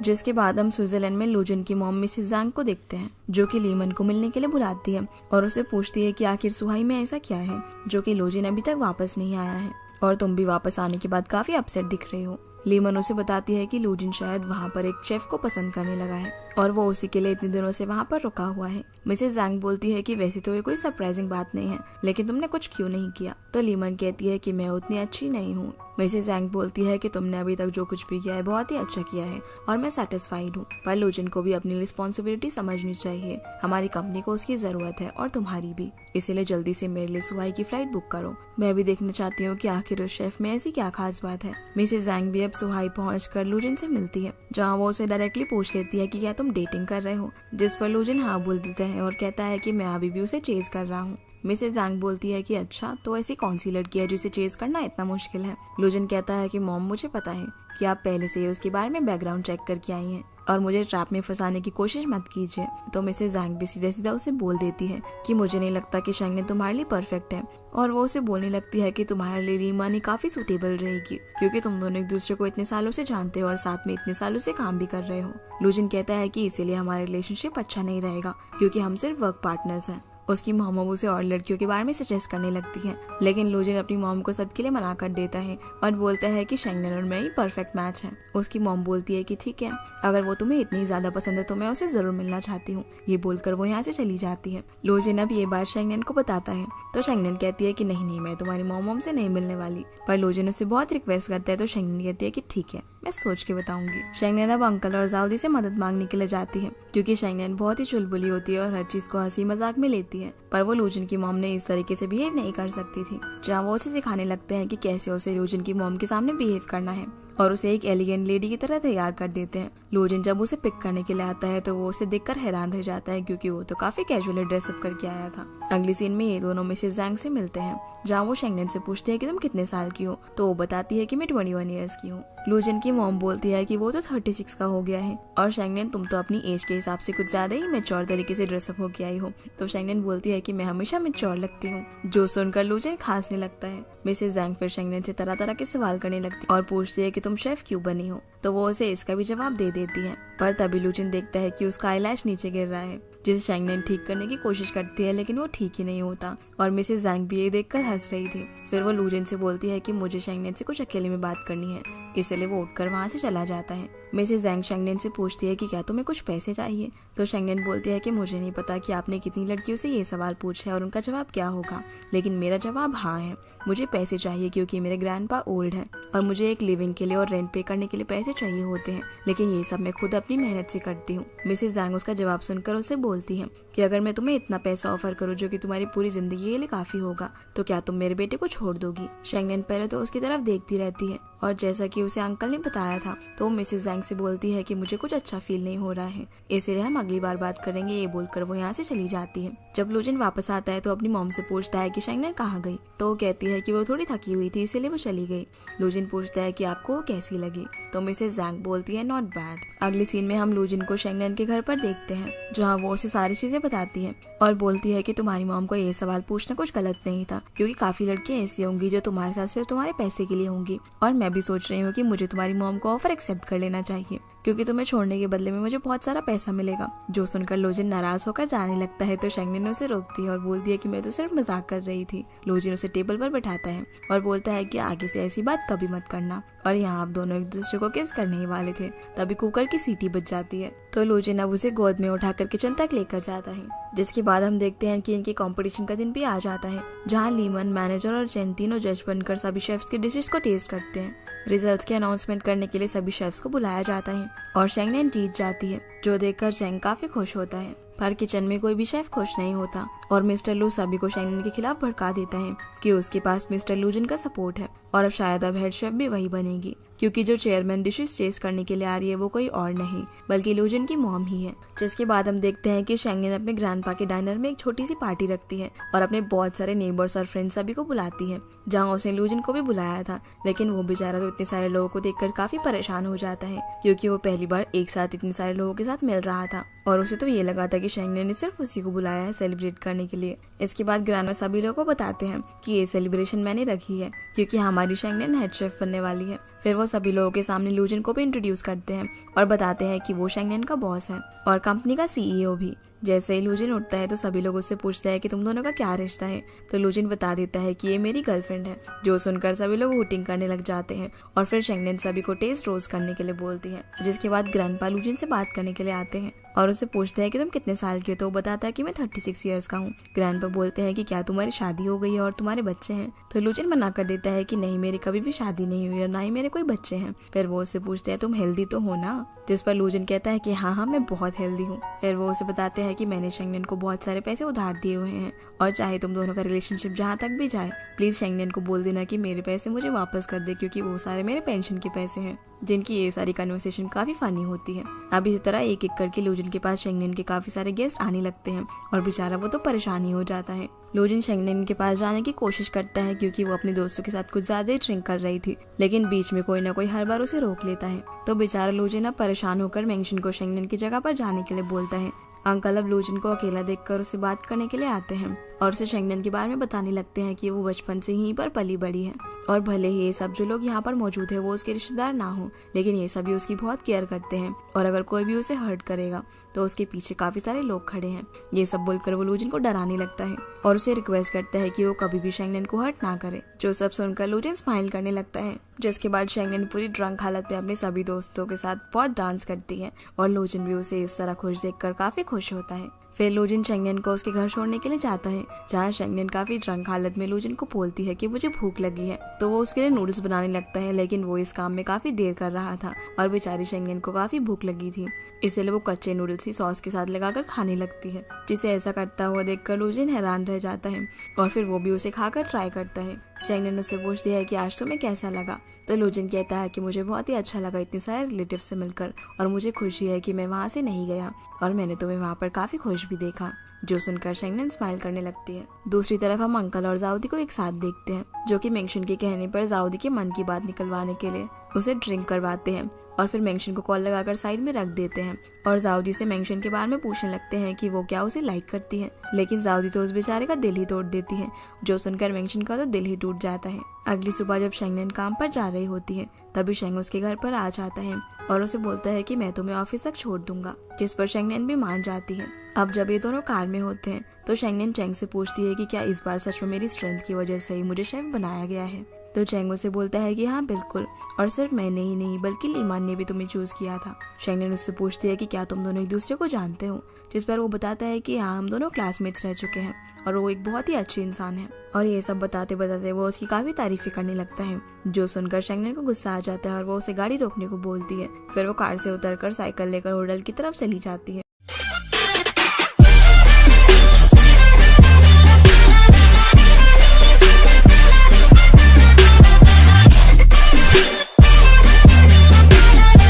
जिसके बाद हम स्विट्जरलैंड में लूजिन की मॉम मिसेस ज़ैंग को देखते हैं, जो कि लीमन को मिलने के लिए बुलाती है और उसे पूछती है कि आखिर सुहाई में ऐसा क्या है जो कि लूजिन अभी तक वापस नहीं आया है और तुम भी वापस आने के बाद काफी अपसेट दिख रहे हो। लीमन उसे बताती है कि लूजिन शायद वहाँ पर एक शेफ को पसंद करने लगा है और वो उसी के लिए इतने दिनों से वहाँ पर रुका हुआ है। मिसेस ज़ैंग बोलती है कि वैसे तो ये कोई सरप्राइजिंग बात नहीं है, लेकिन तुमने कुछ क्यों नहीं किया। तो लीमन कहती है कि मैं उतनी अच्छी नहीं हूँ। मिसेस ज़ैंग बोलती है कि तुमने अभी तक जो कुछ भी किया है बहुत ही अच्छा किया है और मैं सेटिस्फाइड हूँ, पर लूजिन को भी अपनी रिस्पॉन्सिबिलिटी समझनी चाहिए। हमारी कंपनी को उसकी जरूरत है और तुम्हारी भी, इसीलिए जल्दी से मेरे लिए सुहाई की फ्लाइट बुक करो। मैं भी देखना चाहती हूँ कि आखिर उस शेफ में ऐसी क्या खास बात है। मिसेस ज़ैंग भी अब सुहाई पहुंचकर लूजिन से मिलती है, जहाँ वो उसे डायरेक्टली पूछ लेती है कि क्या तुम डेटिंग कर रहे हो, जिस पर लूजिन हाँ बोल देता है और कहता है कि मैं अभी भी उसे चेज कर रहा हूँ। मिसेस ज़ैंग बोलती है कि अच्छा, तो ऐसी कौन सी लड़की है जिसे चेज करना इतना मुश्किल है। लूजिन कहता है कि मॉम, मुझे पता है कि आप पहले से ही उसके बारे में बैकग्राउंड चेक करके आई हैं और मुझे ट्रैप में फंसाने की कोशिश मत कीजिए। तो मिसेस ज़ैंग भी सीधा सीधा उसे बोल देती है कि मुझे नहीं लगता कि शेंगनेन तुम्हारे लिए परफेक्ट है और वो उसे बोलने लगती है कि तुम्हारे लिए रीमानी काफी सूटेबल रहेगी, क्योंकि तुम दोनों एक दूसरे को इतने सालों से जानते हो और साथ में इतने सालों से काम भी कर रहे हो। लूजिन कहता है कि इसीलिए हमारा रिलेशनशिप अच्छा नहीं रहेगा, क्योंकि हम सिर्फ वर्क पार्टनर्स हैं। उसकी मॉम अब उसे और लड़कियों के बारे में सजेस्ट करने लगती है, लेकिन लूजिन अपनी मॉम को सबके लिए मना कर देता है और बोलता है कि शेंगनेन और मैं ही परफेक्ट मैच है। उसकी मॉम बोलती है कि ठीक है, अगर वो तुम्हें इतनी ज्यादा पसंद है तो मैं उसे जरूर मिलना चाहती हूँ। ये बोलकर वो यहाँ से चली जाती है। लूजिन अब ये बात शेंगनेन को बताता है, तो शेंगनेन कहती है कि नहीं नहीं, मैं तुम्हारी मॉम से नहीं मिलने वाली। पर लूजिन उससे बहुत रिक्वेस्ट करता है, तो शेंगनेन कहती है कि ठीक है, मैं सोच के बताऊंगी। शेंगनेन अब अंकल और जाउदी से मदद मांगने के लिए जाती है, क्योंकि शेंगनेन बहुत ही चुलबुली होती है और हर चीज को हंसी मजाक में लेती है। पर वो लूजिन की मॉम ने इस तरीके से बिहेव नहीं कर सकती थी, जहाँ वो उसे सिखाने लगते हैं कि कैसे उसे लूजिन की मॉम के सामने बिहेव करना है और उसे एक एलिगेंट लेडी की तरह तैयार कर देते हैं। लूजिन जब उसे पिक करने के लिए आता है तो वो उसे देखकर हैरान रह जाता है, क्योंकि वो तो काफी कैजुअली ड्रेसअप करके आया था। अगली सीन में ये दोनों मिसेस ज़ैंग से मिलते हैं, जहाँ वो शेंगनेन से पूछते हैं कि तुम कितने साल की हो, तो वो बताती है कि मैं 21 ईयर्स की हूँ। लूजिन की मॉम बोलती है कि वो तो 36 का हो गया है और शेंगनेन, तुम तो अपनी एज के हिसाब से कुछ ज्यादा ही मैच्योर तरीके से ड्रेसअप होके आई हो। तो शेंगनेन बोलती है कि मैं हमेशा मैच्योर लगती हूँ, जो सुनकर लूजिन खांसने लगता है। मिसेस ज़ैंग फिर शेंगनेन से तरह तरह के सवाल करने लगती है और पूछती है कि तुम शेफ क्यों बनी हो, तो वो उसे इसका भी जवाब दे देती है। पर तभी लूजिन देखता है कि उसका आईलैश नीचे गिर रहा है, जिसे शेंगनेन ठीक करने की कोशिश करती है, लेकिन वो ठीक ही नहीं होता और मिसेस ज़ैंग भी ये देखकर हंस रही थी। फिर वो लूजिन से बोलती है कि मुझे शेंगनेन से कुछ अकेले में बात करनी है, इसलिए वो उठकर वहाँ से चला जाता है। मिसेस जैंग शेंगनेन से पूछती है कि क्या तुम्हें कुछ पैसे चाहिए, तो शेंगनेन बोलती है कि मुझे नहीं पता कि आपने कितनी लड़कियों से ये सवाल पूछा है और उनका जवाब क्या होगा, लेकिन मेरा जवाब हाँ है। मुझे पैसे चाहिए क्योंकि मेरे ग्रैंडपा ओल्ड है और मुझे एक लिविंग के लिए और रेंट पे करने के लिए पैसे चाहिए होते हैं, लेकिन ये सब मैं खुद अपनी मेहनत से करती हूँ। मिसेस जैंग उसका जवाब सुनकर उसे बोलती है कि अगर मैं तुम्हें इतना पैसा ऑफर करूँ जो कि तुम्हारी पूरी जिंदगी के लिए काफी होगा, तो क्या तुम मेरे बेटे को छोड़ दोगी। शेंगनेन पहले तो उसकी तरफ देखती रहती है और जैसा कि उसे अंकल ने बताया था तो मिसेस जैंग से बोलती है कि मुझे कुछ अच्छा फील नहीं हो रहा है, इसलिए हम अगली बार बात करेंगे। ये बोलकर वो यहाँ से चली जाती है। जब लूजिन वापस आता है तो अपनी मॉम से पूछता है कि शेंगनेन कहाँ गई, तो वो कहती है कि वो थोड़ी थकी हुई थी इसलिए वो चली गई। लूजिन पूछता है कि आपको वो कैसी लगी, तो मिसेस जैंग बोलती है नॉट बैड। अगली सीन में हम लूजिन को शेंगनेन के घर पर देखते हैं जहाँ वो उसे सारी चीजें बताती है और बोलती है कि तुम्हारी मॉम को ये सवाल पूछना कुछ गलत नहीं था, क्योंकि काफी लड़कियां ऐसी होंगी जो तुम्हारे साथ सिर्फ तुम्हारे पैसे के लिए होंगी, और मैं भी सोच रही हूँ कि मुझे तुम्हारी मॉम को ऑफर एक्सेप्ट कर लेना चाहिए क्योंकि तुम्हें छोड़ने के बदले में मुझे बहुत सारा पैसा मिलेगा। जो सुनकर लूजिन नाराज होकर जाने लगता है तो शेंगनेन उसे रोकती है और बोलती है कि मैं तो सिर्फ मजाक कर रही थी। लूजिन उसे टेबल पर बैठाता है और बोलता है कि आगे से ऐसी बात कभी मत करना, और यहाँ आप दोनों एक दूसरे को किस करने ही वाले थे। तभी कुकर की सीटी बज जाती है तो लूजिन अब उसे गोद में उठाकर किचन तक लेकर जाता है, जिसके बाद हम देखते हैं कि इनके कंपटीशन का दिन भी आ जाता है जहाँ लीमन, मैनेजर और जेन तीनों जज बनकर सभी शेफ्स के डिशेस को टेस्ट करते हैं। रिजल्ट्स के अनाउंसमेंट करने के लिए सभी शेफ्स को बुलाया जाता है और शेंगनेन जीत जाती है, जो देखकर चैंग काफी खुश होता है। पर किचन में कोई भी शेफ खुश नहीं होता और मिस्टर लू सभी को शेंगनेन के खिलाफ भड़का देता है कि उसके पास मिस्टर लूजिन का सपोर्ट है और अब शायद अब हेड शेफ भी वही बनेगी, क्योंकि जो चेयरमैन डिशेस टेस्ट करने के लिए आ रही है वो कोई और नहीं बल्कि लूजिन की मॉम ही है। जिसके बाद हम देखते हैं कि शेंगनेन अपने ग्रैंडपा के डाइनर में एक छोटी सी पार्टी रखती है और अपने बहुत सारे नेबर्स और फ्रेंड्स सभी को बुलाती है, जहाँ उसने लूजिन को भी बुलाया था, लेकिन वो बेचारा तो इतने सारे लोगों को देखकर काफी परेशान हो जाता है क्योंकि वो पहली बार एक साथ इतने सारे लोगों के साथ मिल रहा था और उसे तो ये लगा था कि शेंगनेन ने सिर्फ उसी को बुलाया है सेलिब्रेट करने के लिए। इसके बाद ग्रैंडमा सभी लोगों को बताते हैं कि ये सेलिब्रेशन मैंने रखी है क्योंकि हमारी शेंगनेन हेड शेफ बनने वाली है। फिर वो सभी लोगों के सामने लूजिन को भी इंट्रोड्यूस करते हैं और बताते हैं कि वो शेंगनेन का बॉस है और कंपनी का सीईओ भी। जैसे ही लूजिन उठता है तो सभी लोग उससे पूछते हैं कि तुम दोनों का क्या रिश्ता है, तो लूजिन बता देता है कि ये मेरी गर्लफ्रेंड है। जो सुनकर सभी लोग हुटिंग करने लग जाते हैं और फिर शेंगनेन सभी को टेस्ट रोज करने के लिए बोलती है, जिसके बाद ग्रैंडपा लूजिन से बात करने के लिए आते हैं और उससे पूछते हैं कि तुम कितने साल की हो, तो वो बताता है कि मैं 36 ईयर्स का हूँ। ग्रैंडपा बोलते हैं कि क्या तुम्हारी शादी हो गई है और तुम्हारे बच्चे हैं, तो लूजिन मना कर देता है कि नहीं, मेरी कभी भी शादी नहीं हुई और ना ही मेरे कोई बच्चे हैं। फिर वो उससे पूछते हैं तुम हेल्दी तो हो ना, जिस पर लूजिन कहता है कि हाँ मैं बहुत हेल्दी हूँ। फिर वो उसे बताते हैं कि मैंने शेंगनेन को बहुत सारे पैसे उधार दिए हुए हैं और चाहे तुम दोनों का रिलेशनशिप जहाँ तक भी जाए, प्लीज शेंगनेन को बोल देना कि मेरे पैसे मुझे वापस कर दे, क्योंकि वो सारे मेरे पेंशन के पैसे हैं। जिनकी ये सारी कन्वर्सेशन काफी फनी होती है। अब इसी तरह एक एक करके लूजिन के पास शेंगनेन के काफी सारे गेस्ट आने लगते हैं और बेचारा वो तो परेशान ही हो जाता है। लूजिन शेंगनेन के पास जाने की कोशिश करता है क्योंकि वो अपने दोस्तों के साथ कुछ ज्यादा ही ड्रिंक कर रही थी, लेकिन बीच में कोई ना कोई हर बार उसे रोक लेता है। तो बेचारा लूजिन अब परेशान होकर मेंशन को शेंगनेन की जगह पर जाने के लिए बोलता है। अंकल अब लूजिन को अकेला देखकर उसे बात करने के लिए आते हैं और उसे शेंगनेन के बारे में बताने लगते हैं कि वो बचपन से यहीं पर पली बड़ी है और भले ही ये सब जो लोग यहाँ पर मौजूद है वो उसके रिश्तेदार ना हो, लेकिन ये सभी उसकी बहुत केयर करते हैं और अगर कोई भी उसे हर्ट करेगा तो उसके पीछे काफी सारे लोग खड़े हैं। ये सब बोलकर वो लूजिन को डराने लगता है और उसे रिक्वेस्ट करता है कि वो कभी भी शेंगनेन को हर्ट ना करे। जो सब सुनकर लूजिन स्माइल करने लगता है, जिसके बाद शेंगनेन पूरी ड्रंक हालत में अपने सभी दोस्तों के साथ बहुत डांस करती है और लूजिन भी उसे इस तरह खुश देखकर काफी खुश होता है। फिर लूजिन शेंगनेन को उसके घर छोड़ने के लिए जाता है, जहाँ शेंगनेन काफी ड्रंक हालत में लूजिन को बोलती है कि मुझे भूख लगी है, तो वो उसके लिए नूडल्स बनाने लगता है, लेकिन वो इस काम में काफी देर कर रहा था और बेचारी शेंगनेन को काफी भूख लगी थी, इसलिए वो कच्चे नूडल्स ही सॉस के साथ लगाकर खाने लगती है, जिसे ऐसा करता हुआ देखकर लूजिन हैरान रह जाता है और फिर वो भी उसे खाकर ट्राई करता है। शेंगनेन उससे पूछती है कि आज तुम्हें कैसा लगा, तो लूजिन कहता है कि मुझे बहुत ही अच्छा लगा इतने सारे रिलेटिव से मिलकर और मुझे खुशी है कि मैं वहाँ से नहीं गया और मैंने तुम्हें वहाँ पर काफी खुश भी देखा। जो सुनकर शेंगनेन स्माइल करने लगती है। दूसरी तरफ हम अंकल और जाउदी को एक साथ देखते हैं, जो कि मेंशन के कहने पर जाउदी के मन की बात निकलवाने के लिए उसे ड्रिंक करवाते हैं और फिर मेंशन को कॉल लगाकर साइड में रख देते हैं और जाउदी से मेंशन के बारे में पूछने लगते हैं कि वो क्या उसे लाइक करती है, लेकिन जाउदी तो उस बेचारे का दिल ही तोड़ देती है। जो सुनकर मेंशन का तो दिल ही टूट जाता है। अगली सुबह जब शेंगनेन काम पर जा रही होती है तभी शेंग उसके घर पर आ जाता है और उसे बोलता है कि मैं तुम्हें ऑफिस तक छोड़ दूंगा, जिस पर शेंगनेन भी मान जाती है। अब जब ये दोनों कार में होते हैं तो शेंगनेन चेंग से पूछती है कि क्या इस बार सच में मेरी स्ट्रेंथ की वजह से ही मुझे शेफ बनाया गया है। तो चैंग उसे बोलता है कि हाँ बिल्कुल, और सिर्फ मैंने ही नहीं बल्कि लीमान ने भी तुम्हें चूज किया था। शैंगनन उससे पूछती है कि क्या तुम दोनों एक दूसरे को जानते हो, जिस पर वो बताता है कि हाँ हम दोनों क्लासमेट्स रह चुके हैं और वो एक बहुत ही अच्छी इंसान है। और ये सब बताते बताते वो उसकी काफी तारीफें करने लगता है, जो सुनकर शैंगनन को गुस्सा आ जाता है और वो उसे गाड़ी रोकने को बोलती है। फिर वो कार से उतरकर साइकिल लेकर होटल की तरफ चली जाती है।